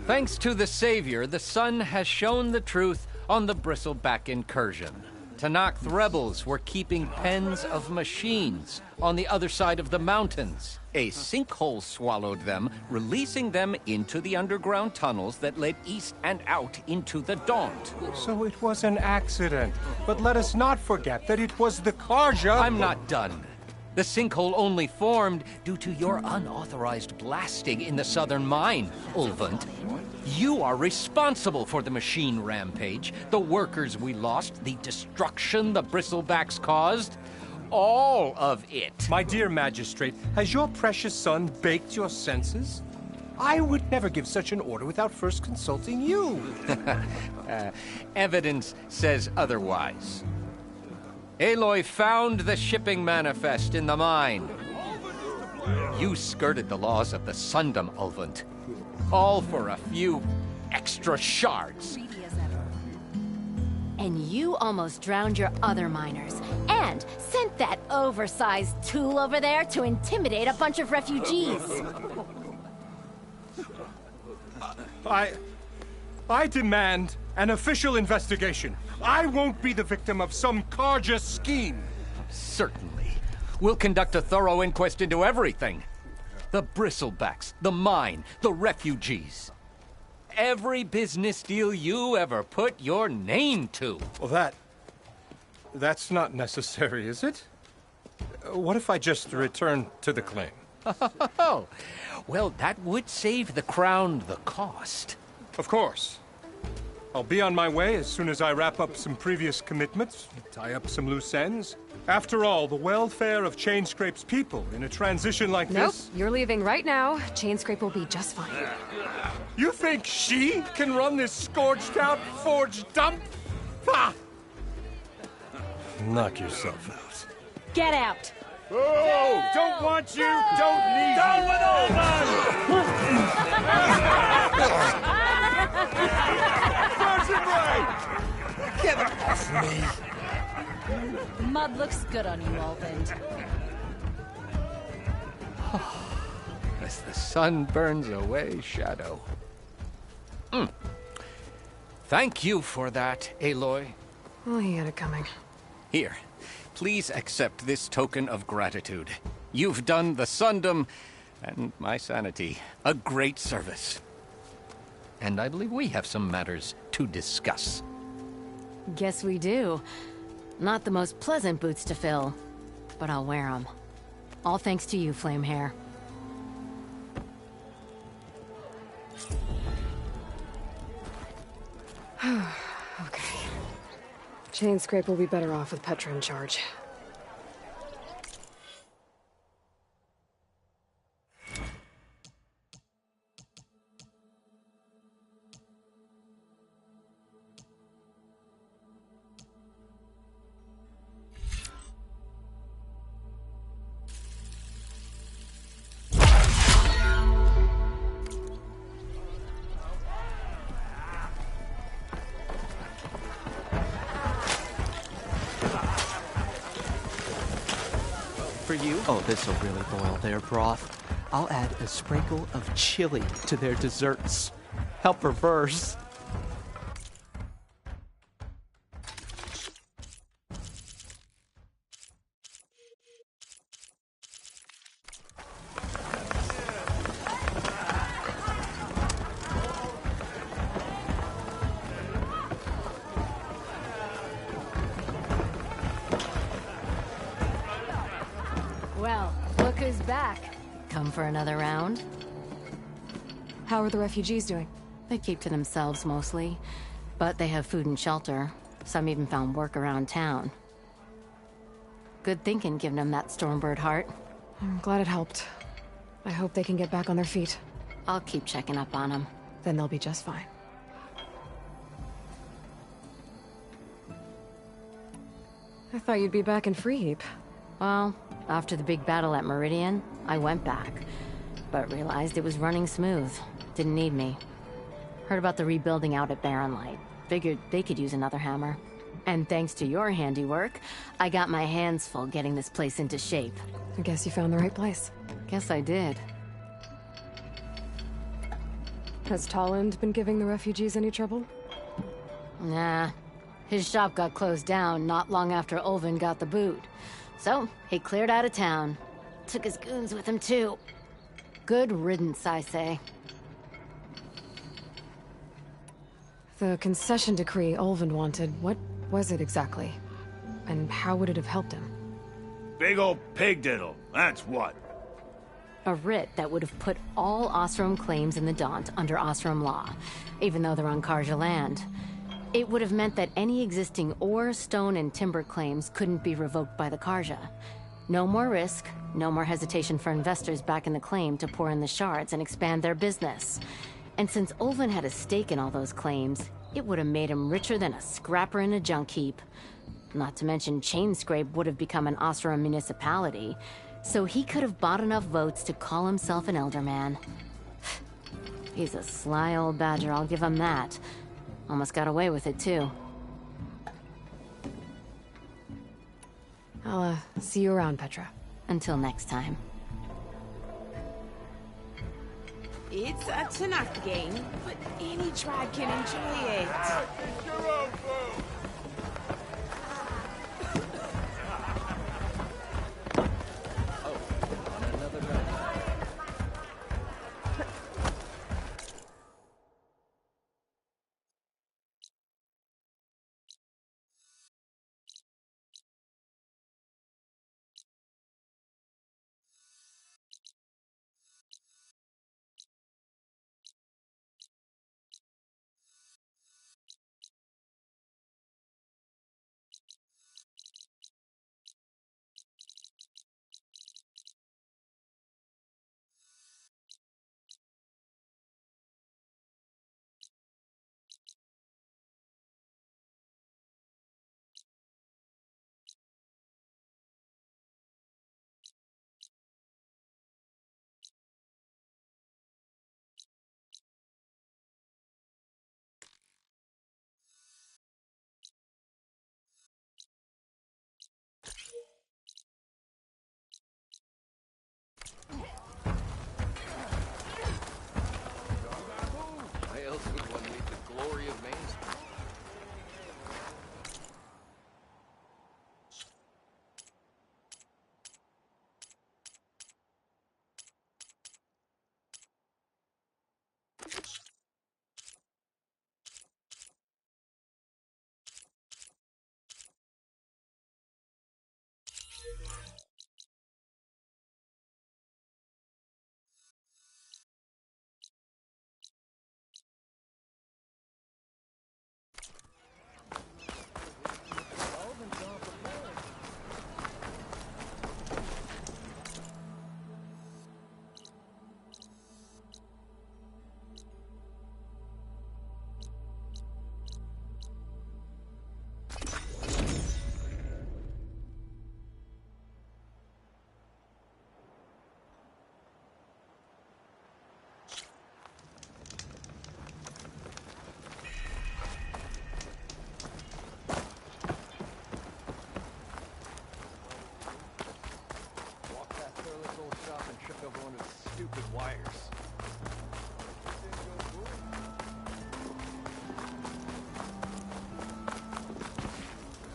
Thanks to the Savior, the sun has shown the truth on the Bristleback incursion. Tenakth rebels were keeping pens of machines on the other side of the mountains. A sinkhole swallowed them, releasing them into the underground tunnels that led east and out into the Daunt. So it was an accident. But let us not forget that it was the Carja. I'm not done. The sinkhole only formed due to your unauthorized blasting in the southern mine, Ulvin. You are responsible for the machine rampage, the workers we lost, the destruction the Bristlebacks caused. All of it. My dear magistrate, has your precious son baked your senses? I would never give such an order without first consulting you. Evidence says otherwise. Aloy found the shipping manifest in the mine. You skirted the laws of the Sundom, Ulvin. All for a few extra shards. And you almost drowned your other miners. And sent that oversized tool over there to intimidate a bunch of refugees. I demand an official investigation. I won't be the victim of some Carja scheme. Certainly. We'll conduct a thorough inquest into everything. The Bristlebacks, the mine, the refugees. Every business deal you ever put your name to. Well, that's not necessary, is it? What if I just return to the claim? Oh, well, that would save the crown the cost. Of course. I'll be on my way as soon as I wrap up some previous commitments, tie up some loose ends. After all, the welfare of Chainscrape's people in a transition like this... Nope, you're leaving right now. Chainscrape will be just fine. You think she can run this scorched-out forge dump? Ha! Knock yourself out. Get out! Oh, don't want you, don't need Down you. with Get off me! Mud looks good on you, Olvind. As the sun burns away shadow. Thank you for that, Aloy. Well, he had it coming. Here, please accept this token of gratitude. You've done the Sundom and my sanity a great service. And I believe we have some matters to discuss. Guess we do. Not the most pleasant boots to fill, but I'll wear them. All thanks to you, Flamehair. Okay. Chainscrape will be better off with Petra in charge. For you? Oh, this'll really boil their broth. I'll add a sprinkle of chili to their desserts. Help reverse. Well, look who's back. Come for another round? How are the refugees doing? They keep to themselves mostly, but they have food and shelter. Some even found work around town. Good thinking, giving them that Stormbird heart. I'm glad it helped. I hope they can get back on their feet. I'll keep checking up on them. Then they'll be just fine. I thought you'd be back in Freeheap. Well, after the big battle at Meridian, I went back, but realized it was running smooth. Didn't need me. Heard about the rebuilding out at Barren Light. Figured they could use another hammer. And thanks to your handiwork, I got my hands full getting this place into shape. I guess you found the right place. Guess I did. Has Tolland been giving the refugees any trouble? Nah. His shop got closed down not long after Ulvin got the boot. So, he cleared out of town. Took his goons with him, too. Good riddance, I say. The concession decree Ulvin wanted, what was it exactly? And how would it have helped him? Big old pig diddle, that's what. A writ that would have put all Osram claims in the Daunt under Osram law, even though they're on Karja land. It would have meant that any existing ore, stone, and timber claims couldn't be revoked by the Karja. No more risk, no more hesitation for investors back in the claim to pour in the shards and expand their business. And since Ulvin had a stake in all those claims, it would have made him richer than a scrapper in a junk heap. Not to mention Chainscrape would have become an Osram municipality, so he could have bought enough votes to call himself an Elderman. He's a sly old badger, I'll give him that. Almost got away with it, too. I'll, see you around, Petra. Until next time. It's a Tanakh game, but any tribe can enjoy it. Your own food.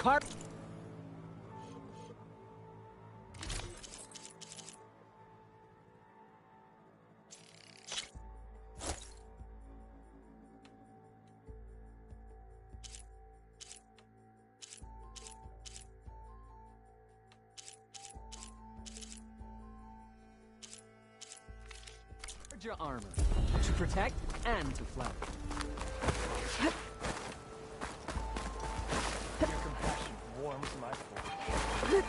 car. Your armor to protect and to flank. Your compassion warms my soul.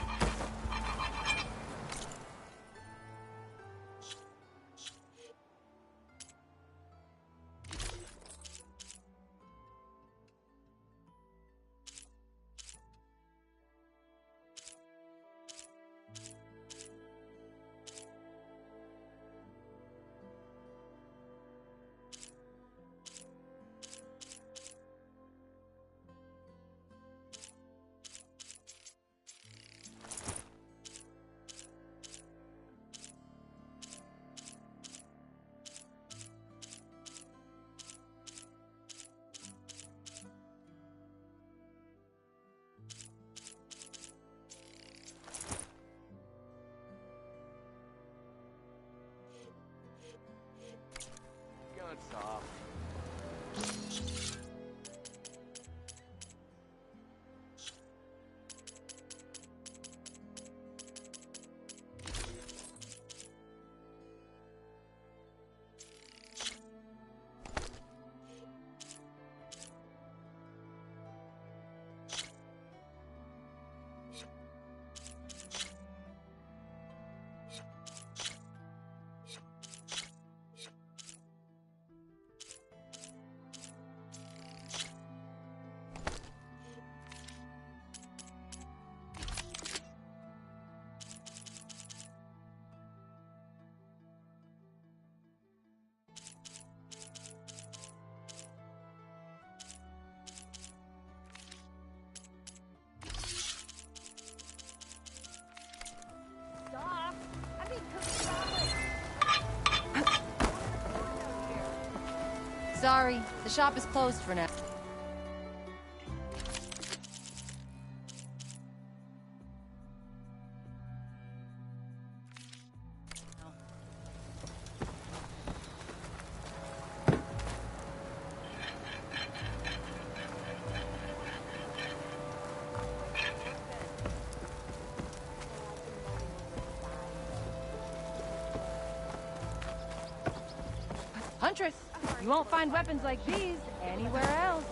Guns off. Doc, I'm being cooked solid. Sorry, the shop is closed for now. Huntress, you won't find weapons like these anywhere else.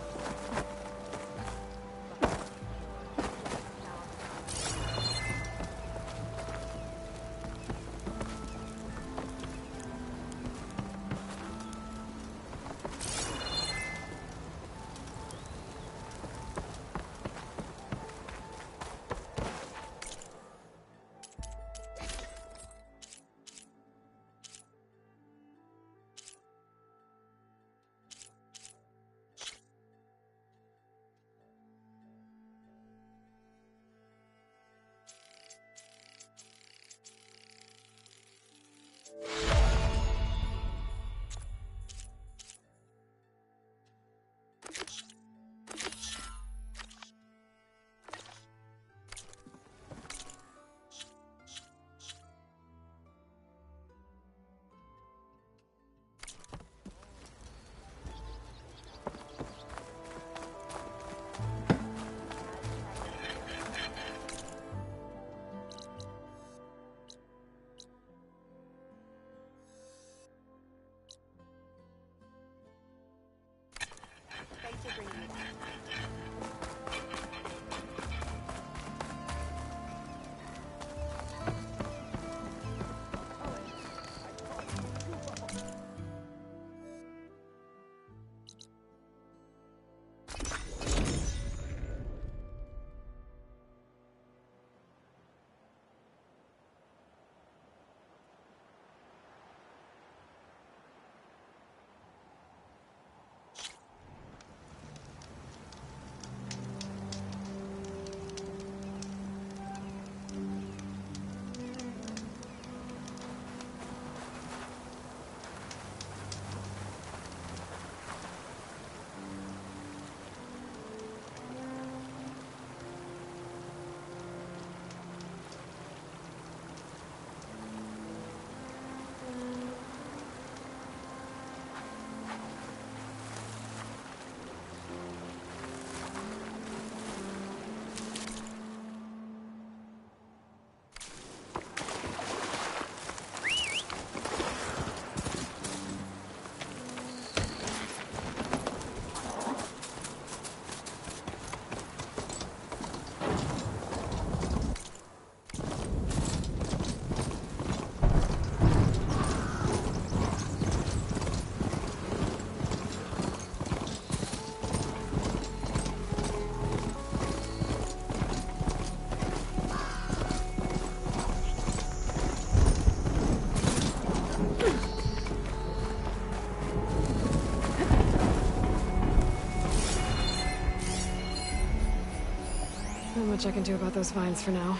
much I can do about those vines for now.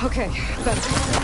Okay, better.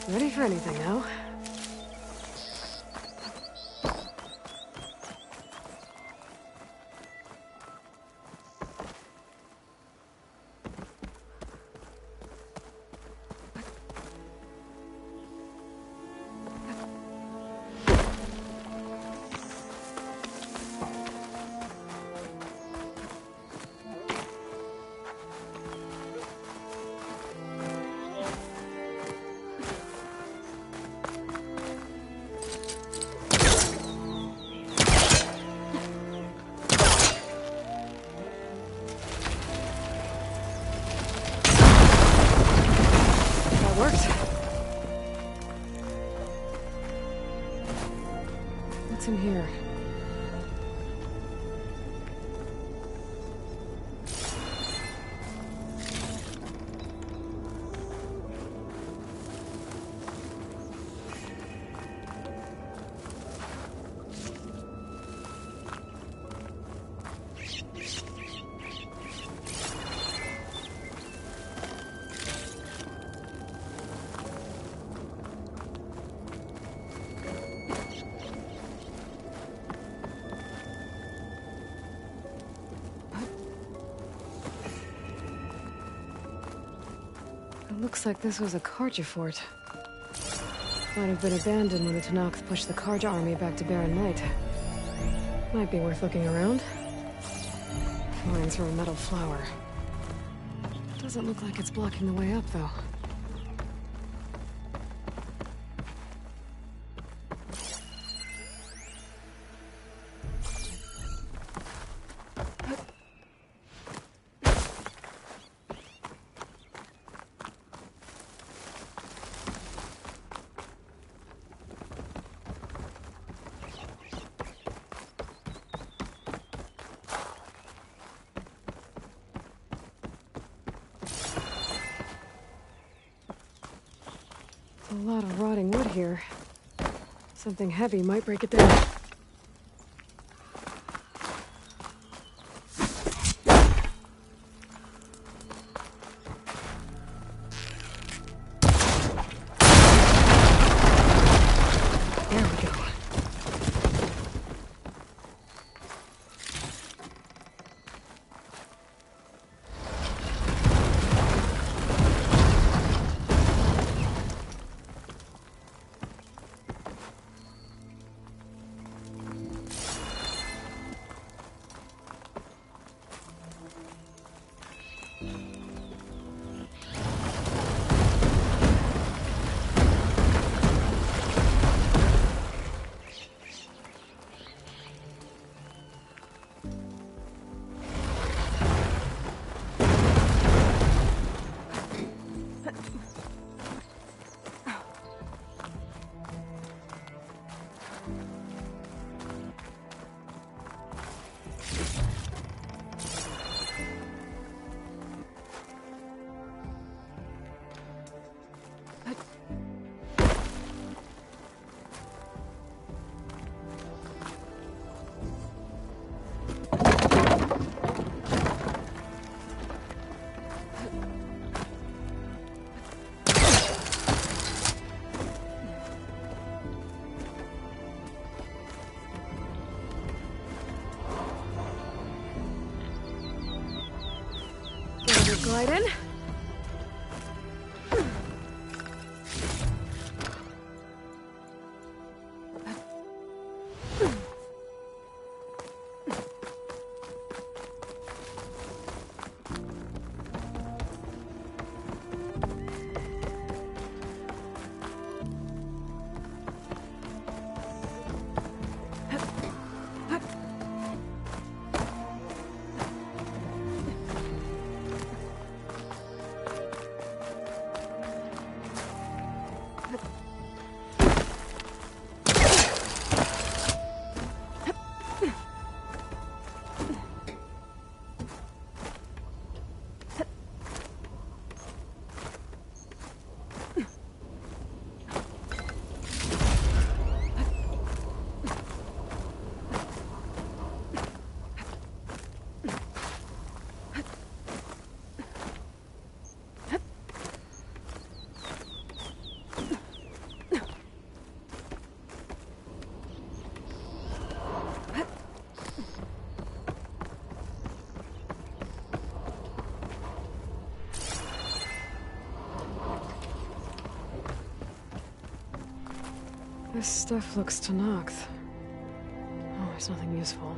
Ready for anything now. What's in here? Looks like this was a Karja fort. Might have been abandoned when the Tenakth pushed the Karja army back to Barren Light. Might be worth looking around. Flying through a metal flower. Doesn't look like it's blocking the way up, though. A lot of rotting wood here. Something heavy might break it down. There we go. Glide in. This stuff looks Tenakth. Oh, there's nothing useful.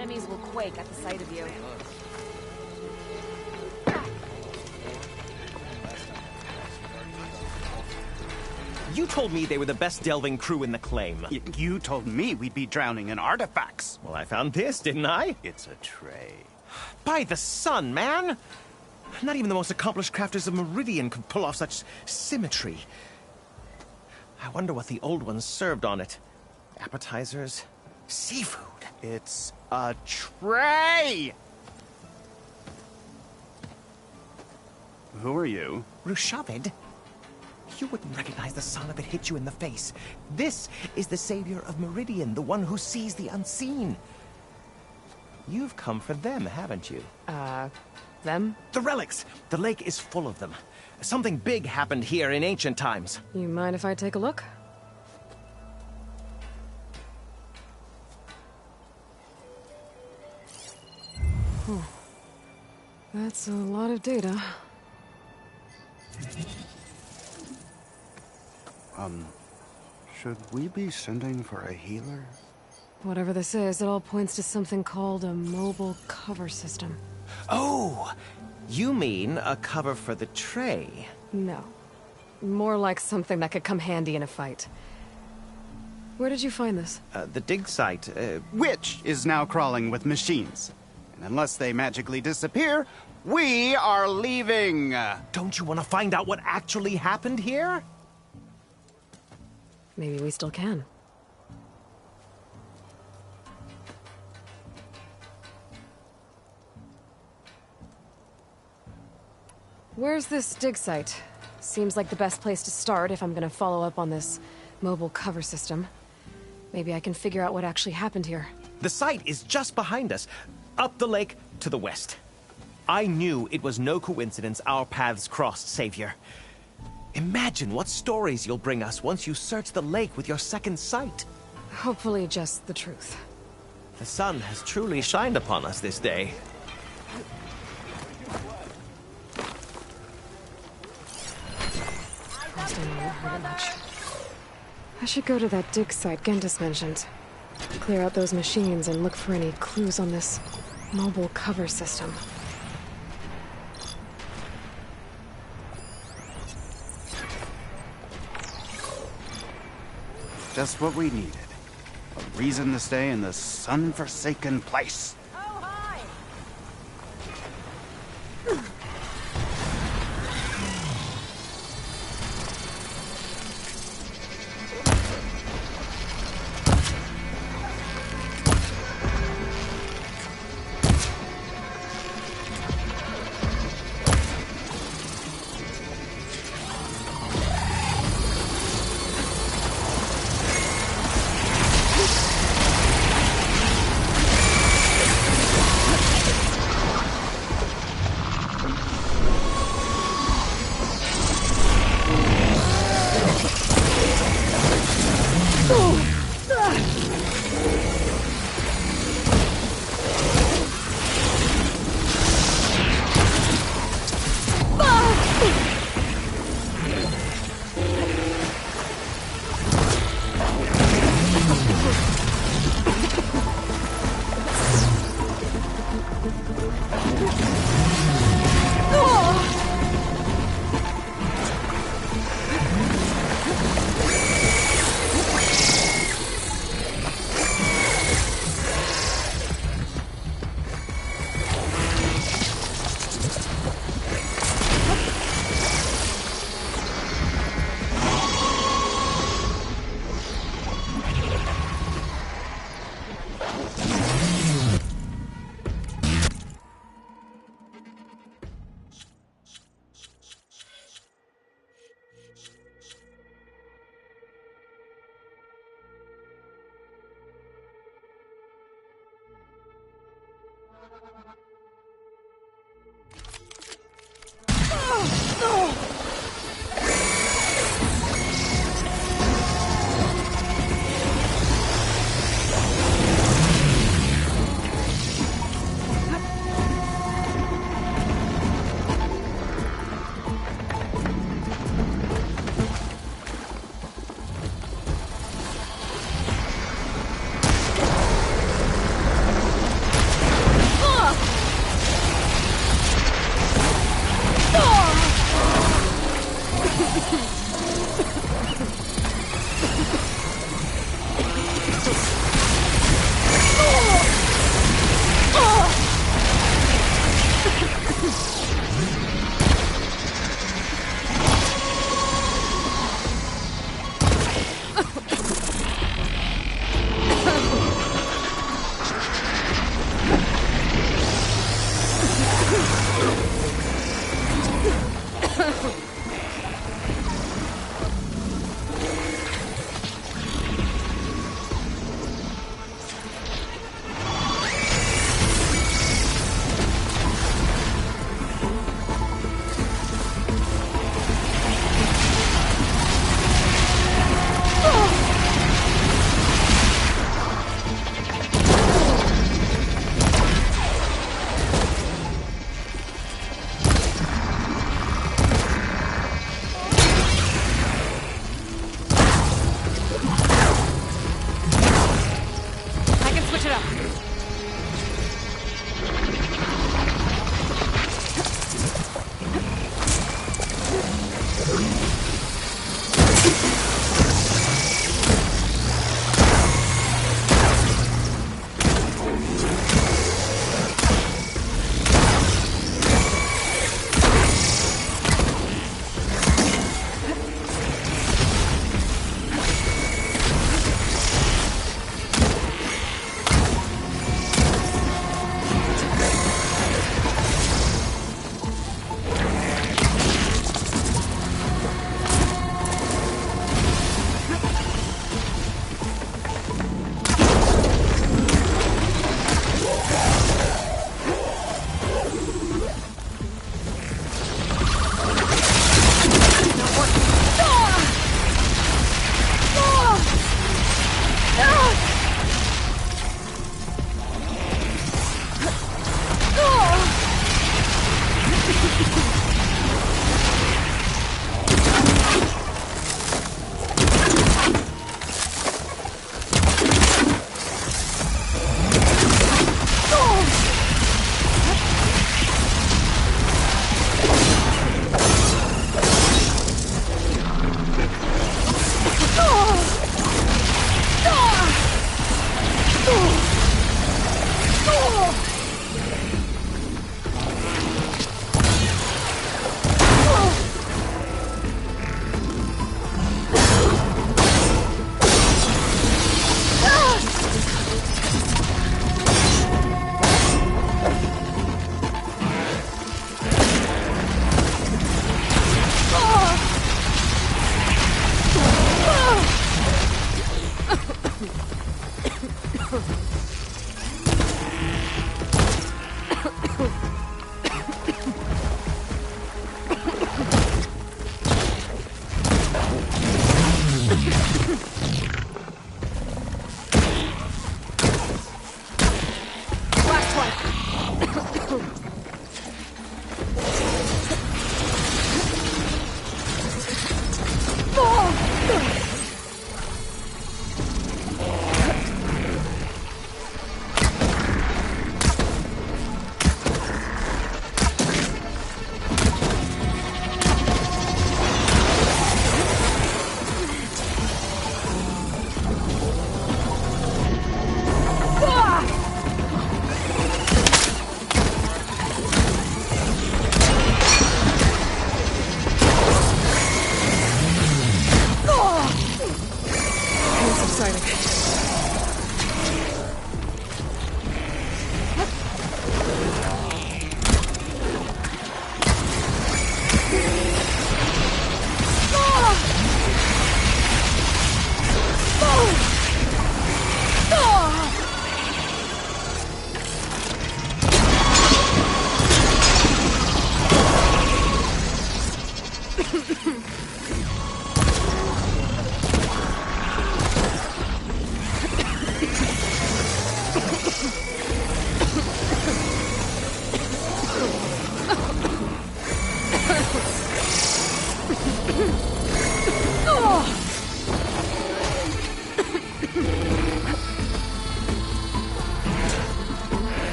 Enemies will quake at the sight of you. You told me they were the best delving crew in the claim. You told me we'd be drowning in artifacts. Well, I found this, didn't I? It's a tray. By the sun, man! Not even the most accomplished crafters of Meridian could pull off such symmetry. I wonder what the old ones served on it. Appetizers? Seafood? It's a tray! Who are you? Rushavid? You wouldn't recognize the son if it hit you in the face. This is the savior of Meridian, the one who sees the unseen. You've come for them, haven't you? Them? The relics! The lake is full of them. Something big happened here in ancient times. You mind if I take a look? That's a lot of data. Should we be sending for a healer? Whatever this is, it all points to something called a mobile cover system. Oh! You mean a cover for the tray? No. More like something that could come handy in a fight. Where did you find this? The dig site, Which is now crawling with machines. And unless they magically disappear, we are leaving! Don't you want to find out what actually happened here? Maybe we still can. Where's this dig site? Seems like the best place to start if I'm gonna follow up on this mobile cover system. Maybe I can figure out what actually happened here. The site is just behind us, up the lake to the west. I knew it was no coincidence our paths crossed, Savior. Imagine what stories you'll bring us once you search the lake with your second sight. Hopefully just the truth. The sun has truly shined upon us this day. I should go to that dig site Gentis mentioned. Clear out those machines and look for any clues on this mobile cover system. Just what we needed. A reason to stay in this sun-forsaken place.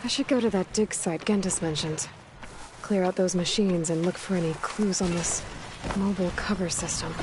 I should go to that dig site Gendis mentioned. clear out those machines and look for any clues on this mobile cover system.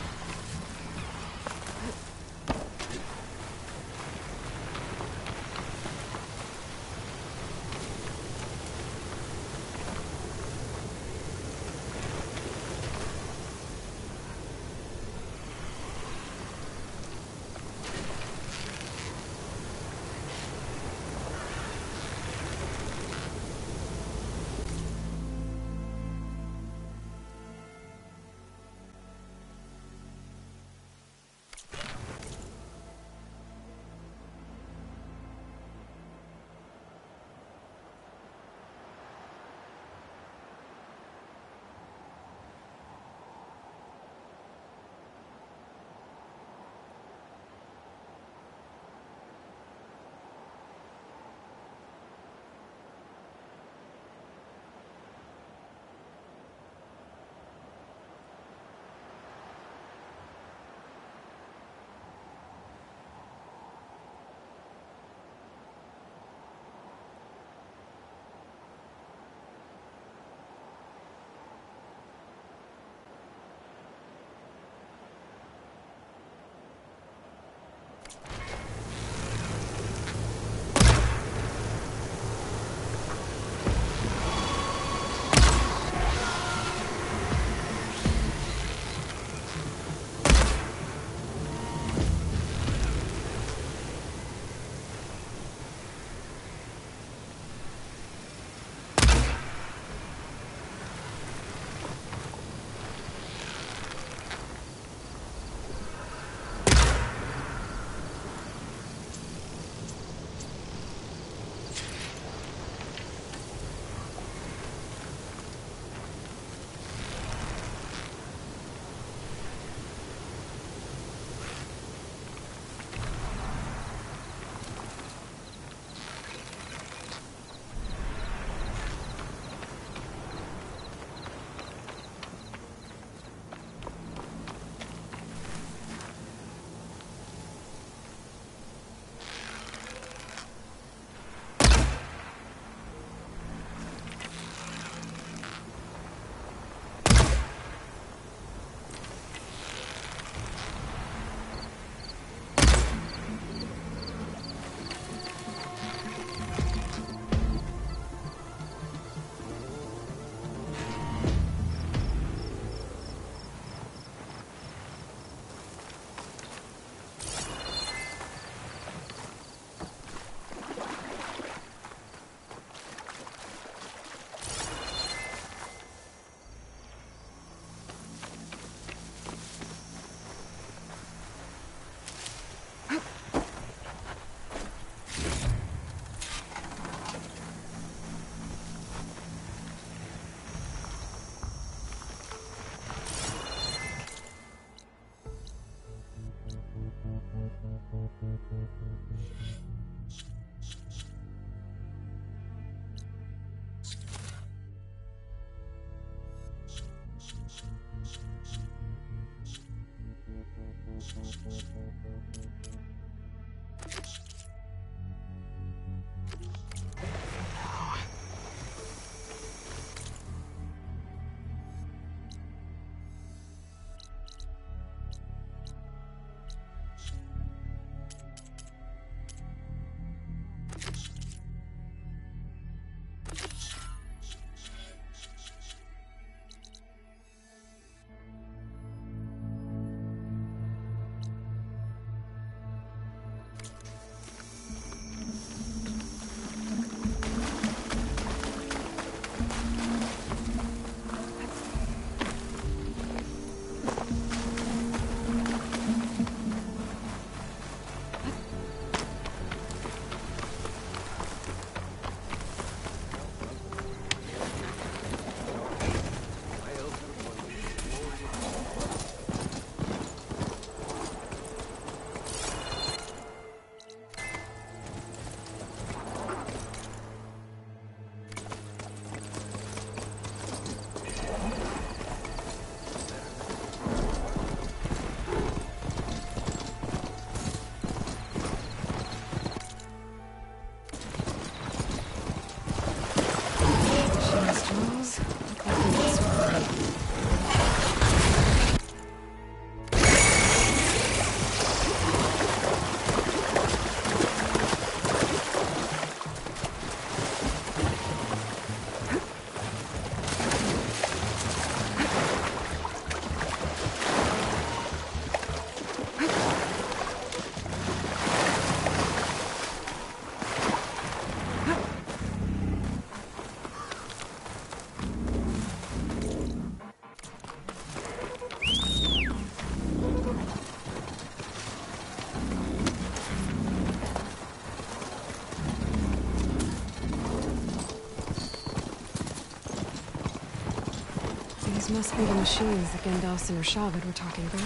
These must be the machines that Gendas and Rashavid were talking about.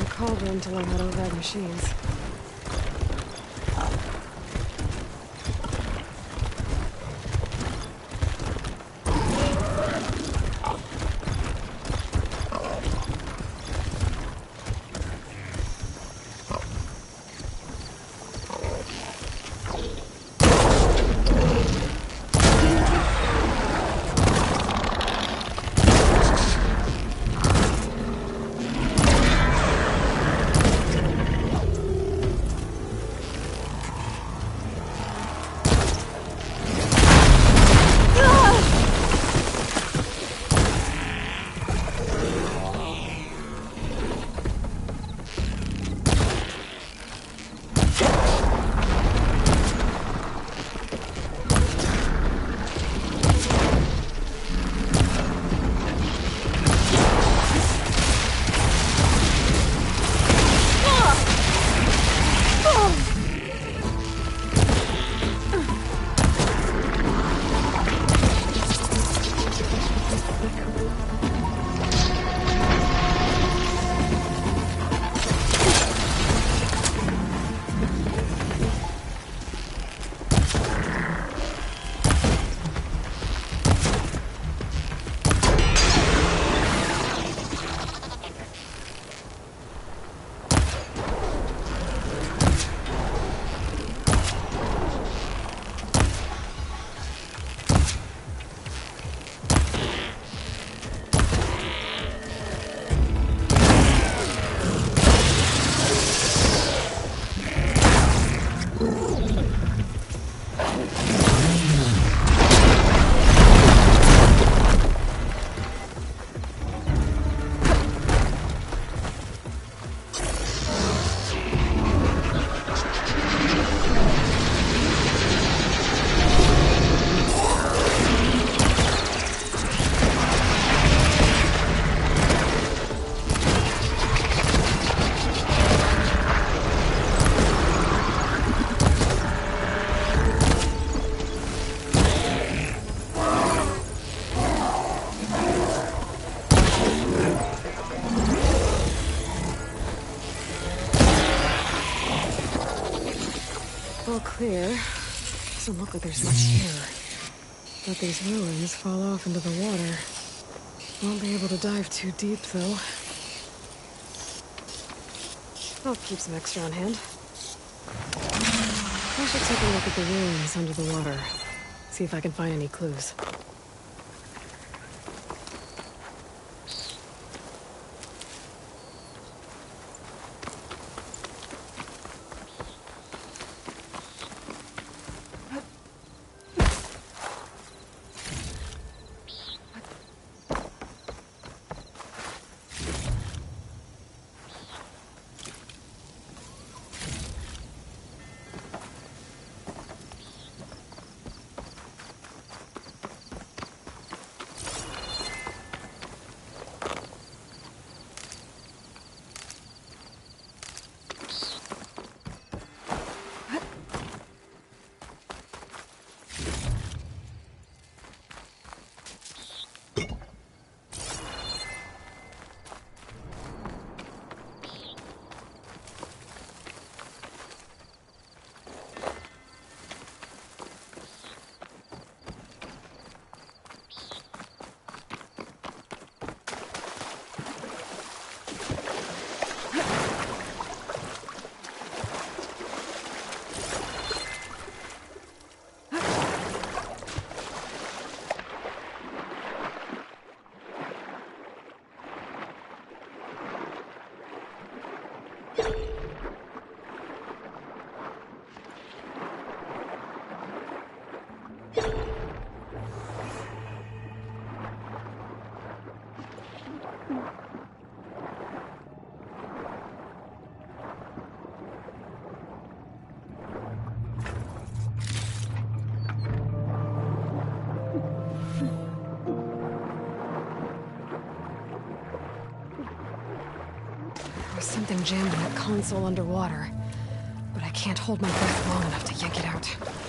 Cauldron to learn how to override machines. All clear. Doesn't look like there's much here. Let these ruins fall off into the water. Won't be able to dive too deep, though. I'll keep some extra on hand. I should take a look at the ruins under the water. See if I can find any clues. There's something jammed in that console underwater, but I can't hold my breath long enough to yank it out.